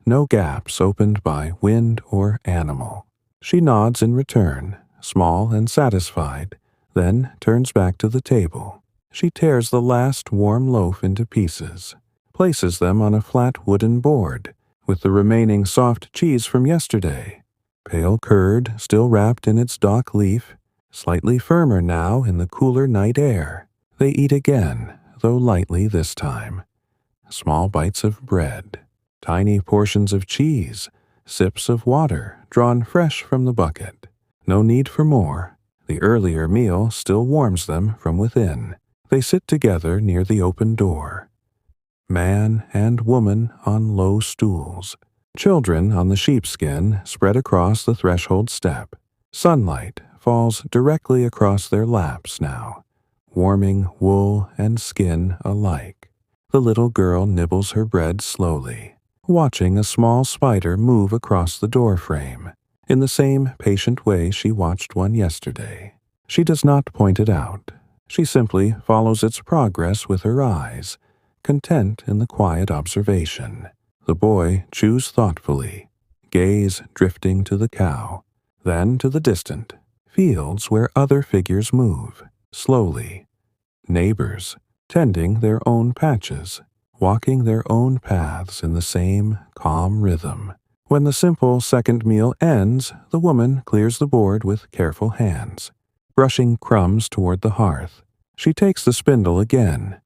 No gaps opened by wind or animal. She nods in return, small and satisfied, then turns back to the table. She tears the last warm loaf into pieces, places them on a flat wooden board, with the remaining soft cheese from yesterday, pale curd still wrapped in its dock leaf, slightly firmer now in the cooler night air. They eat again, though lightly this time. Small bites of bread, tiny portions of cheese, sips of water drawn fresh from the bucket. No need for more. The earlier meal still warms them from within. They sit together near the open door. Man and woman on low stools. Children on the sheepskin spread across the threshold step. Sunlight falls directly across their laps now, warming wool and skin alike. The little girl nibbles her bread slowly, watching a small spider move across the door frame, in the same patient way she watched one yesterday. She does not point it out. She simply follows its progress with her eyes, content in the quiet observation. The boy chews thoughtfully, gaze drifting to the cow, then to the distant fields where other figures move, slowly. Neighbors, tending their own patches, walking their own paths in the same calm rhythm. When the simple second meal ends, the woman clears the board with careful hands, brushing crumbs toward the hearth. She takes the spindle again.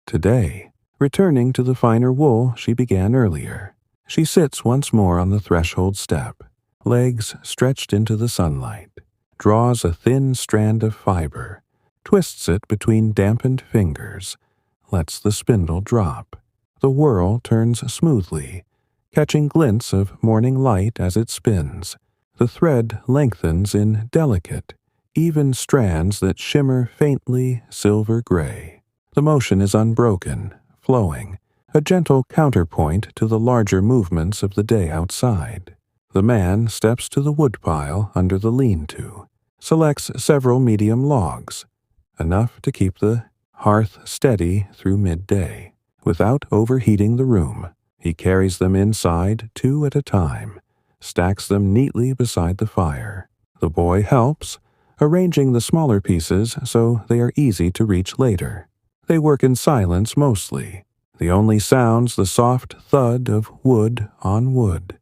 Today, returning to the finer wool she began earlier, she sits once more on the threshold step, legs stretched into the sunlight, draws a thin strand of fiber, twists it between dampened fingers, lets the spindle drop. The whirl turns smoothly, catching glints of morning light as it spins. The thread lengthens in delicate, even strands that shimmer faintly silver gray. The motion is unbroken, flowing, a gentle counterpoint to the larger movements of the day outside. The man steps to the woodpile under the lean-to, selects several medium logs, enough to keep the hearth steady through midday. Without overheating the room, he carries them inside 2 at a time, stacks them neatly beside the fire. The boy helps, arranging the smaller pieces so they are easy to reach later. They work in silence mostly, the only sounds the soft thud of wood on wood,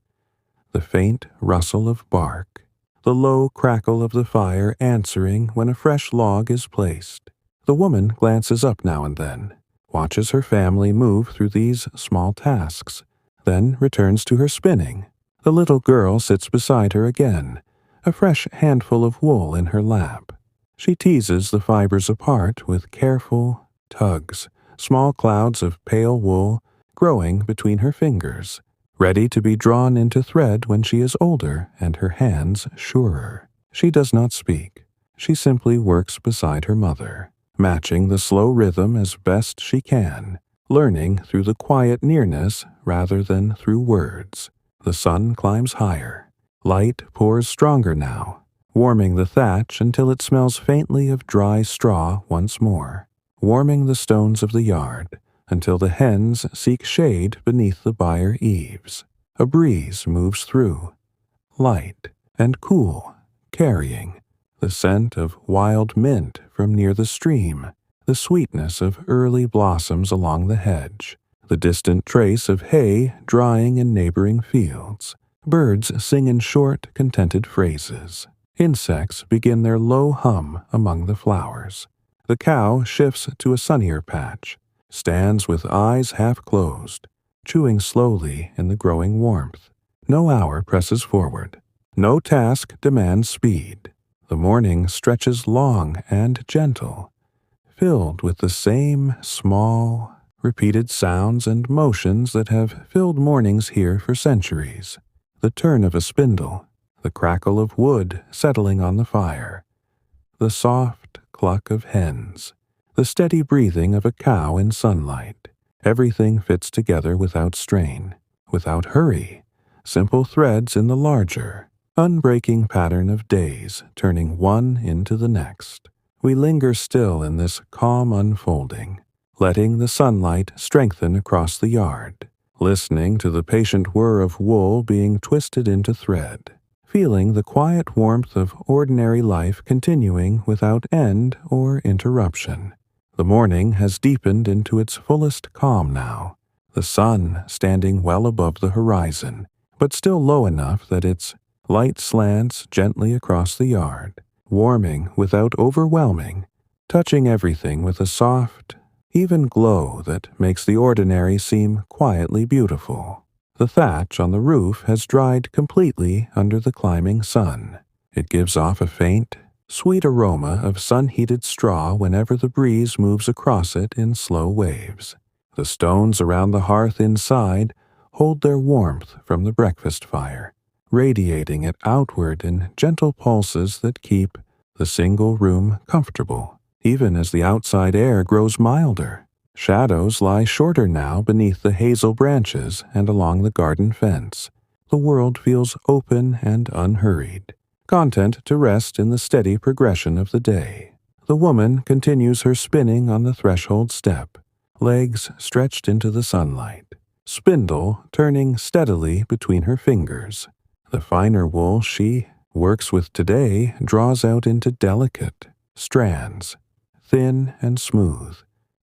the faint rustle of bark, the low crackle of the fire answering when a fresh log is placed. The woman glances up now and then, watches her family move through these small tasks, then returns to her spinning. The little girl sits beside her again, a fresh handful of wool in her lap. She teases the fibers apart with careful tugs, small clouds of pale wool growing between her fingers, ready to be drawn into thread when she is older and her hands surer. She does not speak. She simply works beside her mother, matching the slow rhythm as best she can, learning through the quiet nearness rather than through words. The sun climbs higher. Light pours stronger now, warming the thatch until it smells faintly of dry straw once more, warming the stones of the yard until the hens seek shade beneath the byre eaves. A breeze moves through, light and cool, carrying the scent of wild mint from near the stream, the sweetness of early blossoms along the hedge, the distant trace of hay drying in neighboring fields. Birds sing in short, contented phrases. Insects begin their low hum among the flowers. The cow shifts to a sunnier patch, stands with eyes half closed, chewing slowly in the growing warmth. No hour presses forward. No task demands speed. The morning stretches long and gentle, filled with the same small, repeated sounds and motions that have filled mornings here for centuries. The turn of a spindle, the crackle of wood settling on the fire, the soft cluck of hens, the steady breathing of a cow in sunlight. Everything fits together without strain, without hurry, simple threads in the larger, unbreaking pattern of days turning one into the next. We linger still in this calm unfolding, letting the sunlight strengthen across the yard, listening to the patient whir of wool being twisted into thread, feeling the quiet warmth of ordinary life continuing without end or interruption. The morning has deepened into its fullest calm now, the sun standing well above the horizon, but still low enough that its light slants gently across the yard, warming without overwhelming, touching everything with a soft, even glow that makes the ordinary seem quietly beautiful. The thatch on the roof has dried completely under the climbing sun. It gives off a faint, sweet aroma of sun-heated straw whenever the breeze moves across it in slow waves. The stones around the hearth inside hold their warmth from the breakfast fire, radiating it outward in gentle pulses that keep the single room comfortable, even as the outside air grows milder. Shadows lie shorter now beneath the hazel branches and along the garden fence. The world feels open and unhurried, content to rest in the steady progression of the day. The woman continues her spinning on the threshold step, legs stretched into the sunlight, spindle turning steadily between her fingers. The finer wool she works with today draws out into delicate strands, thin and smooth,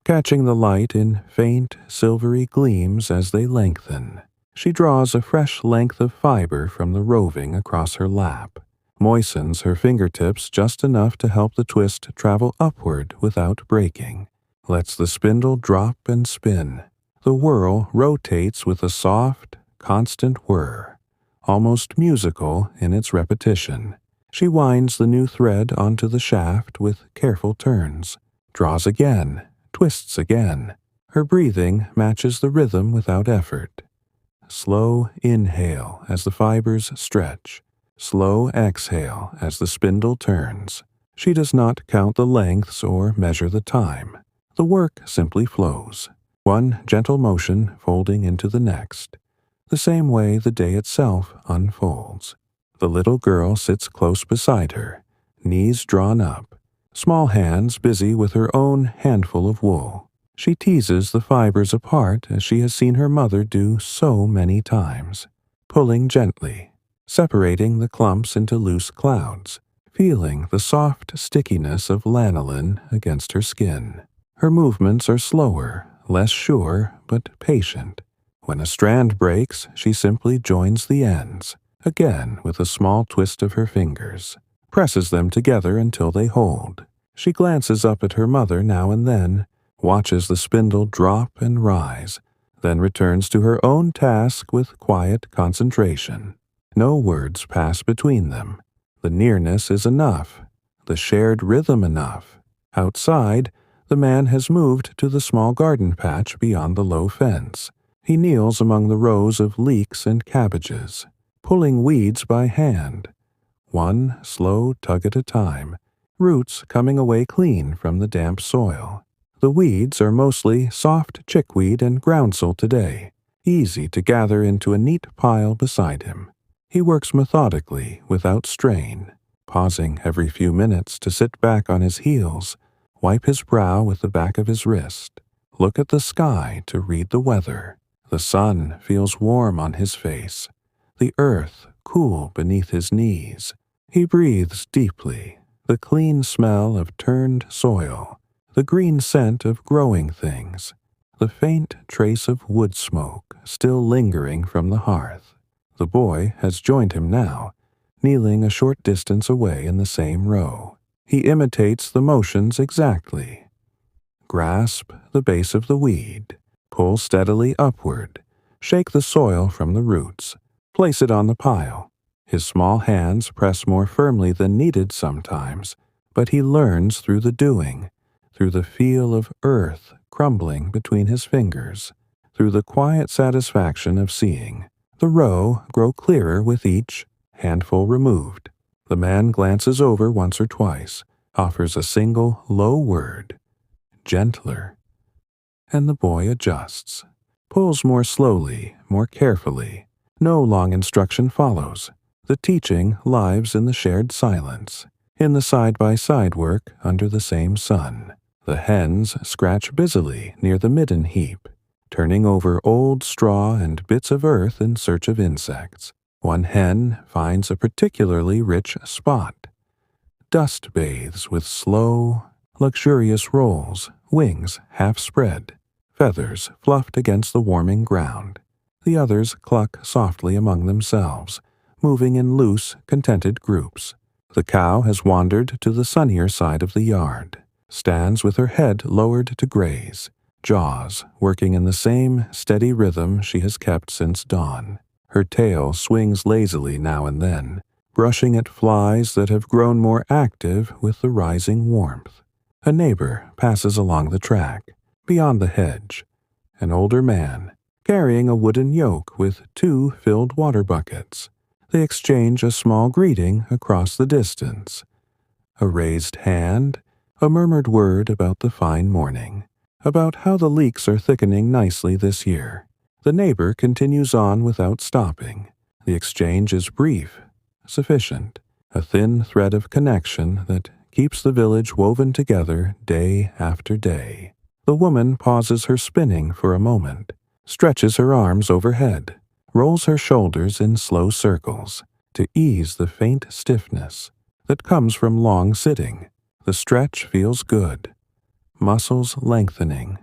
catching the light in faint, silvery gleams as they lengthen. She draws a fresh length of fiber from the roving across her lap, moistens her fingertips just enough to help the twist travel upward without breaking, lets the spindle drop and spin. The whirl rotates with a soft, constant whir, almost musical in its repetition. She winds the new thread onto the shaft with careful turns, draws again, twists again. Her breathing matches the rhythm without effort. Slow inhale as the fibers stretch, slow exhale as the spindle turns. She does not count the lengths or measure the time. The work simply flows, one gentle motion folding into the next, the same way the day itself unfolds. The little girl sits close beside her, knees drawn up, small hands busy with her own handful of wool. She teases the fibers apart as she has seen her mother do so many times, pulling gently, separating the clumps into loose clouds, feeling the soft stickiness of lanolin against her skin. Her movements are slower, less sure, but patient. When a strand breaks, she simply joins the ends, again with a small twist of her fingers, presses them together until they hold. She glances up at her mother now and then, watches the spindle drop and rise, then returns to her own task with quiet concentration. No words pass between them. The nearness is enough, the shared rhythm enough. Outside, the man has moved to the small garden patch beyond the low fence. He kneels among the rows of leeks and cabbages, pulling weeds by hand, one slow tug at a time, roots coming away clean from the damp soil. The weeds are mostly soft chickweed and groundsel today, easy to gather into a neat pile beside him. He works methodically, without strain, pausing every few minutes to sit back on his heels, wipe his brow with the back of his wrist, look at the sky to read the weather. The sun feels warm on his face, the earth cool beneath his knees. He breathes deeply, the clean smell of turned soil, the green scent of growing things, the faint trace of wood smoke still lingering from the hearth. The boy has joined him now, kneeling a short distance away in the same row. He imitates the motions exactly. Grasp the base of the weed, pull steadily upward, shake the soil from the roots, place it on the pile. His small hands press more firmly than needed sometimes, but he learns through the doing, through the feel of earth crumbling between his fingers, through the quiet satisfaction of seeing the row grow clearer with each handful removed. The man glances over once or twice, offers a single low word, gentler, and the boy adjusts, pulls more slowly, more carefully. No long instruction follows. The teaching lives in the shared silence, in the side-by-side work under the same sun. The hens scratch busily near the midden heap, turning over old straw and bits of earth in search of insects. One hen finds a particularly rich spot, dust bathes with slow, luxurious rolls, wings half spread, feathers fluffed against the warming ground. The others cluck softly among themselves, moving in loose, contented groups. The cow has wandered to the sunnier side of the yard, stands with her head lowered to graze, jaws working in the same steady rhythm she has kept since dawn. Her tail swings lazily now and then, brushing at flies that have grown more active with the rising warmth. A neighbor passes along the track, beyond the hedge, an older man, carrying a wooden yoke with 2 filled water buckets. They exchange a small greeting across the distance. A raised hand, a murmured word about the fine morning, about how the leeks are thickening nicely this year. The neighbor continues on without stopping. The exchange is brief, sufficient, a thin thread of connection that keeps the village woven together day after day. The woman pauses her spinning for a moment, stretches her arms overhead, rolls her shoulders in slow circles to ease the faint stiffness that comes from long sitting. The stretch feels good, muscles lengthening,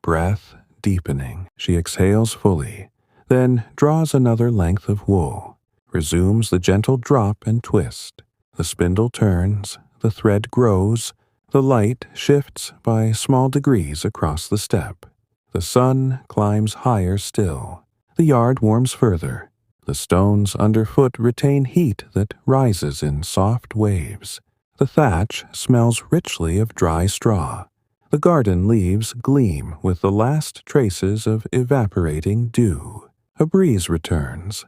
breath deepening. She exhales fully, then draws another length of wool, resumes the gentle drop and twist. The spindle turns, the thread grows, the light shifts by small degrees across the steppe. The sun climbs higher still. The yard warms further. The stones underfoot retain heat that rises in soft waves. The thatch smells richly of dry straw. The garden leaves gleam with the last traces of evaporating dew. A breeze returns,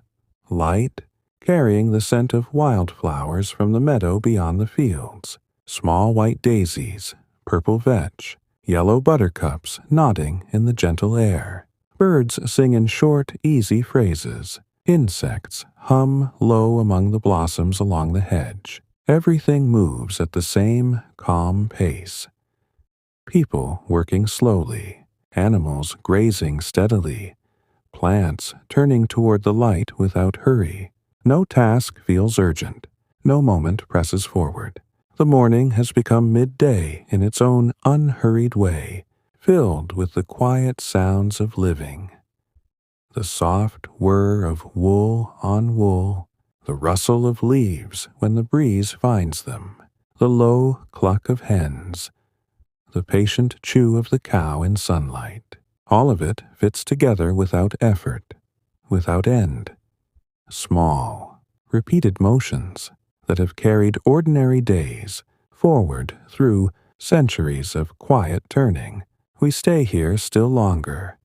light, carrying the scent of wildflowers from the meadow beyond the fields. Small white daisies, purple vetch, yellow buttercups nodding in the gentle air. Birds sing in short, easy phrases. Insects hum low among the blossoms along the hedge. Everything moves at the same calm pace. People working slowly, animals grazing steadily, plants turning toward the light without hurry. No task feels urgent. No moment presses forward. The morning has become midday in its own unhurried way, filled with the quiet sounds of living. The soft whir of wool on wool, the rustle of leaves when the breeze finds them, the low cluck of hens, the patient chew of the cow in sunlight. All of it fits together without effort, without end. Small, repeated motions that have carried ordinary days forward through centuries of quiet turning. We stay here still longer,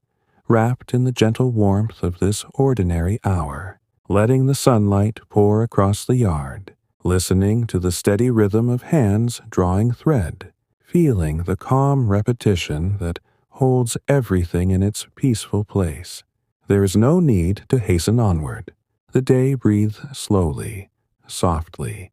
wrapped in the gentle warmth of this ordinary hour, letting the sunlight pour across the yard, listening to the steady rhythm of hands drawing thread, feeling the calm repetition that holds everything in its peaceful place. There is no need to hasten onward. The day breathes slowly, softly,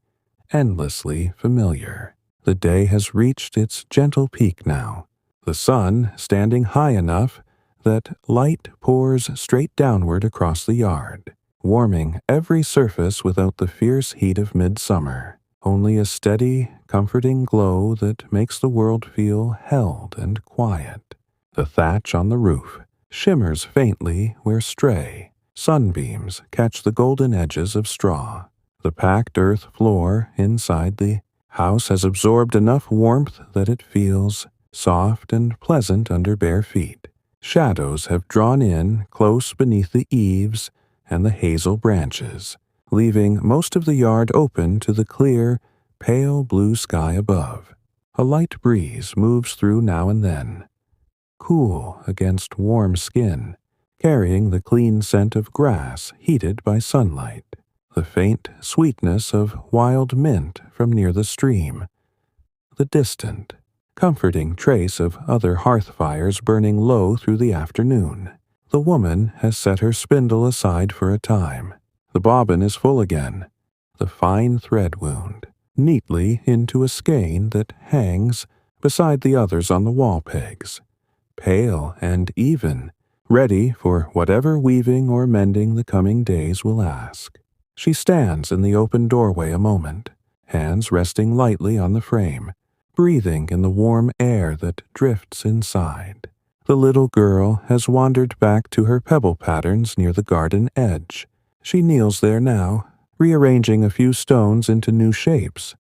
endlessly familiar. The day has reached its gentle peak now, the sun standing high enough that light pours straight downward across the yard, warming every surface without the fierce heat of midsummer, only a steady, comforting glow that makes the world feel held and quiet. The thatch on the roof shimmers faintly where stray sunbeams catch the golden edges of straw. The packed earth floor inside the house has absorbed enough warmth that it feels soft and pleasant under bare feet. Shadows have drawn in close beneath the eaves and the hazel branches, leaving most of the yard open to the clear, pale blue sky above. A light breeze moves through now and then, cool against warm skin, carrying the clean scent of grass heated by sunlight, the faint sweetness of wild mint from near the stream, the distant, comforting trace of other hearth fires burning low through the afternoon. The woman has set her spindle aside for a time. The bobbin is full again, the fine thread wound neatly into a skein that hangs beside the others on the wall pegs, pale and even, ready for whatever weaving or mending the coming days will ask. She stands in the open doorway a moment, hands resting lightly on the frame, breathing in the warm air that drifts inside. The little girl has wandered back to her pebble patterns near the garden edge. She kneels there now, rearranging a few stones into new shapes,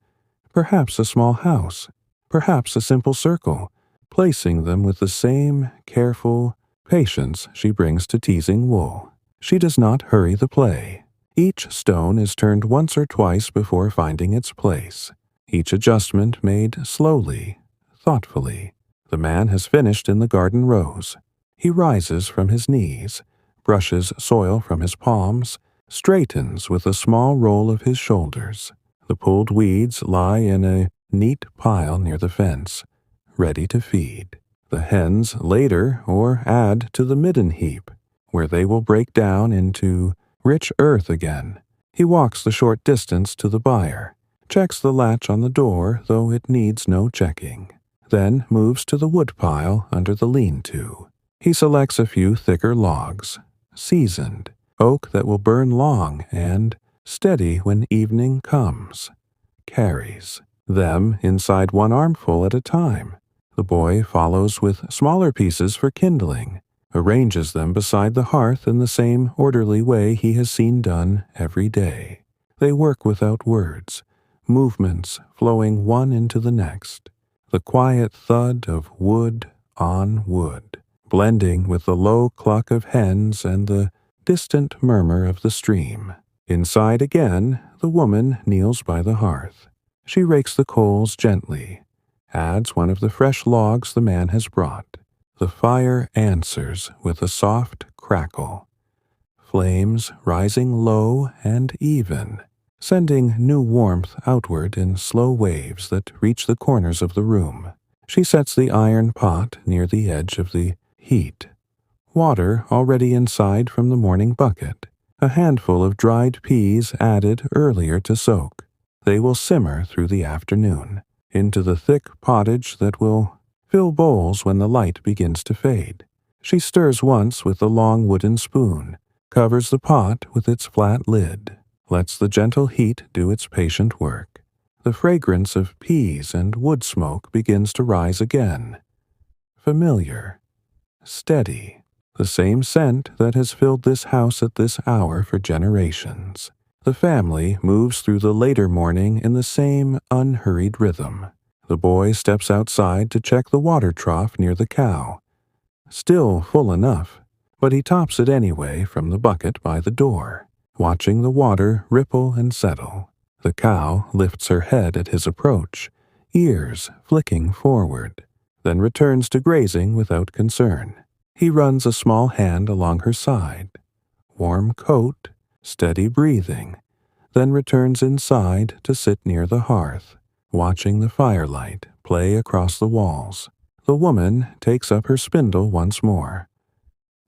perhaps a small house, perhaps a simple circle, placing them with the same careful patience she brings to teasing wool. She does not hurry the play. Each stone is turned once or twice before finding its place, each adjustment made slowly, thoughtfully. The man has finished in the garden rows. He rises from his knees, brushes soil from his palms, straightens with a small roll of his shoulders. The pulled weeds lie in a neat pile near the fence, ready to feed. The hens later or add to the midden heap, where they will break down into rich earth again. He walks the short distance to the byre, checks the latch on the door, though it needs no checking, then moves to the woodpile under the lean-to. He selects a few thicker logs, seasoned, oak that will burn long and steady when evening comes, carries them inside one armful at a time. The boy follows with smaller pieces for kindling, arranges them beside the hearth in the same orderly way he has seen done every day. They work without words, movements flowing one into the next, the quiet thud of wood on wood, blending with the low cluck of hens and the distant murmur of the stream. Inside again, the woman kneels by the hearth. She rakes the coals gently, adds one of the fresh logs the man has brought. The fire answers with a soft crackle, flames rising low and even, sending new warmth outward in slow waves that reach the corners of the room. She sets the iron pot near the edge of the heat, water already inside from the morning bucket, a handful of dried peas added earlier to soak. They will simmer through the afternoon, into the thick pottage that will fill bowls when the light begins to fade. She stirs once with the long wooden spoon, covers the pot with its flat lid, lets the gentle heat do its patient work. The fragrance of peas and wood smoke begins to rise again. Familiar, steady, the same scent that has filled this house at this hour for generations. The family moves through the later morning in the same unhurried rhythm. The boy steps outside to check the water trough near the cow. Still full enough, but he tops it anyway from the bucket by the door, watching the water ripple and settle. The cow lifts her head at his approach, ears flicking forward, then returns to grazing without concern. He runs a small hand along her side. Warm coat, steady breathing, then returns inside to sit near the hearth, watching the firelight play across the walls. The woman takes up her spindle once more.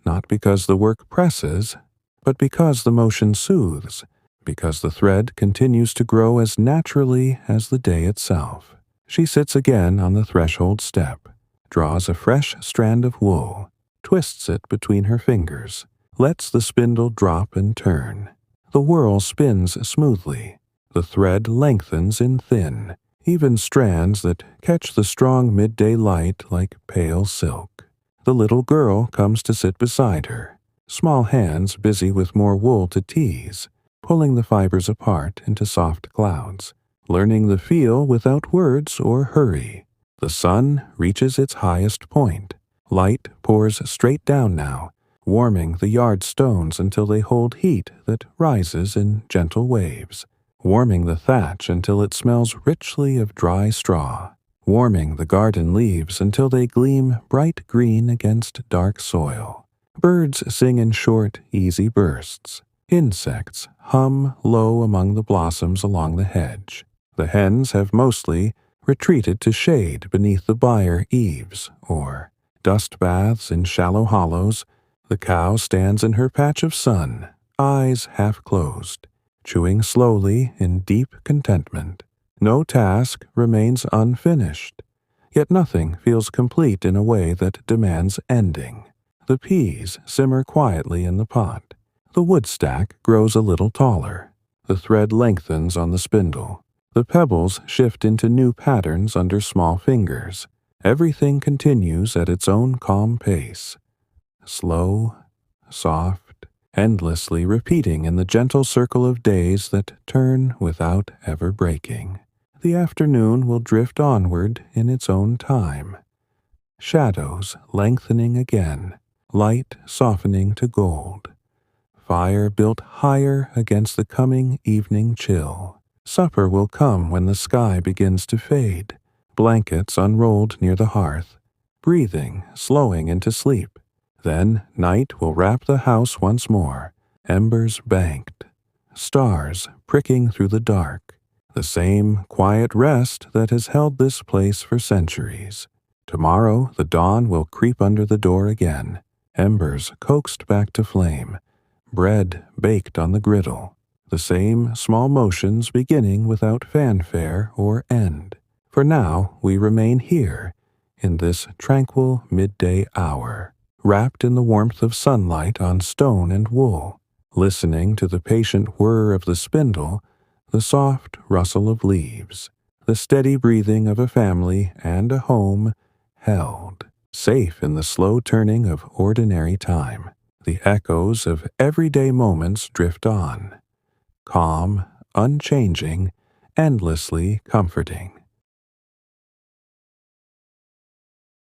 not because the work presses, but because the motion soothes, because the thread continues to grow as naturally as the day itself. She sits again on the threshold step, draws a fresh strand of wool, twists it between her fingers, lets the spindle drop and turn. The whirl spins smoothly. The thread lengthens in thin, even strands that catch the strong midday light like pale silk. The little girl comes to sit beside her, small hands busy with more wool to tease, pulling the fibers apart into soft clouds, learning the feel without words or hurry. The sun reaches its highest point. Light pours straight down now, warming the yard stones until they hold heat that rises in gentle waves, warming the thatch until it smells richly of dry straw, warming the garden leaves until they gleam bright green against dark soil. Birds sing in short, easy bursts. Insects hum low among the blossoms along the hedge. The hens have mostly retreated to shade beneath the byre eaves, or dust baths in shallow hollows. The cow stands in her patch of sun, eyes half closed, chewing slowly in deep contentment. No task remains unfinished, yet nothing feels complete in a way that demands ending. The peas simmer quietly in the pot. The wood stack grows a little taller. The thread lengthens on the spindle. The pebbles shift into new patterns under small fingers. Everything continues at its own calm pace. Slow, soft, endlessly repeating in the gentle circle of days that turn without ever breaking. The afternoon will drift onward in its own time. Shadows lengthening again, light softening to gold. Fire built higher against the coming evening chill. Supper will come when the sky begins to fade, blankets unrolled near the hearth, breathing slowing into sleep. Then night will wrap the house once more, embers banked, stars pricking through the dark, the same quiet rest that has held this place for centuries. Tomorrow the dawn will creep under the door again, embers coaxed back to flame, bread baked on the griddle, the same small motions beginning without fanfare or end. For now we remain here, in this tranquil midday hour, wrapped in the warmth of sunlight on stone and wool, listening to the patient whir of the spindle, the soft rustle of leaves, the steady breathing of a family and a home held, safe in the slow turning of ordinary time. The echoes of everyday moments drift on, calm, unchanging, endlessly comforting.